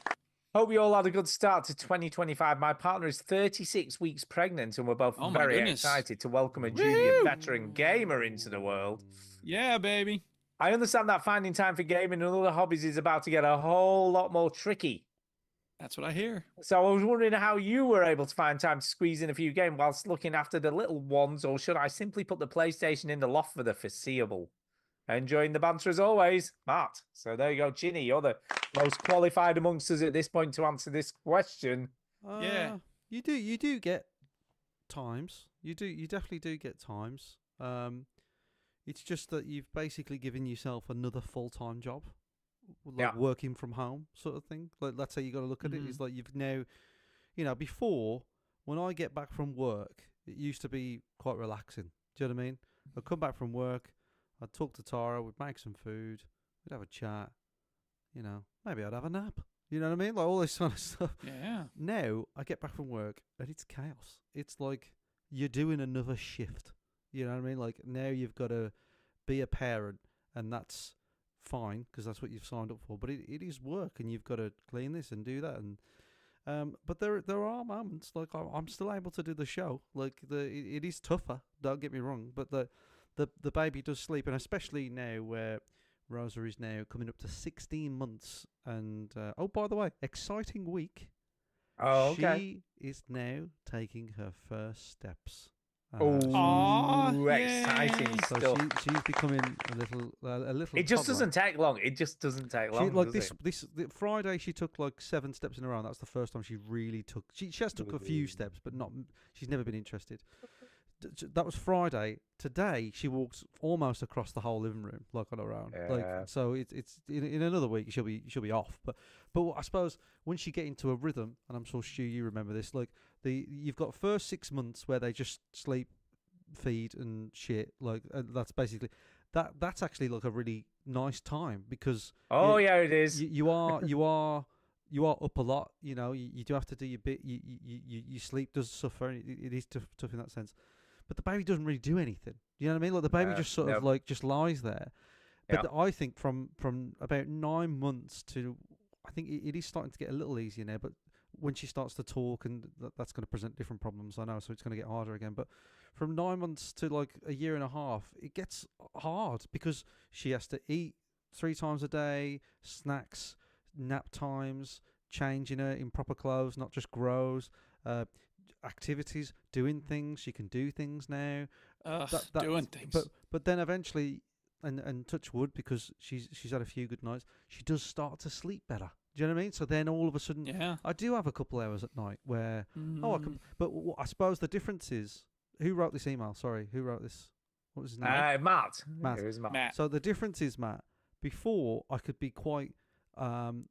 Hope you all had a good start to 2025. My partner is 36 weeks pregnant, and we're both Oh, my very goodness. excited to welcome a junior veteran gamer into the world. Yeah, baby. I understand that finding time for gaming and other hobbies is about to get a whole lot more tricky. That's what I hear. So I was wondering how you were able to find time to squeeze in a few games whilst looking after the little ones, or should I simply put the PlayStation in the loft for the foreseeable? Enjoying the banter as always, Matt. So there you go, Ginny. You're the most qualified amongst us at this point to answer this question. Yeah. You do get times. You definitely do get times. It's just that you've basically given yourself another full-time job, like working from home sort of thing. Like, that's how you got to look at it. It's like you've now, before, when I get back from work, it used to be quite relaxing. Do you know what I mean? I'd come back from work, I'd talk to Tara, we'd make some food, we'd have a chat, maybe I'd have a nap. You know what I mean? Like all this kind of stuff. Yeah. Now, I get back from work and it's chaos. It's like you're doing another shift. You know what I mean? Like now you've got to be a parent, and that's fine because that's what you've signed up for. But it is work, and you've got to clean this and do that. And but there are moments like I'm still able to do the show. Like it is tougher. Don't get me wrong, but the baby does sleep, and especially now where Rosa is now coming up to 16 months. And oh, by the way, exciting week. Oh, okay. She is now taking her first steps. Exciting So stuff. she's becoming a little. It just toddler. doesn't take long. It just doesn't take long. Like does the Friday, she took like 7 steps in a row. And that's the first time she really took. She has took a few steps, but not. She's never been interested. That was Friday. Today, she walks almost across the whole living room, like on her own. Yeah. Like, so it's in another week she'll be off. But I suppose once you get into a rhythm, and I'm sure Stu, you remember this. Like you've got first 6 months where they just sleep, feed, and shit. Like that's basically that's actually like a really nice time because it is. You are up a lot. You do have to do your bit. Your sleep does suffer. It is tough in that sense. But the baby doesn't really do anything. You know what I mean? Like the baby just sort of like just lies there. But I think from about 9 months to, I think it is starting to get a little easier now. But when she starts to talk, and that's going to present different problems, I know. So it's going to get harder again. But from 9 months to like a year and a half, it gets hard because she has to eat 3 times a day, snacks, nap times, changing her in proper clothes, not just grows. Activities, doing things. She can do things now. Doing things. But then eventually, and touch wood, because she's had a few good nights, she does start to sleep better. Do you know what I mean? So then all of a sudden, I do have a couple hours at night where I can. But I suppose the difference is who wrote this email. Sorry, who wrote this? What was his name? Matt. Matt. It was Matt. So the difference is, Matt. Before I could be quite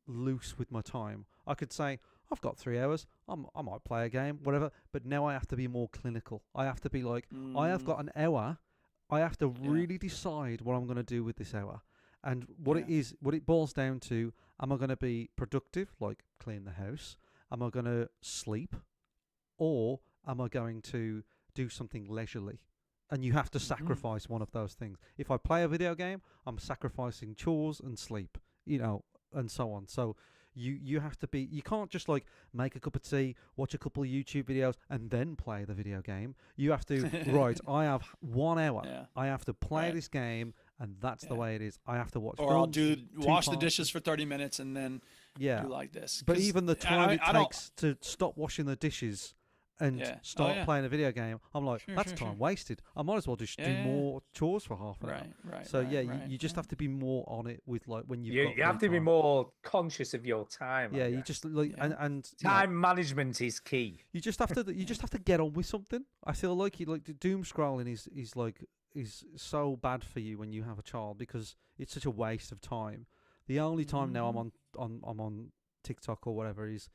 loose with my time. I could say, I've got 3 hours. I might play a game, whatever. But now I have to be more clinical. I have to be like, I have got an hour. I have to really decide what I'm going to do with this hour. And what it boils down to, am I going to be productive, like clean the house? Am I going to sleep? Or am I going to do something leisurely? And you have to sacrifice one of those things. If I play a video game, I'm sacrificing chores and sleep, and so on. So you have to be, you can't just like make a cup of tea, watch a couple of YouTube videos and then play the video game. You have to, right, I have 1 hour. Yeah. I have to play this game, and that's the way it is. I have to watch Or I'll films, wash the dishes for 30 minutes and then do like this. But even the time it takes to stop washing the dishes and start playing a video game, I'm like, that's time wasted. I might as well just do more chores for half an hour. Right. So you just have to be more on it with like when you've got You have to be more conscious of your time. Yeah, you just like and time management is key. You just have to get on with something. I feel like the doom scrolling is so bad for you when you have a child because it's such a waste of time. The only time now I'm on TikTok or whatever is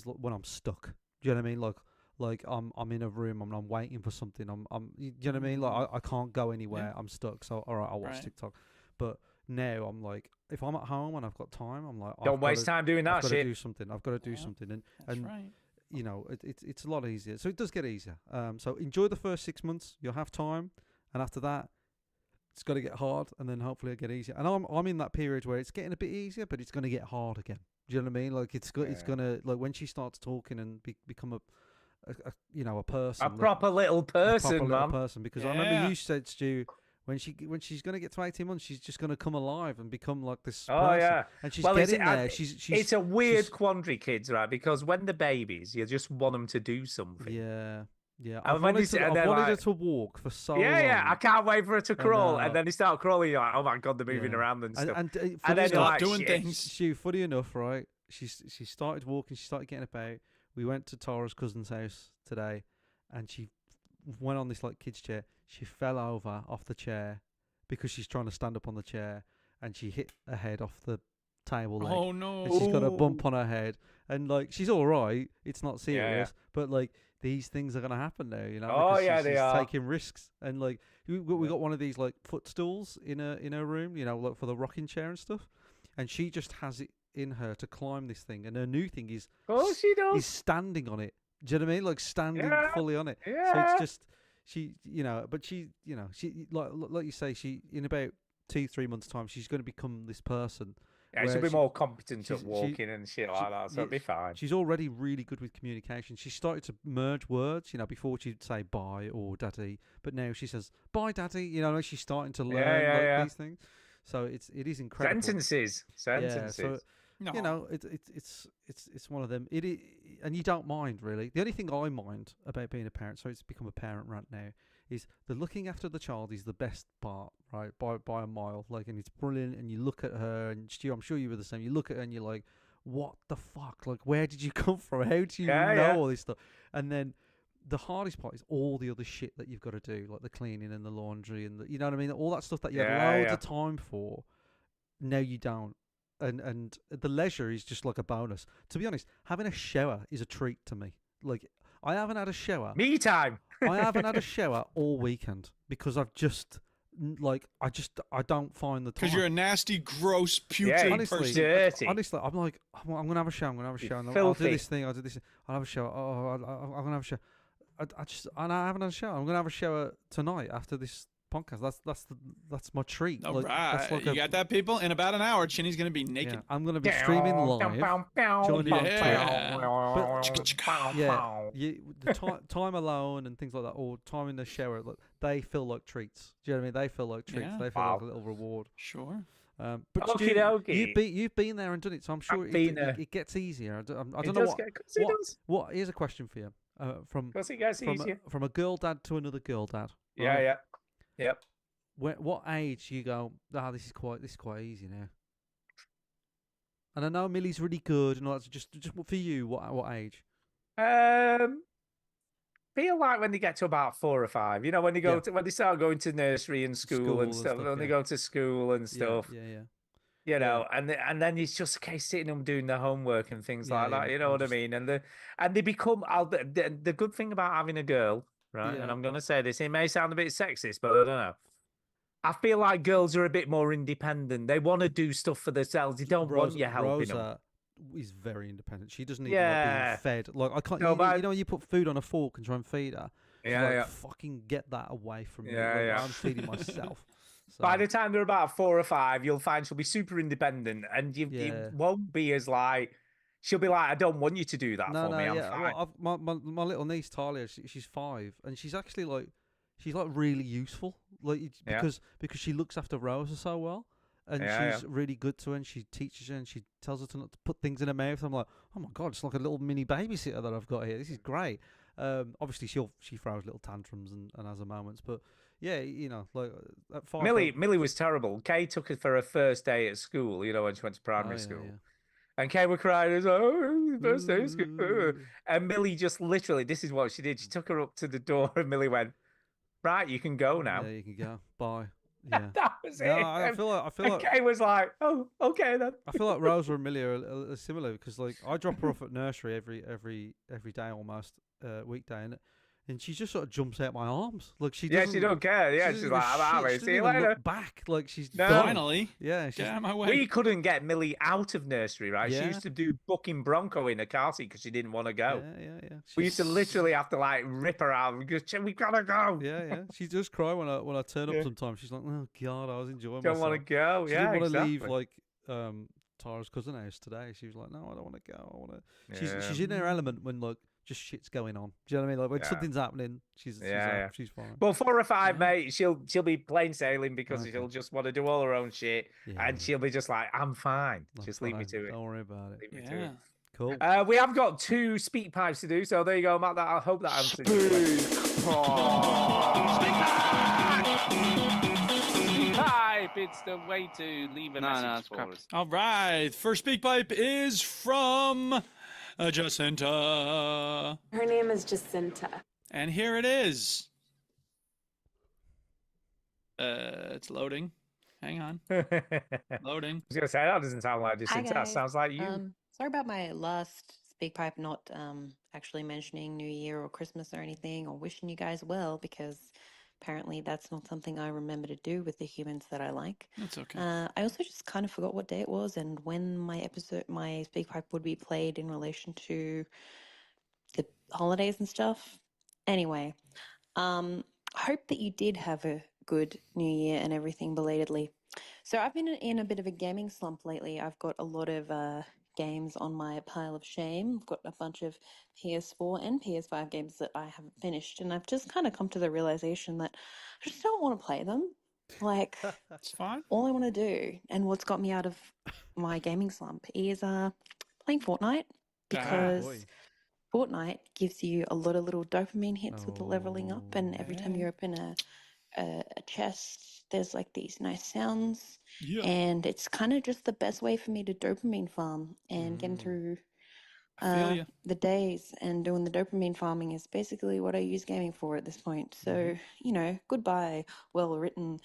when I'm stuck. Do you know what I mean? Like I'm in a room and I'm waiting for something. I'm you know what I mean? Like I can't go anywhere. I'm stuck. So all right, I'll watch TikTok. But now I'm like, if I'm at home and I've got time, I'm like, don't waste time doing that shit. I've got to do something. I've got to do something. And right. It's a lot easier. So it does get easier. So enjoy the first 6 months. You'll have time, and after that, it's got to get hard, and then hopefully it'll get easier. And I'm in that period where it's getting a bit easier, but it's going to get hard again. Do you know what I mean? Like it's gonna like when she starts talking and become a person, A proper little person, man. Because I remember you said, Stu, when she's gonna get to 18 months, she's just gonna come alive and become like this person. Oh yeah, and she's getting there. It's a weird quandary, kids, right? Because when they're babies, you just want them to do something. Yeah. And I've when wanted like, her to walk for so long. Yeah, I can't wait for her to crawl. And then they start crawling, you're like, oh my God, they're moving around and stuff. And then enough, they're like, doing shit. things. She, funny enough, right? She started walking, she started getting about. We went to Tara's cousin's house today, and she went on this like kids chair. She fell over off the chair because she's trying to stand up on the chair, and she hit her head off the table leg. Oh no! And she's got a bump on her head, and like she's all right. It's not serious, but like these things are gonna happen now, you know. Oh because they she's are taking risks, and like we got one of these like footstools in her room, you know, like for the rocking chair and stuff, and she just has it in her to climb this thing, and her new thing is she does. is standing on it. Do you know what I mean? Like standing fully on it. Yeah. So it's just she, you know, but she, you know, she like you say, she in about 2-3 months' time, she's going to become this person. Yeah, she'll be more competent at walking and shit like that, so it'll be fine. She's already really good with communication. She started to merge words, you know, before she'd say bye or daddy, but now she says bye daddy, you know, she's starting to learn these things. So it is incredible. Sentences. Yeah, so, you know, it's one of them. And you don't mind really. The only thing I mind about being a parent, so it's become a parent rant now, is the looking after the child is the best part, right? By a mile. Like, and it's brilliant. And you look at her, and Stu, I'm sure you were the same. You look at her and you're like, what the fuck? Like, where did you come from? How do you know all this stuff? And then the hardest part is all the other shit that you've got to do, like the cleaning and the laundry and you know what I mean? All that stuff that you had loads of time for. Now you don't. And the leisure is just like a bonus. To be honest, having a shower is a treat to me. Like, I haven't had a shower. Me time. I haven't had a shower all weekend because I've just I don't find the time. Because you're a nasty, gross, putrid person. Dirty. Honestly, I'm like, I'm gonna have a shower. I'm gonna have a shower. Filthy. I'll do this thing. I'll do this. I'll have a shower. I'm gonna have a shower. I haven't had a shower. I'm gonna have a shower tonight after this podcast. That's my treat. All like, right, that's like you got that, people? In about an hour, Chinny's gonna be naked. Yeah, I'm gonna be streaming live. The time alone and things like that, or time in the shower, like, they feel like treats. Do you know what I mean? They feel like treats. Yeah. They feel like a little reward. Sure. But Stu, you've been there and done it, so I'm sure it gets easier. I don't know what. Here's a question for you. From a girl dad to another girl dad. Right? Yep. What age you go? This is quite easy now. And I know Millie's really good, and all that. Just for you, what age? Feel like when they get to about 4 or 5, you know, when they go when they start going to nursery and school and stuff, when they go to school and stuff. Yeah. You know, and then it's just a case sitting them doing their homework and things like that. You know what I mean? And they become the good thing about having a girl, right? Yeah. And I'm gonna say this, it may sound a bit sexist, but I don't know. I feel like girls are a bit more independent. They want to do stuff for themselves. They don't want you helping them. Is very independent. She doesn't even like being fed. Like, I can't. You know, you put food on a fork and try and feed her. Fucking get that away from me. I'm feeding myself. So. By the time they're about 4 or 5, you'll find she'll be super independent, and you won't be as like. She'll be like, I don't want you to do that for me. I'm fine. Well, my little niece Talia, she's 5, and she's actually like, really useful, like because she looks after Rosa so well. And she's really good to her, and she teaches her, and she tells her to not to put things in her mouth. I'm like, oh my God, it's like a little mini babysitter that I've got here. This is great. Obviously, she throws little tantrums and has her moments, but yeah, you know, like at 5. Millie was terrible. Kay took her for her first day at school, you know, when she went to primary school. Yeah. And Kay were crying, and was like, oh, first day of school. And Millie just literally, this is what she did. She took her up to the door, and Millie went, right, you can go now. Yeah, you can go. Bye. Yeah. That was it. I feel like Kay was like, "Oh, okay then." I feel like Rosa and Millie are similar because, like, I drop her off at nursery every day almost, weekday, and and she just sort of jumps out my arms. Like she Yeah, doesn't. she don't care. Yeah, doesn't she's give like, a I'm out of shit. here. She See you doesn't even later. look back. Like she's No. done. Finally. Yeah, she's Get out of my way. We couldn't get Millie out of nursery, right? She Yeah. used to do bucking Bronco in a car seat because she didn't want to go. Yeah. We used to literally have to like rip her out because we gotta go. Yeah. She does cry when I turn up Yeah. sometimes. She's like, oh God, I was enjoying Don't myself. want to go. She Yeah, didn't want to exactly. leave like Tara's cousin house today. She was like, no, I don't want to go. I want to. She's in her element when like just shit's going on. Do you know what I mean? Like when Yeah. something's happening, she's fine. But 4 or 5, mate, she'll be plain sailing because Okay. she'll just want to do all her own shit, Yeah. and she'll be just like, I'm fine. I'm Just leave me fine. to it. Don't worry about it. Leave me to Yeah. it. Cool. We have got 2 speak pipes to do, so there you go, Matt. I hope that answers your question. Pipe, it's the way to leave a message for us. All right. First speak pipe is from Jacinta. Her name is Jacinta. And here it is. It's loading. Hang on. Loading. I was gonna say that doesn't sound like Hi, Jacinta. That guys. sounds like you. Sorry about my last speak pipe not actually mentioning New Year or Christmas or anything or wishing you guys well, because apparently that's not something I remember to do with the humans that I like. That's okay. I also just kind of forgot what day it was and when my speak pipe would be played in relation to the holidays and stuff. Anyway, hope that you did have a good New Year and everything belatedly. So I've been in a bit of a gaming slump lately. I've got a lot of games on my pile of shame. I've got a bunch of PS4 and PS5 games that I haven't finished, and I've just kind of come to the realization that I just don't want to play them. Like, that's fine. All I want to do, and what's got me out of my gaming slump, is playing Fortnite, because Fortnite gives you a lot of little dopamine hits with the leveling up, and every time you open a chest, there's like these nice sounds, and it's kind of just the best way for me to dopamine farm and getting through the days, and doing the dopamine farming is basically what I use gaming for at this point. So, goodbye well-written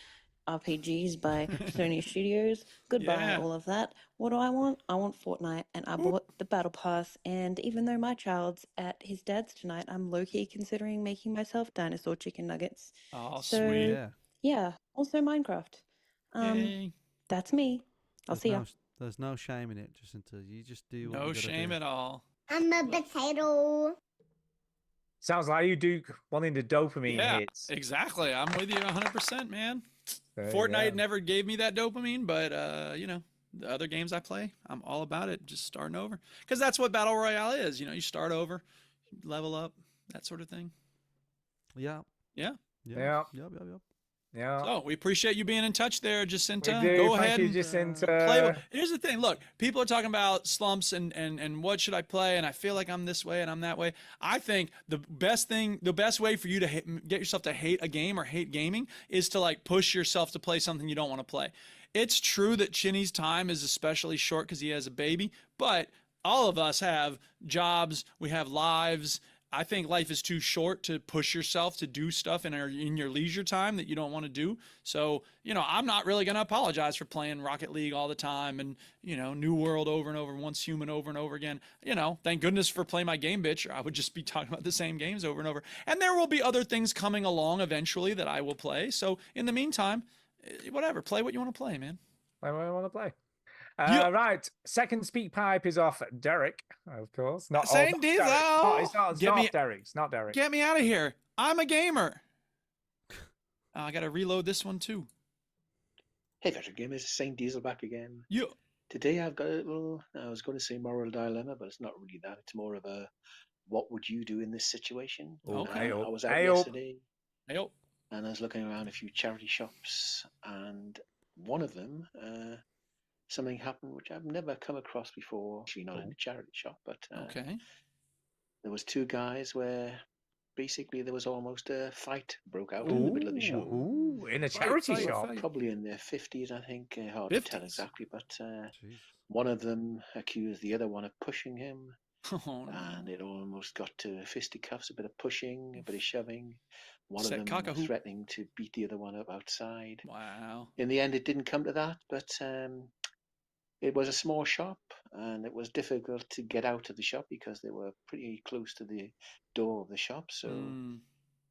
RPGs by Sony Studios. Goodbye, all of that. What do I want? I want Fortnite, and I bought the Battle Pass, and even though my child's at his dad's tonight, I'm low-key considering making myself dinosaur chicken nuggets. Oh, so, sweet. Yeah, also Minecraft. Yay. That's me. I'll see ya. There's no shame in it, Jacinta. You just do what No you gotta shame do. at all. I'm a potato. Sounds like you, Duke, wanting the dopamine Yeah, hits. exactly. I'm with you 100%, man. There you Fortnite go. never gave me that dopamine, but the other games I play, I'm all about it. Just starting over, because that's what Battle Royale is. You start over, level up, that sort of thing. Yeah. Yeah. Yeah. Yep. Yeah. So we appreciate you being in touch there, Jacinta. We do. Go Thank ahead you, and Jacinta. play. Here's the thing. Look, people are talking about slumps and what should I play, and I feel like I'm this way and I'm that way. I think the best way for you to get yourself to hate a game or hate gaming is to like push yourself to play something you don't want to play. It's true that Chinny's time is especially short because he has a baby, but all of us have jobs, we have lives. I think life is too short to push yourself to do stuff in your leisure time that you don't want to do. So, I'm not really going to apologize for playing Rocket League all the time and, New World over and over, Once Human over and over again. Thank goodness for Play My Game Bitch, or I would just be talking about the same games over and over. And there will be other things coming along eventually that I will play. So in the meantime, whatever, play what you want to play, man. Play what I want to play. Right, second speak pipe is off Derek, of course. Not Same off diesel. Derek. Oh, it's not Get me- off Derek. It's not Derek. Get me out of here. I'm a gamer. I got to reload this one too. Hey, veteran gamers, Saint Diesel back again. Yeah. Today I've got I was going to say moral dilemma, but it's not really that. It's more of a, what would you do in this situation? Okay. I was out Hey-o. yesterday, and I was looking around a few charity shops, and one of them, something happened which I've never come across before. Actually, not in a charity shop, but Okay. there was 2 guys where basically there was almost a fight broke out in the middle of the shop. Ooh, in a charity shop. Probably in their 50s, I think. Hard to tell 50s? exactly, but one of them accused the other one of pushing him, Oh, no. and it almost got to fisticuffs, a bit of pushing, a bit of shoving. One Set of them cockahoo. threatening to beat the other one up outside. Wow. In the end, it didn't come to that, but it was a small shop, and it was difficult to get out of the shop because they were pretty close to the door of the shop. So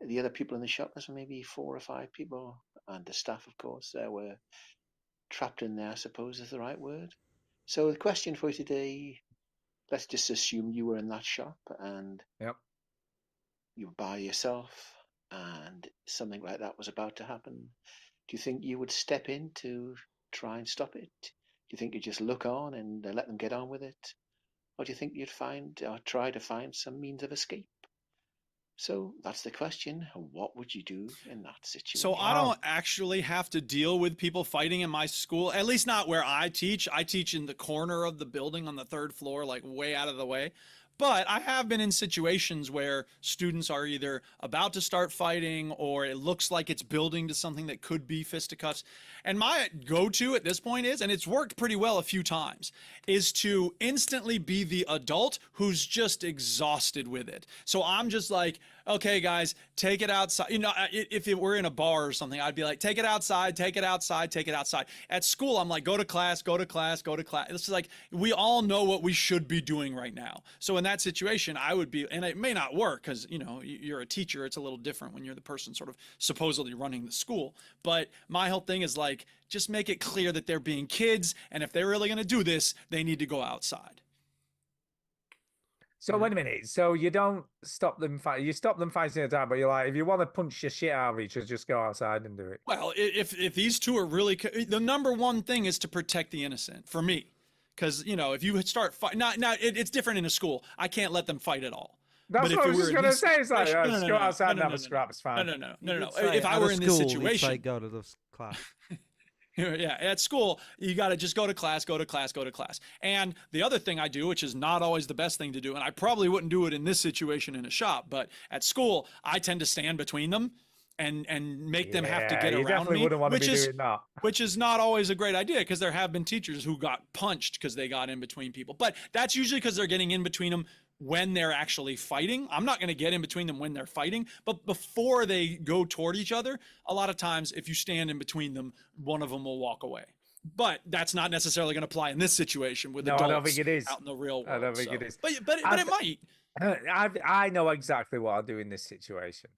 The other people in the shop, there's maybe 4 or 5 people, and the staff, of course, were trapped in there, I suppose is the right word. So the question for you today, let's just assume you were in that shop and you were by yourself and something like that was about to happen. Do you think you would step in to try and stop it? Do you think you'd just look on and let them get on with it? Or do you think you'd try to find some means of escape? So that's the question. What would you do in that situation? So I don't actually have to deal with people fighting in my school, at least not where I teach. I teach in the corner of the building on the 3rd floor, like way out of the way. But I have been in situations where students are either about to start fighting or it looks like it's building to something that could be fisticuffs. And my go-to at this point is, and it's worked pretty well a few times, is to instantly be the adult who's just exhausted with it. So I'm just like, okay, guys, take it outside. You know, if it were in a bar or something, I'd be like, take it outside, take it outside, take it outside. At school, I'm like, go to class, go to class, go to class. It's like, we all know what we should be doing right now. So in that situation, I would be, and it may not work because, you know, you're a teacher. It's a little different when you're the person sort of supposedly running the school. But my whole thing is like, just make it clear that they're being kids. And if they're really going to do this, they need to go outside. So wait a minute. So you don't stop them fighting. You stop them fighting at the time, but you're like, if you want to punch your shit out of each other, just go outside and do it. Well, if these two are really, the number one thing is to protect the innocent for me, because you know if you start fight, now it's different in a school. I can't let them fight at all. That's but what I was just gonna say. It's like, just go outside and have a scrap. It's fine. No. If I were in this situation, say go to this class. Yeah, at school, you got to just go to class, go to class, go to class. And the other thing I do, which is not always the best thing to do, and I probably wouldn't do it in this situation in a shop, but at school, I tend to stand between them and make them have to get around me, which is not always a great idea because there have been teachers who got punched because they got in between people. But that's usually because they're getting in between them when they're actually fighting. I'm not going to get in between them when they're fighting, but before they go toward each other, a lot of times if you stand in between them, one of them will walk away. But that's not necessarily going to apply in this situation with adults I don't think it is. out in the real world. I don't think it is. But it might. I know exactly what I'll do in this situation.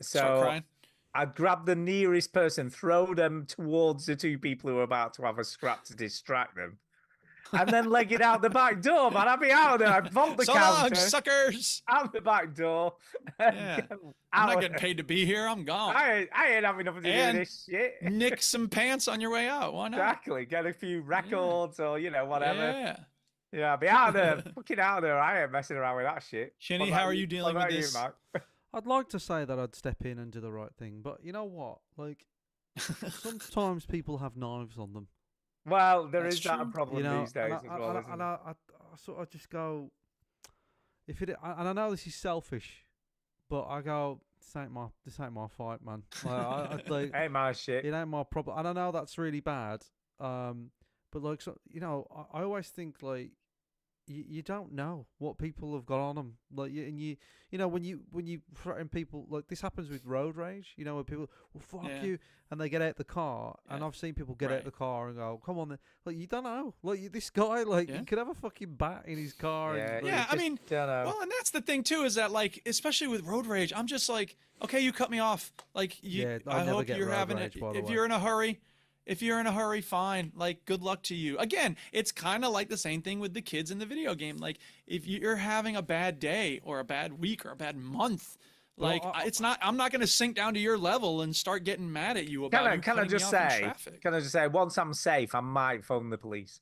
Start So crying. I'd grab the nearest person, throw them towards the two people who are about to have a scrap to distract them, and then leg it out the back door, man. I'd be out of there. I'd vault the So counter. long, suckers. Out the back door. Yeah. I'm not getting paid to be here. I'm gone. I ain't having nothing to do with this shit. Nick some pants on your way out. Why not? Exactly. Get a few records or, you know, whatever. Yeah. I'll be out of there. Fucking out of there. I ain't messing around with that shit. Shinny, how are you dealing with this? I'd like to say that I'd step in and do the right thing, but you know what? Like, sometimes people have knives on them. Well, there is that a problem you know, these days and as well, isn't and I sort of just go, if it, and I know this is selfish, but I go, this ain't my fight, man. Like, ain't my shit. It ain't my problem, and I know that's really bad. But like, so you know, I always think like, you don't know what people have got on them. Like, you know, when you threaten people, like this happens with road rage. You know, when people, well, fuck you, and they get out the car, and I've seen people get out the car and go, come on, then. Like, you don't know. Like, this guy, like, he could have a fucking bat in his car. And, like, I mean, well, and that's the thing too, is that like, especially with road rage, I'm just like, okay, you cut me off. Like, I hope you're having it. If you're in a hurry. If you're in a hurry, fine. Like, good luck to you. Again, it's kind of like the same thing with the kids in the video game. Like, if you're having a bad day or a bad week or a bad month, like, I'm not going to sink down to your level and start getting mad at you about Can I just say, once I'm safe, I might phone the police.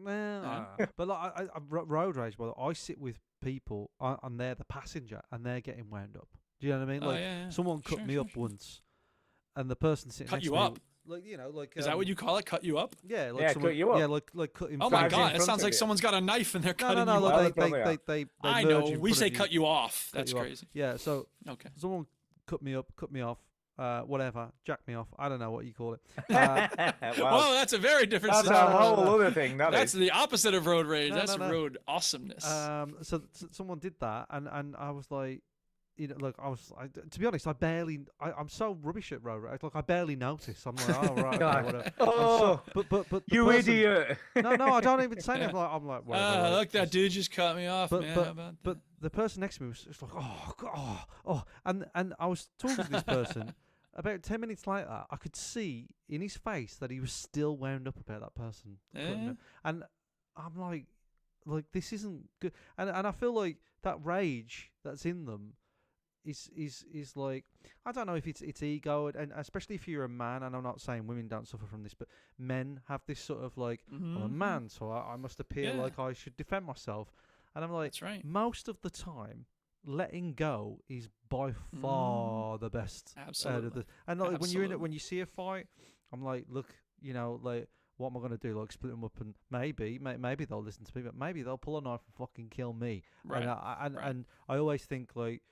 Well, but like, road rage, brother, I sit with people and they're the passenger and they're getting wound up. Do you know what I mean? Like, someone cut me up once, and the person sitting next to me, like, you know, like, is that what you call it? Cut you up? Yeah, like cut you up. Yeah, like cut him. Oh my god, it sounds like someone's got a knife and they're cutting you up. They I know. We say cut you off. That's crazy. Yeah, so okay, someone cut me up, cut me off, whatever, jack me off. I don't know what you call it. Well, that's a very different. That's a whole other thing. That's the opposite of road rage. That's road awesomeness. So someone did that, and I was like, look, to be honest, I'm so rubbish at road rage. Like, I barely notice. I'm like, oh right, okay, whatever. Oh, but the you person, idiot! No, I don't even say that. I'm like, whatever. Look, that dude just cut me off, man. But the person next to me was just like, and I was talking to this person. About 10 minutes later, I could see in his face that he was still wound up about that person. Yeah. And I'm like, this isn't good. And I feel like that rage that's in them is like, I don't know if it's ego, and especially if you're a man, and I'm not saying women don't suffer from this, but men have this sort of like, I'm a man, so I must appear like I should defend myself. And I'm like, that's right. Most of the time, letting go is by far the best. Absolutely. And like, when you see a fight, I'm like, look, like, what am I going to do? Like, split them up, and maybe they'll listen to me, but maybe they'll pull a knife and fucking kill me. Right. And I always think, like,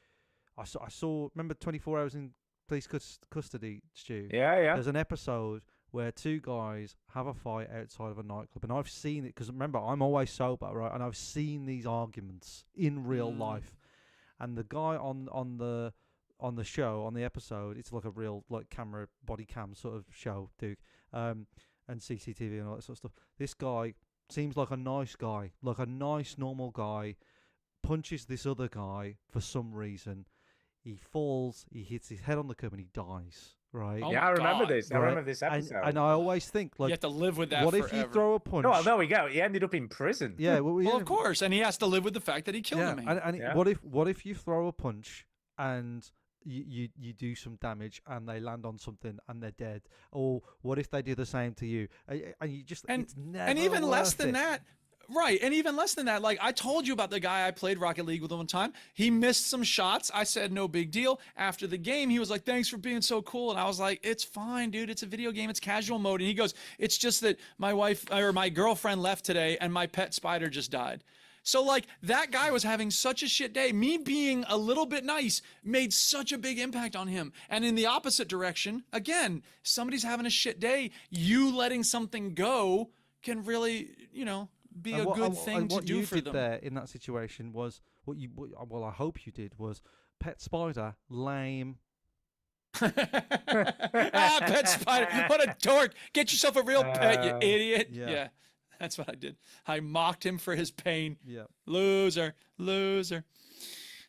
I saw remember 24 Hours in Police Custody, Stu? Yeah. There's an episode where two guys have a fight outside of a nightclub, and I've seen it because remember, I'm always sober, right? And I've seen these arguments in real life. And the guy on the show, on the episode, it's like a real like camera body cam sort of show, Duke, and CCTV and all that sort of stuff. This guy seems like a nice guy, like a nice normal guy. Punches this other guy for some reason. He falls, he hits his head on the curb, and he dies. Right? Yeah, I remember this. I remember this episode. And I always think, like, you have to live with that. What forever. if you throw a punch? No, there we go. He ended up in prison. Yeah, well, of course, and he has to live with the fact that he killed him. And what if you throw a punch and you do some damage and they land on something and they're dead? Or what if they do the same to you? And you just it's never and even less worth than it. that. Right, and even less than that, like I told you about the guy I played Rocket League with one time. He missed some shots. I said, no big deal. After the game, he was like, thanks for being so cool. And I was like, it's fine, dude. It's a video game. It's casual mode. And he goes, it's just that my girlfriend left today and my pet spider just died. So, like, that guy was having such a shit day. Me being a little bit nice made such a big impact on him. And in the opposite direction, again, somebody's having a shit day. You letting something go can really, be a good thing to do for them. What you did there in that situation was I hope you did was pet spider, lame. Pet spider, what a dork! Get yourself a real pet, you idiot. Yeah, that's what I did. I mocked him for his pain. Yeah, loser.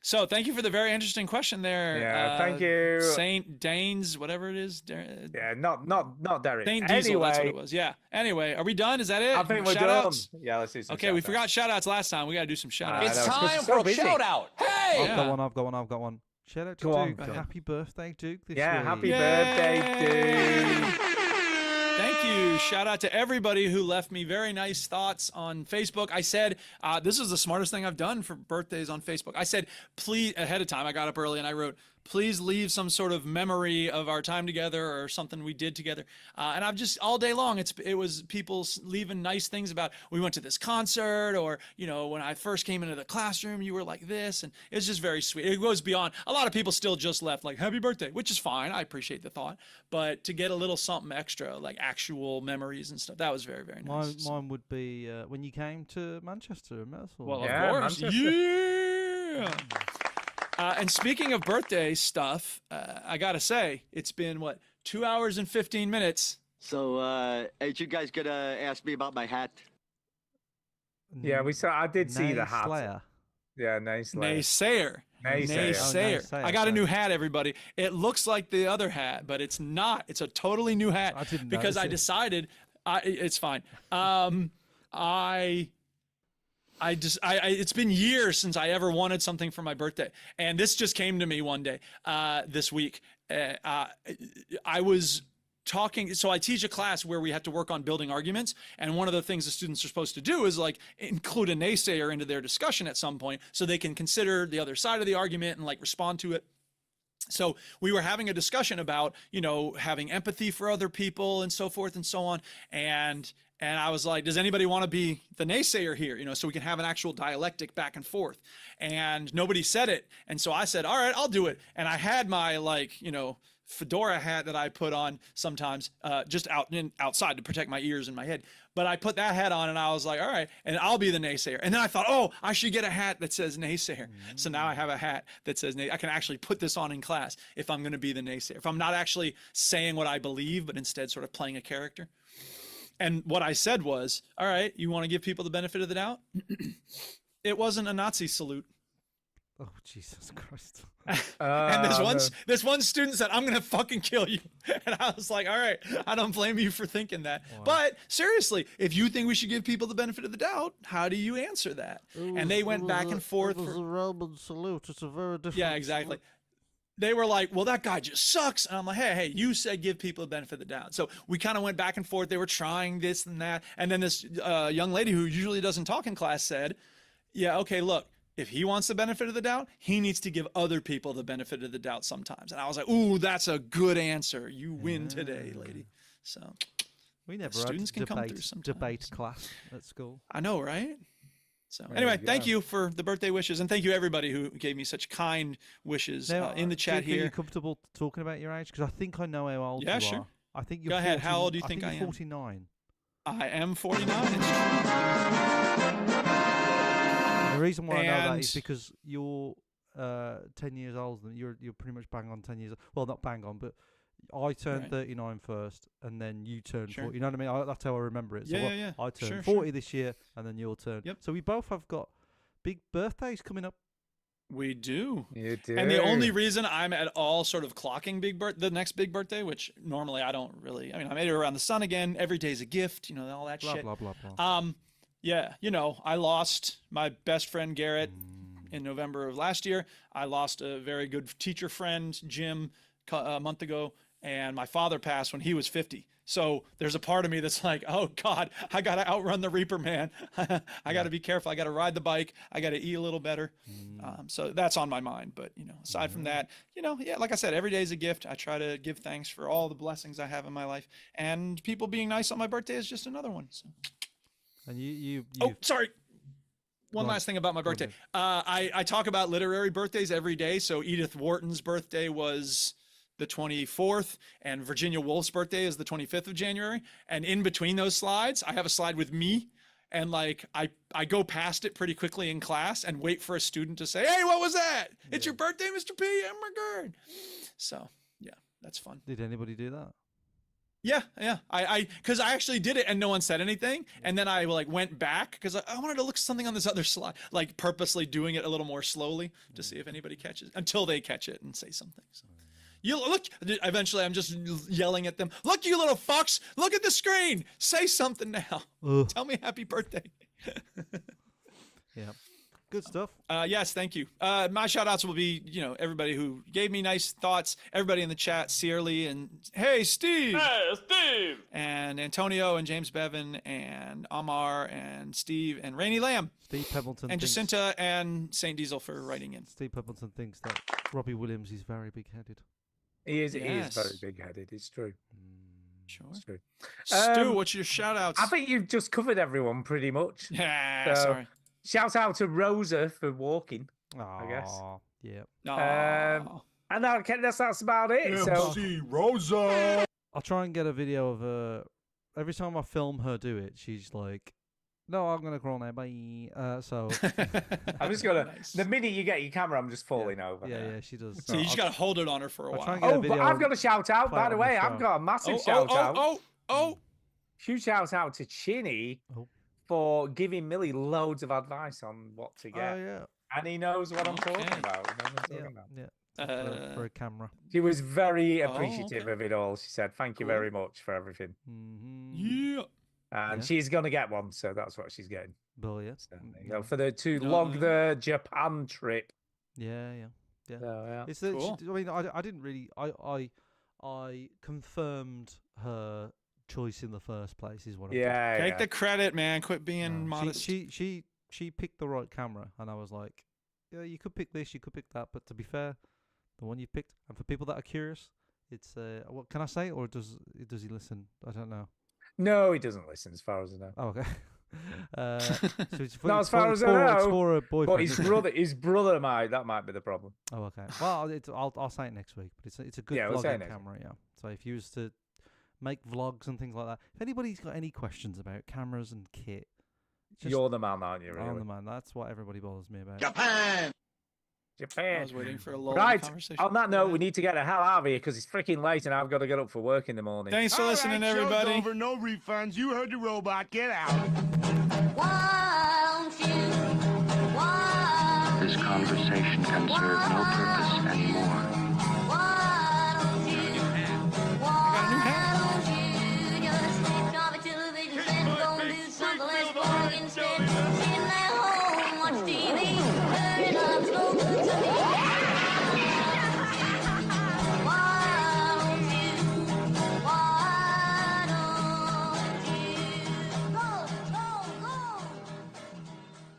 So thank you for the very interesting question there. Yeah, thank you. Saint Danes, whatever it is. Yeah, not Derek. Saint Diesel, that's what it was. Yeah. Anyway, are we done? Is that it? I think we're done. Yeah, let's do some Okay, we forgot shout-outs last time. We got to do some shout-outs. It's time for a shout-out. Hey! I've got one. Shout out to Duke. Happy birthday, Duke, this week. Happy birthday, Duke. Thank you. Shout out to everybody who left me very nice thoughts on Facebook. I said, this is the smartest thing I've done for birthdays on Facebook. I said, please, ahead of time, I got up early and I wrote, please leave some sort of memory of our time together or something we did together. And I've just, all day long, it was people leaving nice things about, we went to this concert, or, when I first came into the classroom, you were like this. And it was just very sweet. It goes beyond. A lot of people still just left like, happy birthday, which is fine. I appreciate the thought. But to get a little something extra, like actual memories and stuff, that was very, very nice. Mine would be when you came to Manchester and Melsel. Well, of course. Yeah. And speaking of birthday stuff, I gotta say, it's been 2 hours and 15 minutes. So, ain't you guys gonna ask me about my hat? Yeah, I did see the hat. Slayer. Yeah, Naysayer. Naysayer. I got a new hat, everybody. It looks like the other hat, but it's not. It's a totally new hat because I decided. It's fine. It's been years since I ever wanted something for my birthday. And this just came to me one day, this week. I was talking, so I teach a class where we have to work on building arguments. And one of the things the students are supposed to do is include a naysayer into their discussion at some point so they can consider the other side of the argument and respond to it. So we were having a discussion about, having empathy for other people and so forth and so on. And I was like, does anybody want to be the naysayer here? So we can have an actual dialectic back and forth. And nobody said it. And so I said, all right, I'll do it. And I had my fedora hat that I put on sometimes, just outside to protect my ears and my head. But I put that hat on and I was like, all right, and I'll be the naysayer. And then I thought, oh, I should get a hat that says naysayer. So now I have a hat that says I can actually put this on in class if I'm going to be the naysayer. If I'm not actually saying what I believe, but instead sort of playing a character. And what I said was, all right, you want to give people the benefit of the doubt? It wasn't a Nazi salute. Oh, Jesus Christ. And this one student said, I'm going to fucking kill you. And I was like, all right, I don't blame you for thinking that. Wow. But seriously, if you think we should give people the benefit of the doubt, how do you answer that? And they went back and forth. It was a Roman salute. It's a very different Yeah, exactly. They were like, well, that guy just sucks. And I'm like, hey, you said give people the benefit of the doubt. So we kind of went back and forth. They were trying this and that. And then this young lady who usually doesn't talk in class said, yeah, okay, look. If he wants the benefit of the doubt, he needs to give other people the benefit of the doubt sometimes. And I was like, ooh, that's a good answer. You win today, lady. So we never students had can come through sometimes. Debate class at school. I know, right? So anyway, thank you for the birthday wishes. And thank you everybody who gave me such kind wishes in the chat here. Are you comfortable talking about your age? Because I think I know how old you are. Sure. I think you're Go ahead. How old do you think I am? 49. I am 49. The reason why I know that is because you're 10 years older than you're pretty much bang on 10 years. Well, not bang on, but I turned 39 first, and then you turned 40. You know what I mean? That's how I remember it. So I turned 40 this year, and then you'll turn. Yep. So we both have got big birthdays coming up. We do. You do. And the only reason I'm at all sort of clocking the next big birthday, which normally I don't really. I mean, I made it around the sun again. Every day's a gift. You know, all that shit. Blah blah blah. Yeah, you know, I lost my best friend Garrett in November of last year. I lost a very good teacher friend, Jim, a month ago, and my father passed when he was 50. So there's a part of me that's like, oh God, I got to outrun the Reaper, man. I got to be careful. I got to ride the bike. I got to eat a little better. So that's on my mind. But, you know, aside from that, you know, yeah, like I said, every day is a gift. I try to give thanks for all the blessings I have in my life. And people being nice on my birthday is just another one. So. And you oh, sorry. One last thing about my birthday. I talk about literary birthdays every day. So Edith Wharton's birthday was the 24th, and Virginia Woolf's birthday is the 25th of January. And in between those slides, I have a slide with me. And like, I go past it pretty quickly in class and wait for a student to say, hey, what was that? Yeah. It's your birthday, Mr. P. Oh my God. So yeah, that's fun. Did anybody do that? Yeah. Because I actually did it and no one said anything. And then I like went back because I wanted to look something on this other slide, like purposely doing it a little more slowly to see if anybody catches until they catch it and say something. So. You look, eventually I'm just yelling at them. Look, you little fucks, look at the screen. Say something now. Ugh. Tell me happy birthday. Yeah. Good stuff. Yes, thank you. My shout outs will be, you know, everybody who gave me nice thoughts, everybody in the chat, Searly and hey, Steve. Hey, Steve. And Antonio and James Bevan and Amar and Steve and Rainey Lamb. Steve Pebbles and Jacinta and Saint Diesel for writing in. Steve Pebbles thinks that Robbie Williams is very big-headed. He is very big-headed. It's true. Sure. It's true. Stu, what's your shout outs? I think you've just covered everyone pretty much. Yeah, sorry. Shout out to Rosa for walking, I guess. Yeah. And that's about it. MC Rosa. I'll try and get a video of her. Every time I film her do it, she's like, no, I'm going to crawl now. Bye. So I'm just going to, the minute you get your camera, I'm just falling over. Yeah, she does. So you just got to hold it on her for a while. Oh, but I've got a shout out, by the way. I've got a massive shout out. Huge shout out to Chinny. For giving Millie loads of advice on what to get. Oh, yeah. And he knows what I'm talking about. For a camera. She was very appreciative of it all. She said, thank you very much for everything. Yeah. And she's going to get one, so that's what she's getting. Brilliant. So there you go. For to log the Japan trip. Yeah. So, yeah. It's cool. I mean, I didn't really... I confirmed her choice in the first place is what I'm Take the credit, man. Quit being modest. She picked the right camera, and I was like, yeah, you could pick this, you could pick that, but to be fair, the one you picked, and for people that are curious, it's what can I say, or does he listen? I don't know. No, he doesn't listen, as far as I know. Oh, okay. So it's for, Not it's as far for, as it's I for, it's know. for a boyfriend. But his isn't it? brother that might be the problem. Oh, okay. Well, I'll say it next week. But it's a good Yeah, we'll say it vlogging next camera. Yeah. So if you was to make vlogs and things like that, if anybody's got any questions about cameras and kit, You're the man, aren't you? Really? I'm the man. That's what everybody bothers me about. Japan. I was waiting for a lull in the Right. conversation. On that note, we need to get the hell out of here because it's freaking late and I've got to get up for work in the morning. Thanks for listening, Show's everybody. over, no refunds. You heard the robot. Get out. This conversation can serve no purpose anymore.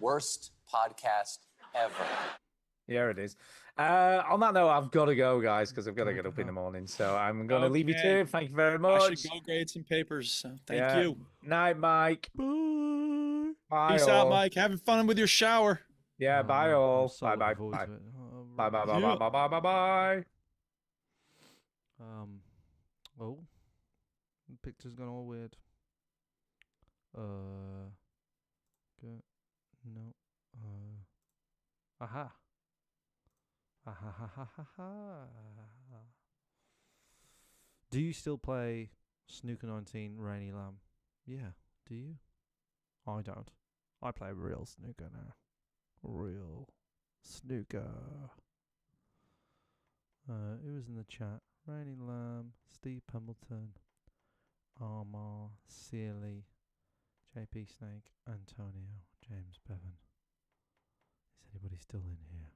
Worst podcast ever. Yeah, it is. On that note, I've got to go, guys, because I've got to get up in the morning. So I'm going to leave you to it. Thank you very much. I should go grade some papers. So thank you. Night, Mike. Bye. Peace all. out, Mike. Having fun with your shower. Yeah, bye all. so Bye bye. looking forward Bye. to it. Bye bye bye bye bye bye bye bye. Oh, the picture's gone all weird. Good. No. Aha. Aha ha ha ha ha. Do you still play Snooker 19 Rainy Lamb? Yeah. Do you? I don't. I play real snooker now. Real snooker. Who was in the chat? Rainy Lamb, Steve Pembleton, Armar, Sealy, JP Snake, Antonio, James Bevan. Is anybody still in here?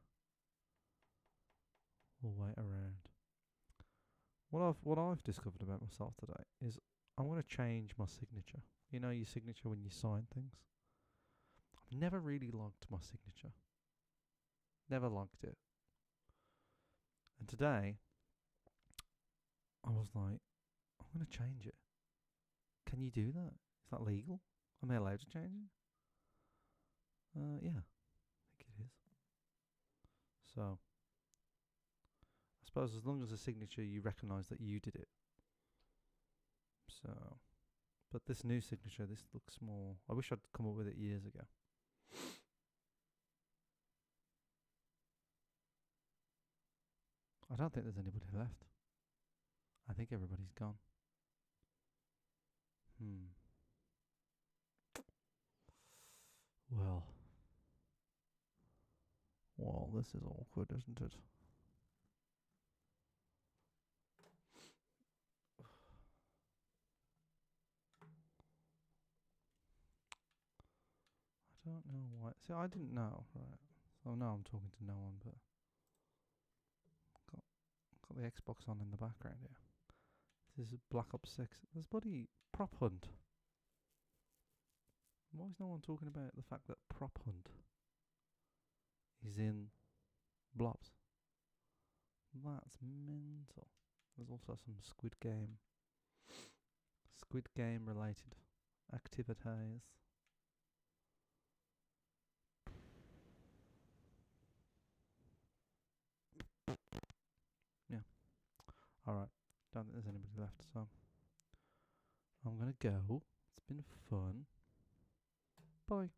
We'll wait around. What I've discovered about myself today is I'm going to change my signature. You know your signature when you sign things? I've never really liked my signature. Never liked it. And today, I was like, I'm going to change it. Can you do that? Is that legal? Am I allowed to change it? Yeah, I think it is. So, I suppose as long as a signature you recognise that you did it. So, but this new signature, this looks more... I wish I'd come up with it years ago. I don't think there's anybody left. I think everybody's gone. Well, this is awkward, isn't it? I don't know why. See, I didn't know, right? So now I'm talking to no one, but got the Xbox on in the background here. This is Black Ops 6. There's bloody Prop Hunt. Why is no one talking about the fact that Prop Hunt is in Blobs? That's mental. There's also some Squid Game related activities. Yeah. Alright. Don't think there's anybody left, so I'm gonna go. It's been fun. Bye.